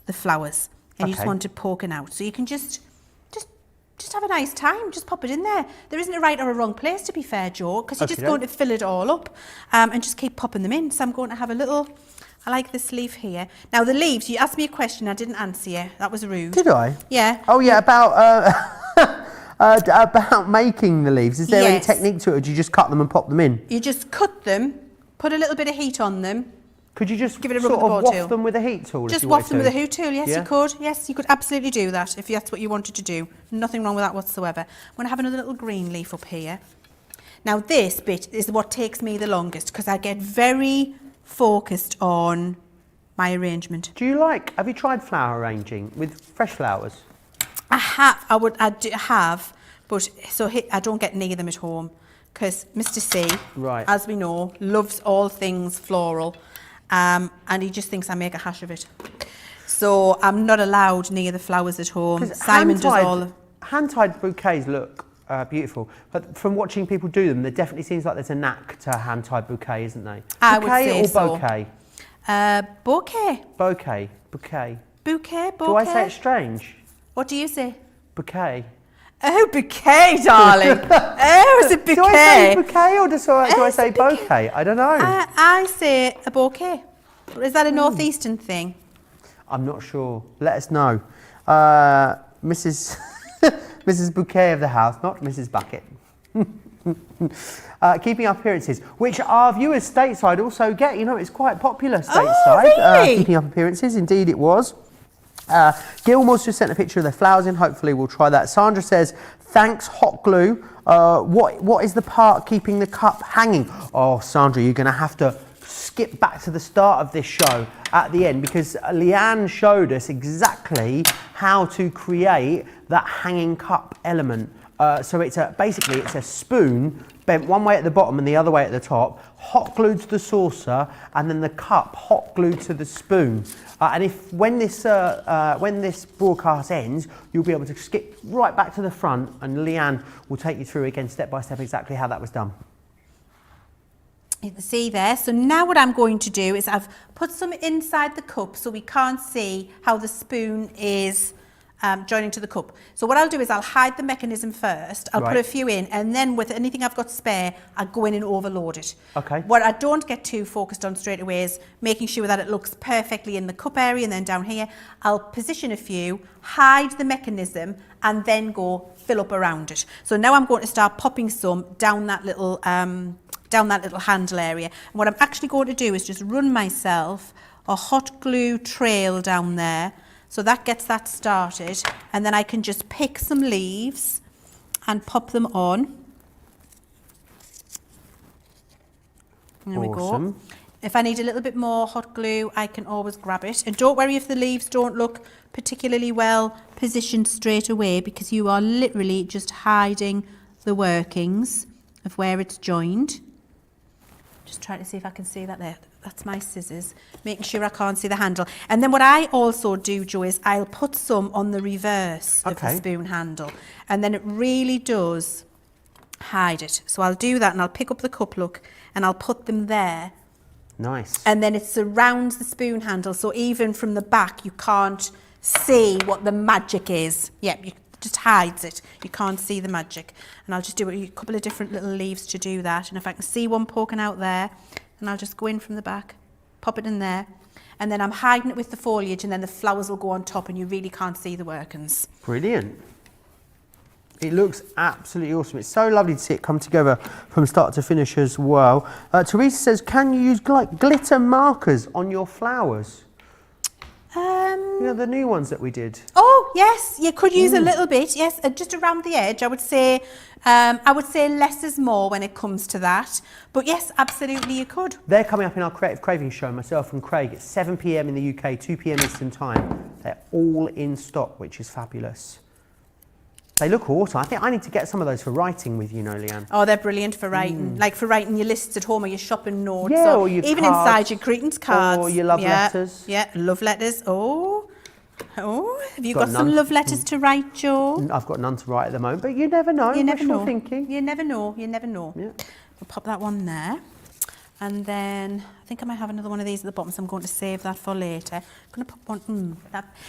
the flowers, and you just want it poking out. So you can just have a nice time, just pop it in there. There isn't a right or a wrong place, to be fair, Joe, because you're just going to fill it all up and just keep popping them in. So I'm going to have a little, I like this leaf here. Now the leaves, you asked me a question, I didn't answer you. That was rude. Did I? Yeah. Oh yeah, about making the leaves. Is there any technique to it, or do you just cut them and pop them in? You just cut them, put a little bit of heat on them. Could you just give it a sort rub of with the waft tool. them with a heat tool? Just waft them with a heat tool, yes, you could. Yes, you could absolutely do that if that's what you wanted to do. Nothing wrong with that whatsoever. I'm going to have another little green leaf up here. Now this bit is what takes me the longest, because I get very focused on my arrangement. Have you tried flower arranging with fresh flowers? I have, but I don't get near them at home, because Mr. C, as we know, loves all things floral. And he just thinks I make a hash of it. So I'm not allowed near the flowers at home. Simon does all. Hand-tied bouquets look beautiful, but from watching people do them, there definitely seems like there's a knack to a hand-tied bouquet, isn't there? I would say so. Bouquet? Bouquet. Bouquet. Bouquet. Do I say it strange? What do you say? Bouquet. Oh, bouquet, darling. Oh, it's a bouquet. Do I say bouquet, or do I say bouquet? I don't know. I say a bouquet. Is that a northeastern thing? I'm not sure. Let us know. Mrs. Bouquet of the house, not Mrs. Bucket. Keeping up appearances, which our viewers stateside also get. You know, it's quite popular stateside. Oh, really? Keeping up appearances, indeed it was. Gilmore's just sent a picture of their flowers in. Hopefully we'll try that. Sandra says, thanks, hot glue. What is the part keeping the cup hanging? Oh, Sandra, you're going to have to skip back to the start of this show at the end, because Leann showed us exactly how to create that hanging cup element So it's basically it's a spoon bent one way at the bottom and the other way at the top, hot glued to the saucer, and then the cup hot glued to the spoon. And when this broadcast ends, you'll be able to skip right back to the front, and Leann will take you through again step by step exactly how that was done. You can see there. So now what I'm going to do is I've put some inside the cup so we can't see how the spoon is joining to the cup. So what I'll do is I'll hide the mechanism first. I'll put a few in, and then with anything I've got spare, I'll go in and overload it. Okay. What I don't get too focused on straight away is making sure that it looks perfectly in the cup area, and then down here, I'll position a few, hide the mechanism, and then go fill up around it. So now I'm going to start popping some down that little handle area. And what I'm actually going to do is just run myself a hot glue trail down there. So that gets that started, and then I can just pick some leaves and pop them on. There we go. If I need a little bit more hot glue, I can always grab it. And don't worry if the leaves don't look particularly well positioned straight away, because you are literally just hiding the workings of where it's joined. Just trying to see if I can see that there. That's my scissors, making sure I can't see the handle. And then what I also do, Joe, is I'll put some on the reverse of the spoon handle, and then it really does hide it. So I'll do that, and I'll pick up the cup, look, and I'll put them there. Nice. And then it surrounds the spoon handle, so even from the back you can't see what the magic is. Yeah, you just hides it. You can't see the magic. And I'll just do a couple of different little leaves to do that. And if I can see one poking out there, and I'll just go in from the back, pop it in there, and then I'm hiding it with the foliage, and then the flowers will go on top, and you really can't see the workings. Brilliant. It looks absolutely awesome. It's so lovely to see it come together from start to finish as well. Teresa says, can you use like glitter markers on your flowers? You know, the new ones that we did. Oh, yes, you could use a little bit, yes, just around the edge. I would say less is more when it comes to that. But yes, absolutely you could. They're coming up in our Creative Craving show, myself and Craig, at 7 p.m. in the UK, 2 p.m. Eastern Time. They're all in stock, which is fabulous. They look awesome. I think I need to get some of those for writing with you, Leann. Oh, they're brilliant for writing. Like for writing your lists at home or your shopping notes. Yeah, or your even cards, inside your greetings cards. or your love letters. Yeah, love letters. Oh, have you got some love letters to write, Joe? I've got none to write at the moment, but you never know. You never know. Thinking. You never know. You never know. Yeah. We'll pop that one there. And then I think I might have another one of these at the bottom, so I'm going to save that for later. I'm going to put one.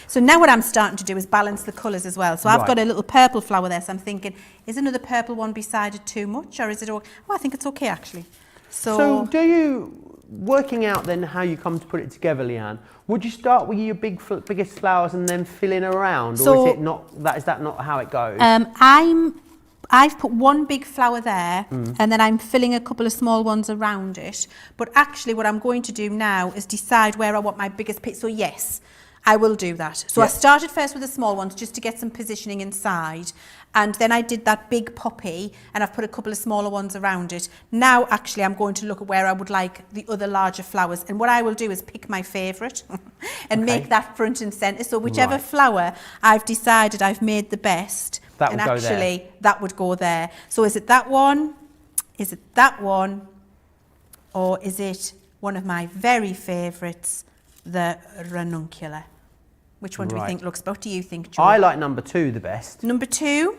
So now what I'm starting to do is balance the colours as well. So I've got a little purple flower there, so I'm thinking, is another purple one beside it too much, or is it okay? Oh, I think it's okay actually. So do you, working out then how you come to put it together, Leann, would you start with your biggest flowers and then fill in around, or is it not? Is that not how it goes? I've put one big flower there, and then I'm filling a couple of small ones around it. But actually what I'm going to do now is decide where I want my biggest piece. So yes, I will do that. So I started first with the small ones just to get some positioning inside. And then I did that big poppy, and I've put a couple of smaller ones around it. Now actually I'm going to look at where I would like the other larger flowers. And what I will do is pick my favourite and make that front and centre. So whichever flower I've decided I've made the best, that would go there. That would go there. So is it that one? Is it that one? Or is it one of my very favourites, the ranuncular? Which one do we think looks better? What do you think, Joe? I like number 2 the best. Number 2?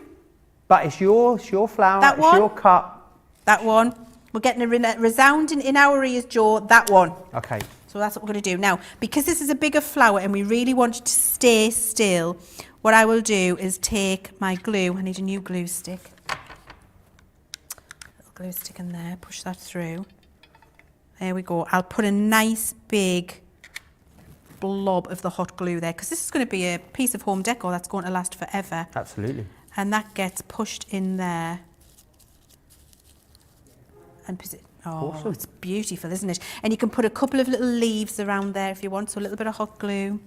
But it's your flower, that it's one? your cup. That one. We're getting a resounding in our ears, Joe, that one. Okay. So that's what we're going to do. Now, because this is a bigger flower and we really want it to stay still, what I will do is take my glue. I need a new glue stick. Little glue stick in there, push that through. There we go. I'll put a nice big blob of the hot glue there, because this is going to be a piece of home decor that's going to last forever. Absolutely. And that gets pushed in there. And awesome. It's beautiful, isn't it? And you can put a couple of little leaves around there if you want. So a little bit of hot glue,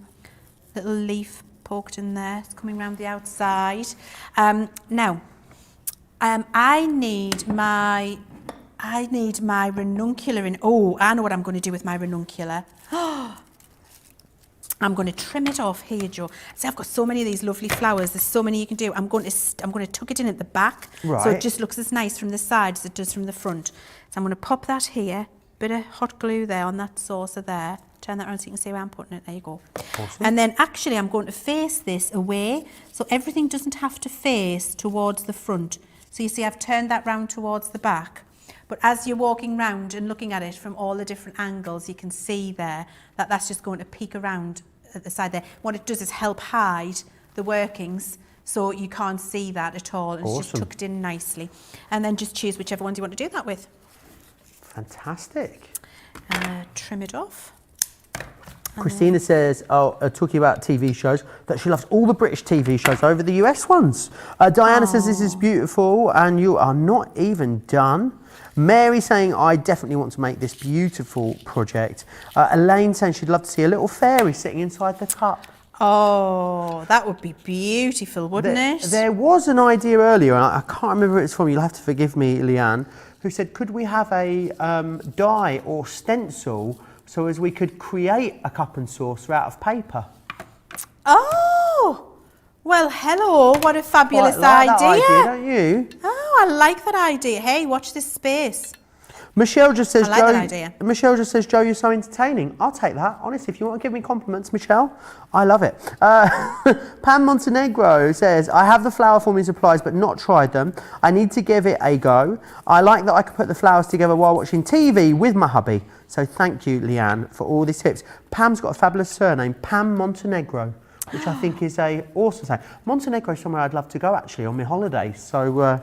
little leaf poked in there. It's coming around the outside. Now, I need my ranuncular in. Oh, I know what I'm going to do with my ranuncular. I'm going to trim it off here, Joe. See, I've got so many of these lovely flowers. There's so many you can do. I'm going to tuck it in at the back, so Right. it just looks as nice from the side as it does from the front. So I'm going to pop that here. Bit of hot glue there on that saucer there. Turn that around so you can see where I'm putting it. There you go. Awesome. And then actually I'm going to face this away, so everything doesn't have to face towards the front. So you see I've turned that round towards the back. But as you're walking round and looking at it from all the different angles, you can see there that that's just going to peek around at the side there. What it does is help hide the workings, so you can't see that at all. And It's just tucked in nicely. And then just choose whichever ones you want to do that with. Fantastic. Trim it off. Christina says, talking about TV shows, that she loves all the British TV shows over the US ones. Diana says this is beautiful and you are not even done. Mary saying, I definitely want to make this beautiful project. Elaine saying she'd love to see a little fairy sitting inside the cup. Oh, that would be beautiful, wouldn't it? There was an idea earlier, and I can't remember who it's from, you'll have to forgive me, Leanne, who said, could we have a die or stencil so as we could create a cup and saucer out of paper? Oh, well, hello, what a fabulous Quite like idea. that idea, don't you? Oh, I like that idea. Hey, watch this space. Michelle just says, I like that idea. Michelle just says, Joe, you're so entertaining. I'll take that. Honestly, if you want to give me compliments, Michelle, I love it. Pam Montenegro says, I have the flower forming supplies, but not tried them. I need to give it a go. I like that I can put the flowers together while watching TV with my hubby. So thank you, Leanne, for all these tips. Pam's got a fabulous surname, Pam Montenegro, which I think is a awesome name. Montenegro is somewhere I'd love to go, actually, on my holidays. So,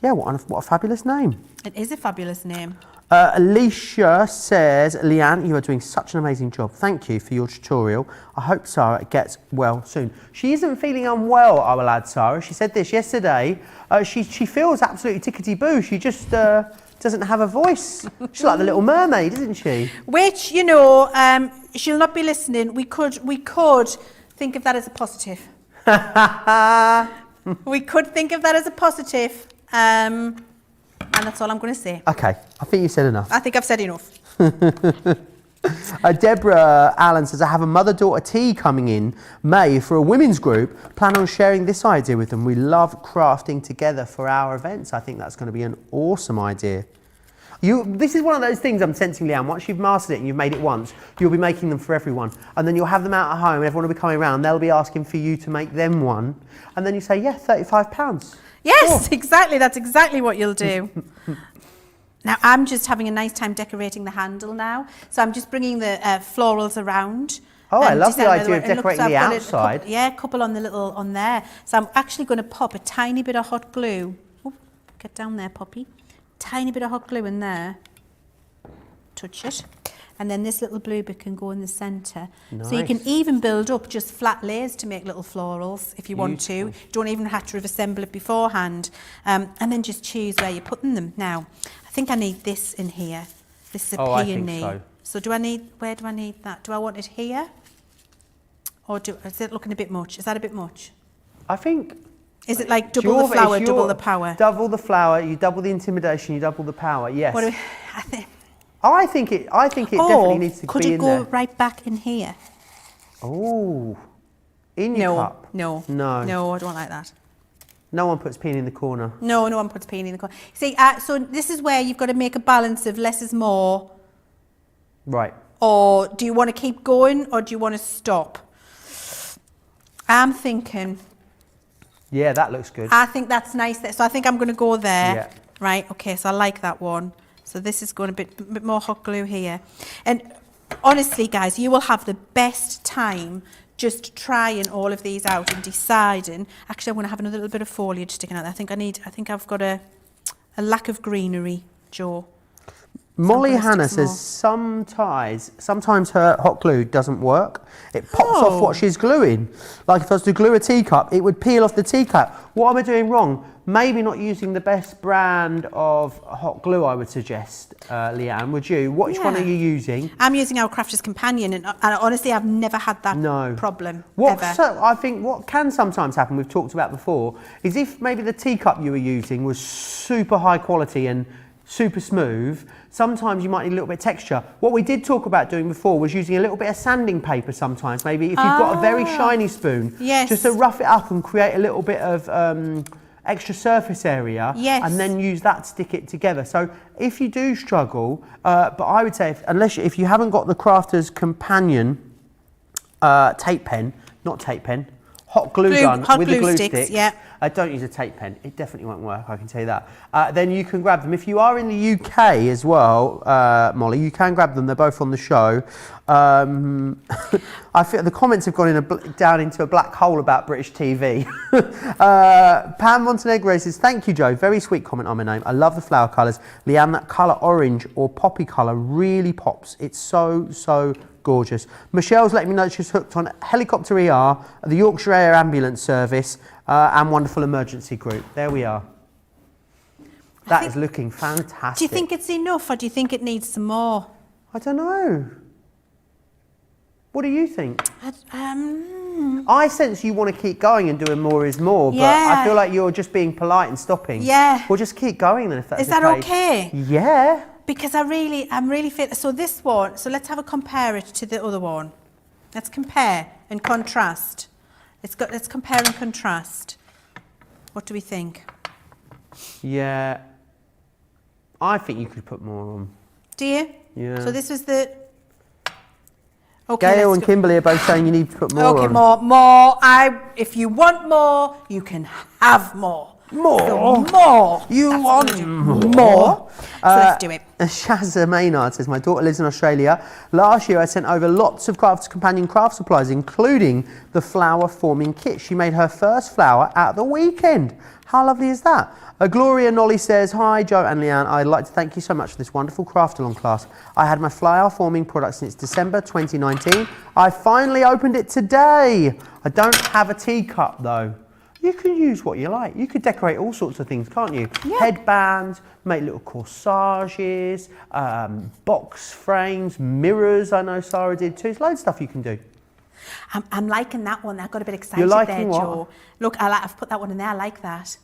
yeah, what a fabulous name. It is a fabulous name. Alicia says, Leanne, you are doing such an amazing job. Thank you for your tutorial. I hope Sarah gets well soon. She isn't feeling unwell, I will add, Sarah. She said this yesterday. She feels absolutely tickety-boo. She just doesn't have a voice. She's like the Little Mermaid, isn't she? Which, you know, she'll not be listening. We could think of that as a positive. We could think of that as a positive. And that's all I'm going to say. Okay, I think you said enough. I think I've said enough. Deborah Allen says, I have a mother-daughter tea coming in May for a women's group. Plan on sharing this idea with them. We love crafting together for our events. I think that's going to be an awesome idea. This is one of those things I'm sensing, Leanne. Once you've mastered it and you've made it once, you'll be making them for everyone. And then you'll have them out at home, everyone will be coming around, they'll be asking for you to make them one. And then you say, yeah, £35. Yes, exactly. That's exactly what you'll do. Now, I'm just having a nice time decorating the handle now. So I'm just bringing the florals around. Oh, I love the just idea of and look, decorating so the I've got outside. a couple on the little, on there. So I'm actually going to pop a tiny bit of hot glue. Oh, get down there, Poppy. Tiny bit of hot glue in there. Touch it. And then this little blue bit can go in the centre. Nice. So you can even build up just flat layers to make little florals if you want to. You don't even have to assemble it beforehand. And then just choose where you're putting them. Now, I think I need this in here. This is a peony. I think so. So where do I need that? Do I want it here? Or is it looking a bit much? Is that a bit much? I think... Is it like double the flower, double the power? Double the flower, you double the intimidation, you double the power, yes. What do I think it definitely needs to be in there. Could it go right back in here? Oh, in your cup? No, I don't like that. No one puts peony in the corner. No one puts peony in the corner. See, so this is where you've got to make a balance of less is more. Right. Or do you want to keep going or do you want to stop? I'm thinking... Yeah, that looks good. I think that's nice. So I think I'm going to go there. Yeah. Right, okay, so I like that one. So this is going a bit more hot glue here. And honestly, guys, you will have the best time just trying all of these out and deciding. Actually, I'm going to have another little bit of foliage sticking out there. I think I've got a lack of greenery, Joe. Molly Hannah says sometimes her hot glue doesn't work. It pops off what she's gluing. Like if I was to glue a teacup, it would peel off the teacup. What am I doing wrong? Maybe not using the best brand of hot glue, I would suggest, Leanne. Would you? Which one are you using? I'm using our Crafter's Companion, and honestly, I've never had that problem, ever. So I think what can sometimes happen, we've talked about before, is if maybe the teacup you were using was super high quality and super smooth. Sometimes you might need a little bit of texture. What we did talk about doing before was using a little bit of sanding paper sometimes. Maybe if you've got a very shiny spoon, just to rough it up and create a little bit of extra surface area, and then use that to stick it together. So if you do struggle, but I would say if you haven't got the Crafter's Companion tape pen, not tape pen, hot glue gun with the glue sticks. Don't use a tape pen. It definitely won't work, I can tell you that. Then you can grab them. If you are in the UK as well, Molly, you can grab them. They're both on the show. I feel the comments have gone down into a black hole about British TV. Pam Montenegro says, thank you, Joe. Very sweet comment on my name. I love the flower colours. Leann, that colour orange or poppy colour really pops. It's so, so gorgeous. Michelle's letting me know she's hooked on Helicopter ER, the Yorkshire Air Ambulance Service, and Wonderful Emergency Group. There we are. That is looking fantastic. Do you think it's enough, or do you think it needs some more? I don't know. What do you think? I sense you want to keep going and doing more is more, but I feel like you're just being polite and stopping. Well, just keep going then if that's the case. Is that okay? Yeah. Because I'm really fit. So this one, so let's have a compare it to the other one. Let's compare and contrast. Let's compare and contrast. What do we think? Yeah. I think you could put more on. Do you? Yeah. So this was the... Okay, Gail and Kimberly are both saying you need to put more on. Okay, more. If you want more, you can have more. More? So more. You want more? So let's do it. Shazza Maynard says, my daughter lives in Australia. Last year I sent over lots of Crafter's Companion craft supplies, including the flower forming kit. She made her first flower at the weekend. How lovely is that? Gloria Nolly says, hi Joe and Leann, I'd like to thank you so much for this wonderful craft along class. I had my flower forming product since December 2019. I finally opened it today. I don't have a teacup though. You can use what you like. You could decorate all sorts of things, can't you? Yeah. Headbands, make little corsages, box frames, mirrors. I know Sarah did too. There's loads of stuff you can do. I'm liking that one. I got a bit excited there, Joe. Look, I've put that one in there. I like that.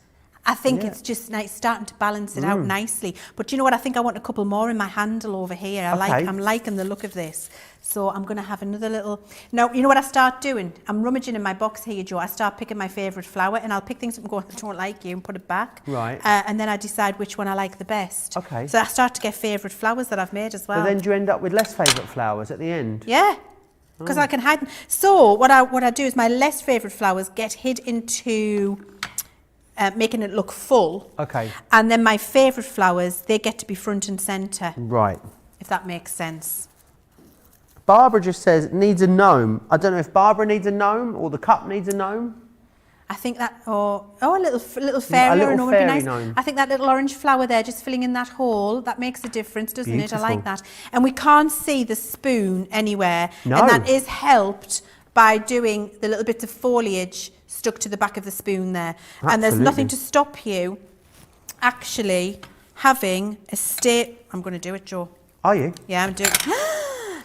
I think it's just nice, starting to balance it out nicely. But you know what? I think I want a couple more in my handle over here. I'm liking the look of this. So I'm going to have another little... Now, you know what I start doing? I'm rummaging in my box here, Joe. I start picking my favourite flower, and I'll pick things up and go, I don't like you, and put it back. Right. And then I decide which one I like the best. Okay. So I start to get favourite flowers that I've made as well. But then do you end up with less favourite flowers at the end? Yeah. Because I can hide them. So what I do is my less favourite flowers get hid into... making it look full. Okay. And then my favourite flowers, they get to be front and centre. Right. If that makes sense. Barbara just says, needs a gnome. I don't know if Barbara needs a gnome or the cup needs a gnome. I think that, a little fairy or a gnome would be nice. Gnome. I think that little orange flower there, just filling in that hole, that makes a difference, doesn't Beautiful. it? I like that. And we can't see the spoon anywhere. No. And that is helped by doing the little bits of foliage stuck to the back of the spoon there. Absolutely. And there's nothing to stop you actually having a I'm going to do it, Joe. Are you? Yeah, I'm doing it.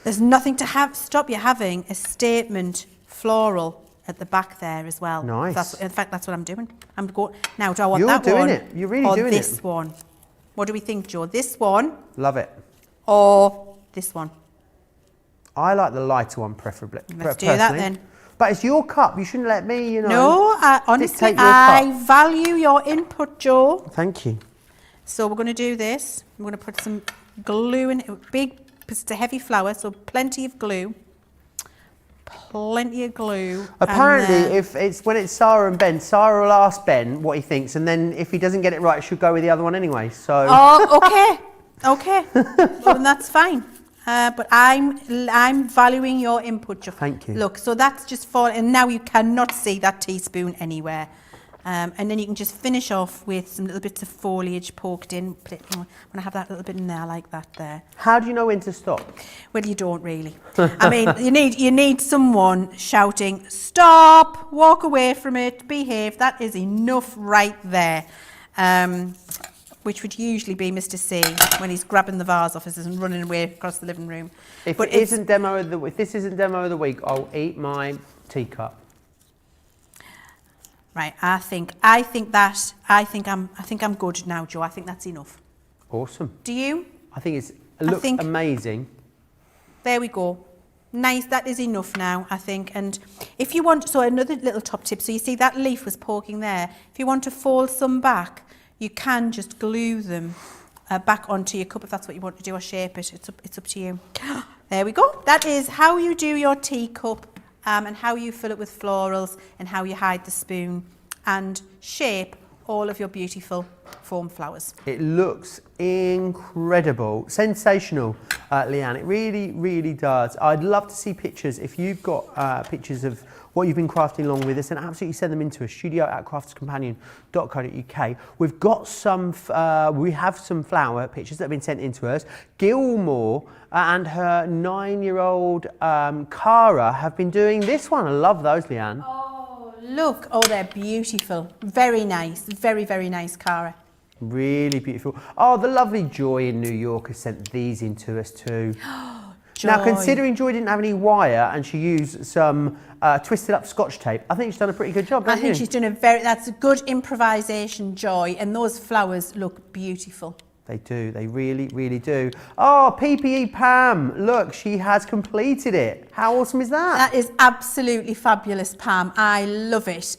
There's nothing to stop you having a statement floral at the back there as well. Nice. In fact, that's what I'm doing. I'm going now. Do I want You're that doing one? it. You're really or doing this it. one? What do we think, Joe? This one Love it. or this one? I like the lighter one preferably. Let's do that then. But it's your cup. You shouldn't let me, you know. No, honestly, dictate your cup. I value your input, Joe. Thank you. So we're going to do this. I'm going to put some glue in it. Big, it's a heavy flower, so plenty of glue. Plenty of glue. Apparently, when it's Sarah and Ben, Sarah will ask Ben what he thinks, and then if he doesn't get it right, she'll go with the other one anyway. So. Oh, okay. Well, then that's fine. But I'm valuing your input, Joe. Thank you. Look, so that's just and now you cannot see that teaspoon anywhere. And then you can just finish off with some little bits of foliage poked in. I'm going to have that little bit in there, like that there. How do you know when to stop? Well, you don't really. I mean, you need someone shouting, stop, walk away from it, behave. That is enough right there. Which would usually be Mr. C when he's grabbing the vase off us and running away across the living room. If this isn't demo of the week, I'll eat my teacup. Right, I think I'm good now, Joe. I think that's enough. Awesome. Do you? I think it looks amazing. There we go. Nice, that is enough now, I think. And if you want, so another little top tip, so you see that leaf was poking there. If you want to fold some back, you can just glue them back onto your cup if that's what you want to do, or shape it. It's up to you. There we go. That is how you do your teacup, and how you fill it with florals, and how you hide the spoon and shape all of your beautiful foam flowers. It looks incredible, sensational, Leann. It really, really does. I'd love to see pictures. If you've got pictures of what you've been crafting along with us, then absolutely send them into us, studio@crafterscompanion.co.uk. We've got some, we have some flower pictures that have been sent in to us. Gilmore and her 9-year-old Cara have been doing this one. I love those, Leann. Look, oh, they're beautiful. Very nice, very, very nice, Cara. Really beautiful. Oh, the lovely Joy in New York has sent these in to us too. Joy. Now, considering Joy didn't have any wire and she used some twisted up Scotch tape, I think she's done a pretty good job, I think she's done that's a good improvisation, Joy, and those flowers look beautiful. They do, they really, really do. Oh, PPE Pam, look, she has completed it. How awesome is that? That is absolutely fabulous, Pam. I love it.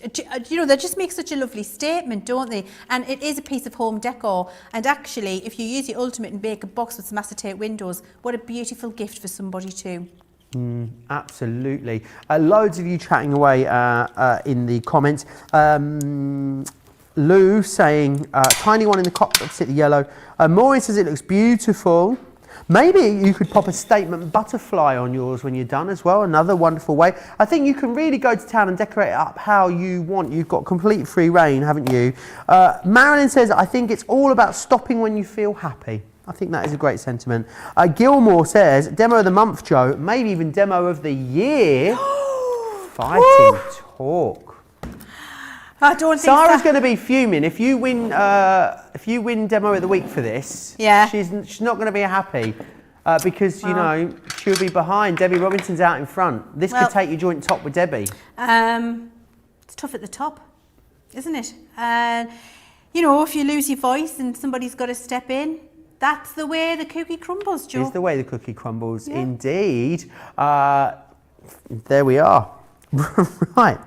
You know, they just make such a lovely statement, don't they? And it is a piece of home decor. And actually, if you use your ultimate and bake a box with some acetate windows, what a beautiful gift for somebody too. Absolutely. Loads of you chatting away in the comments. Lou saying, tiny one in the cup opposite the yellow. Maureen says it looks beautiful. Maybe you could pop a statement butterfly on yours when you're done as well. Another wonderful way. I think you can really go to town and decorate it up how you want. You've got complete free reign, haven't you? Marilyn says, I think it's all about stopping when you feel happy. I think that is a great sentiment. Gilmore says, demo of the month, Joe. Maybe even demo of the year. Fighting talk. I don't think Sarah's going to be fuming if you win. If you win demo of the week for this. Yeah. She's not going to be happy because you know she'll be behind. Debbie Robinson's out in front. This could take you joint top with Debbie. It's tough at the top, isn't it? You know, if you lose your voice and somebody's got to step in, that's the way the cookie crumbles, Joe. It's the way the cookie crumbles, indeed. There we are. Right.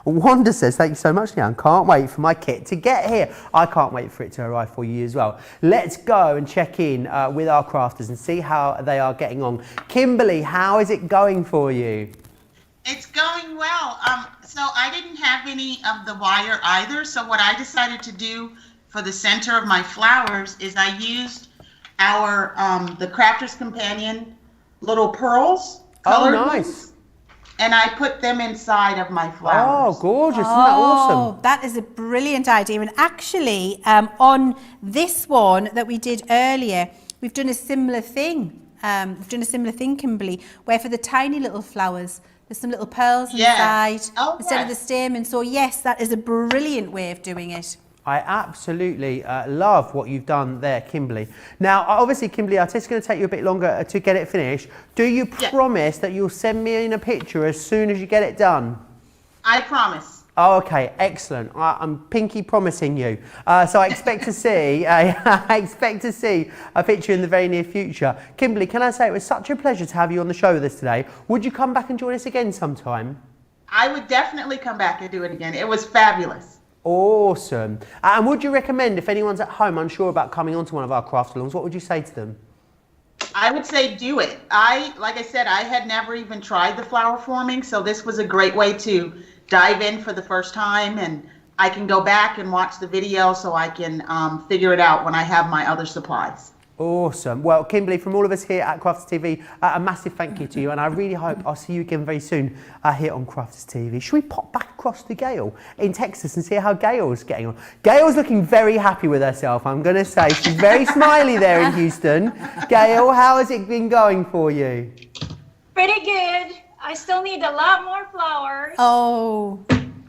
Wanda says, thank you so much, Leann. Can't wait for my kit to get here. I can't wait for it to arrive for you as well. Let's go and check in with our crafters and see how they are getting on. Kimberly, how is it going for you? It's going well. So I didn't have any of the wire either. So what I decided to do for the center of my flowers is I used our the Crafter's Companion little pearls. Colored ones. And I put them inside of my flowers. Oh, gorgeous. Isn't that awesome? That is a brilliant idea. And actually, on this one that we did earlier, we've done a similar thing. Kimberly, where for the tiny little flowers, there's some little pearls inside instead of the stamen. So yes, that is a brilliant way of doing it. I absolutely love what you've done there, Kimberly. Now, obviously, Kimberly, it's going to take you a bit longer to get it finished. Do you promise that you'll send me in a picture as soon as you get it done? I promise. Oh, okay, excellent. I'm pinky promising you. So I expect to see, a picture in the very near future. Kimberly, can I say it was such a pleasure to have you on the show with us today. Would you come back and join us again sometime? I would definitely come back and do it again. It was fabulous. Awesome. And would you recommend, if anyone's at home unsure about coming onto one of our craft alongs, what would you say to them? I would say do it. Like I said, I had never even tried the flower forming, so this was a great way to dive in for the first time, and I can go back and watch the video so I can figure it out when I have my other supplies. Awesome. Well, Kimberly, from all of us here at Crafters TV, a massive thank you to you, and I really hope I'll see you again very soon here on Crafters TV. Should we pop back across to Gail in Texas and see how Gail's getting on? Gail's looking very happy with herself, I'm going to say. She's very smiley there in Houston. Gail, how has it been going for you? Pretty good. I still need a lot more flowers. Oh.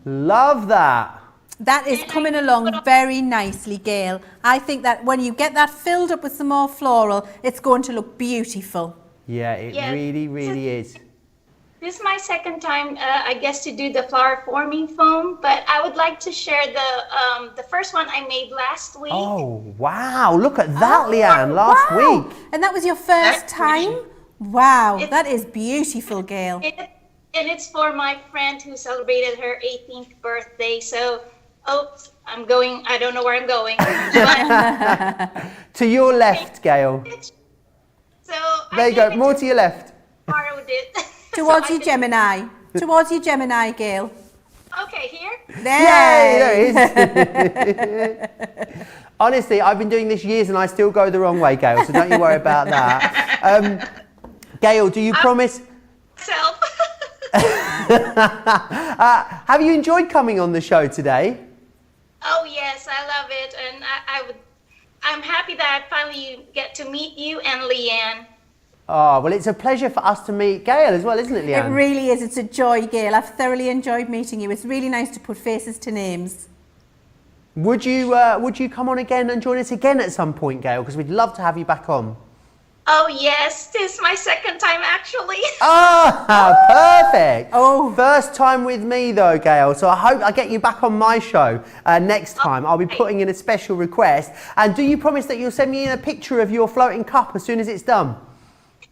Love that. That is coming along very nicely, Gail. I think that when you get that filled up with some more floral, it's going to look beautiful. Yeah, it really, really is. This is my second time, I guess, to do the flower forming foam, but I would like to share the first one I made last week. Oh, wow. Look at that, Leann, last wow. week. And that was your first time? Wow, It's- that is beautiful, Gail. And it's for my friend who celebrated her 18th birthday. So, oops, I don't know where I'm going. But, To your left, Gail. so There you go, more to your left. borrowed it. Towards So your I Gemini. Towards your Gemini, Gail. Okay, here? There. Yay, there it is. Honestly, I've been doing this years and I still go the wrong way, Gail, so don't you worry about that. Gail, do you promise? Self. Have you enjoyed coming on the show today? Oh yes, I love it, and I'm happy that I finally get to meet you and Leann. Oh, well, it's a pleasure for us to meet Gail as well, isn't it, Leann? It really is. It's a joy, Gail. I've thoroughly enjoyed meeting you. It's really nice to put faces to names. Would you come on again and join us again at some point, Gail? Because we'd love to have you back on. Oh yes, this is my second time actually. Ah, perfect. Oh. First time with me though, Gail. So I hope I get you back on my show next time. I'll be putting in a special request. And do you promise that you'll send me in a picture of your floating cup as soon as it's done?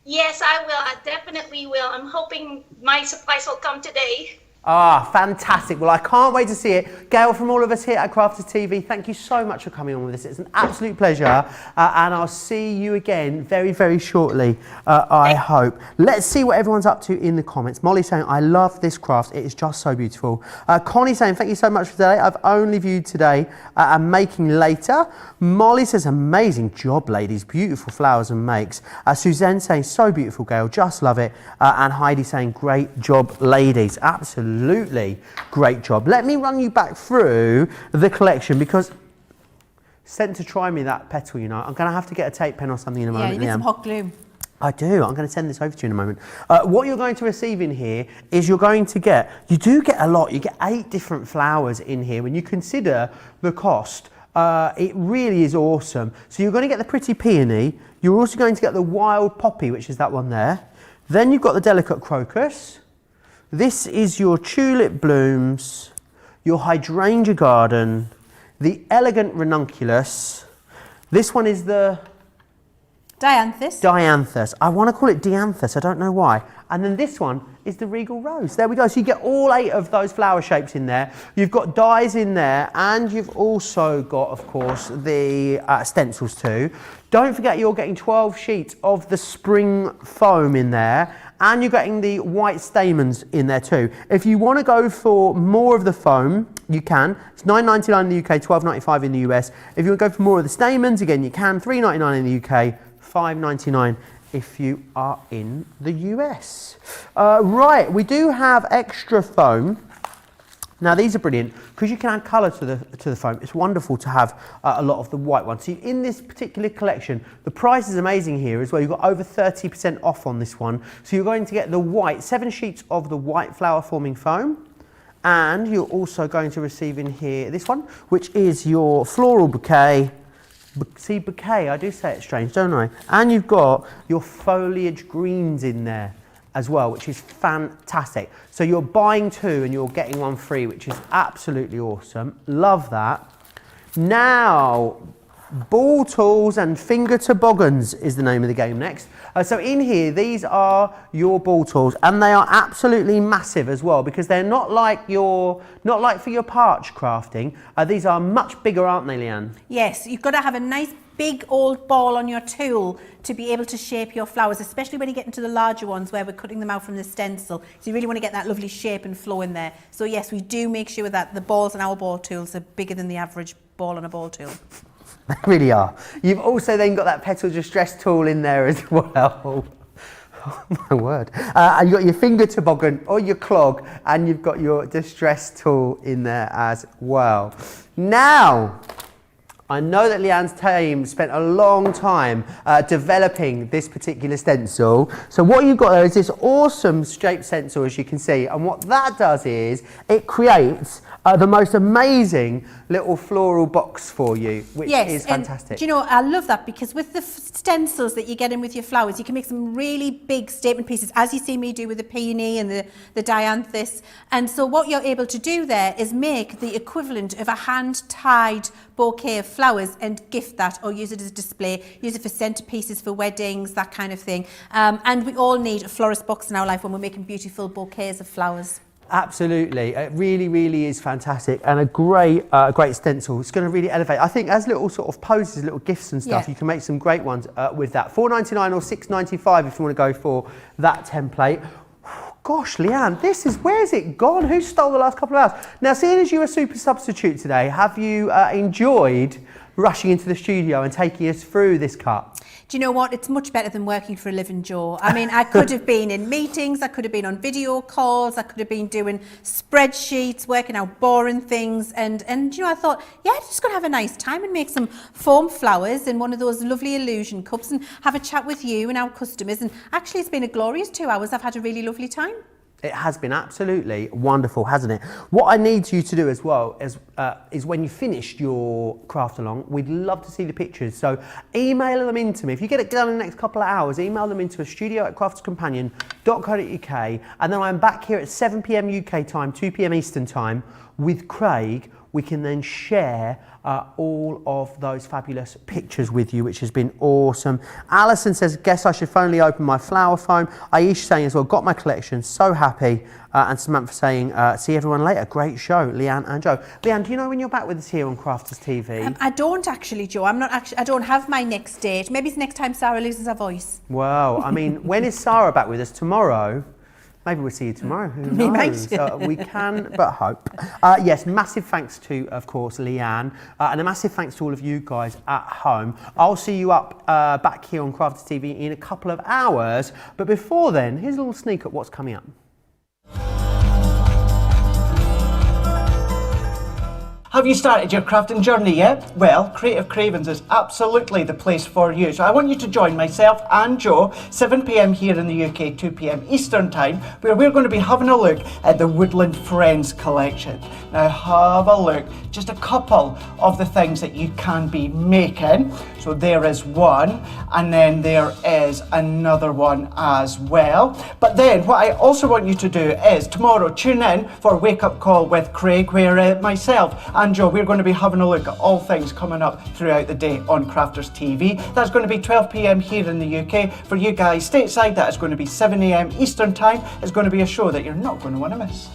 Yes, I will. I definitely will. I'm hoping my supplies will come today. Ah, fantastic. Well, I can't wait to see it. Gail, from all of us here at Crafters TV, thank you so much for coming on with us. It's an absolute pleasure. And I'll see you again very, very shortly, I hope. Let's see what everyone's up to in the comments. Molly saying, I love this craft. It is just so beautiful. Connie saying, thank you so much for today. I've only viewed today and making later. Molly says, amazing job, ladies. Beautiful flowers and makes. Suzanne saying, so beautiful, Gail. Just love it. And Heidi saying, great job, ladies. Absolutely great job. Let me run you back through the collection because sent to try me that petal, you know. I'm going to have to get a tape pen or something in a moment. Yeah, you need some hot glue. I do. I'm going to send this over to you in a moment. What you're going to receive in here is you do get a lot. You get 8 different flowers in here. When you consider the cost, it really is awesome. So you're going to get the pretty peony. You're also going to get the wild poppy, which is that one there. Then you've got the delicate crocus. This is your tulip blooms, your hydrangea garden, the elegant ranunculus. This one is the dianthus. I want to call it dianthus, I don't know why. And then this one is the regal rose. There we go. So you get all 8 of those flower shapes in there. You've got dies in there, and you've also got, of course, the stencils too. Don't forget you're getting 12 sheets of the spring foam in there, and you're getting the white stamens in there too. If you want to go for more of the foam, you can. It's $9.99 in the UK, $12.95 in the US. If you want to go for more of the stamens, again, you can. $3.99 in the UK, $5.99 if you are in the US. Right, we do have extra foam. Now these are brilliant because you can add colour to the foam. It's wonderful to have a lot of the white ones. So in this particular collection, the price is amazing here as well. You've got over 30% off on this one. So you're going to get the white, 7 sheets of the white flower forming foam. And you're also going to receive in here this one, which is your floral bouquet. See, bouquet, I do say it strange, don't I? And you've got your foliage greens in there as well, which is fantastic. So you're buying 2 and you're getting 1 free, which is absolutely awesome. Love that. Now, ball tools and finger toboggans is the name of the game next. So in here, these are your ball tools, and they are absolutely massive as well because they're not like for your parch crafting. These are much bigger, aren't they, Leann? Yes, you've got to have a nice big old ball on your tool to be able to shape your flowers, especially when you get into the larger ones where we're cutting them out from the stencil. So you really want to get that lovely shape and flow in there. So yes, we do make sure that the balls on our ball tools are bigger than the average ball on a ball tool. They really are. You've also then got that petal distress tool in there as well. Oh my word. And you've got your finger toboggan or your clog, and you've got your distress tool in there as well. Now, I know that Leann's team spent a long time developing this particular stencil. So what you've got there is this awesome shaped stencil, as you can see, and what that does is it creates the most amazing little floral box for you, which is fantastic. And, do you know, I love that because with the stencils that you get in with your flowers, you can make some really big statement pieces, as you see me do with the peony and the dianthus. And so what you're able to do there is make the equivalent of a hand-tied bouquet of flowers and gift that, or use it as a display, use it for centerpieces for weddings, that kind of thing. And we all need a florist box in our life when we're making beautiful bouquets of flowers. Absolutely, it really, really is fantastic, and a great stencil. It's going to really elevate. I think as little sort of poses, little gifts and stuff, you can make some great ones with that. $4.99 or $6.95 if you want to go for that template. Gosh, Leann, where's it gone? Who stole the last couple of hours? Now, seeing as you're a super substitute today, have you enjoyed rushing into the studio and taking us through this cut? Do you know what? It's much better than working for a living, Joe. I mean, I could have been in meetings, I could have been on video calls, I could have been doing spreadsheets, working out boring things. And you know, I thought, yeah, I'm just going to have a nice time and make some foam flowers in one of those lovely illusion cups and have a chat with you and our customers. And actually, it's been a glorious 2 hours. I've had a really lovely time. It has been absolutely wonderful, hasn't it? What I need you to do as well is when you finished your craft along, we'd love to see the pictures. So email them in to me. If you get it done in the next couple of hours, email them into studio@crafterscompanion.co.uk, and then I'm back here at 7 p.m. UK time, 2 p.m. Eastern time with Craig. We can then share all of those fabulous pictures with you, which has been awesome. Alison says, guess I should finally open my flower foam. Aish saying as well, got my collection, so happy. And Samantha saying, see everyone later. Great show, Leann and Joe. Leann, do you know when you're back with us here on Crafters TV? I don't actually, Joe. I don't have my next date. Maybe it's next time Sarah loses her voice. Well, I mean, when is Sarah back with us? Tomorrow? Maybe we'll see you tomorrow. Who knows? We can but hope. Yes, massive thanks to, of course, Leann, and a massive thanks to all of you guys at home. I'll see you up back here on Crafters TV in a couple of hours. But before then, here's a little sneak at what's coming up. Have you started your crafting journey yet? Well, Creative Cravens is absolutely the place for you. So I want you to join myself and Joe, 7 p.m. here in the UK, 2 p.m. Eastern Time, where we're going to be having a look at the Woodland Friends collection. Now have a look, just a couple of the things that you can be making. So there is one, and then there is another one as well. But then what I also want you to do is tomorrow tune in for Wake Up Call with Craig, where myself and Joe, we're going to be having a look at all things coming up throughout the day on Crafters TV. That's going to be 12 p.m. here in the UK. For you guys stateside, that is going to be 7 a.m. Eastern Time. It's going to be a show that you're not going to want to miss.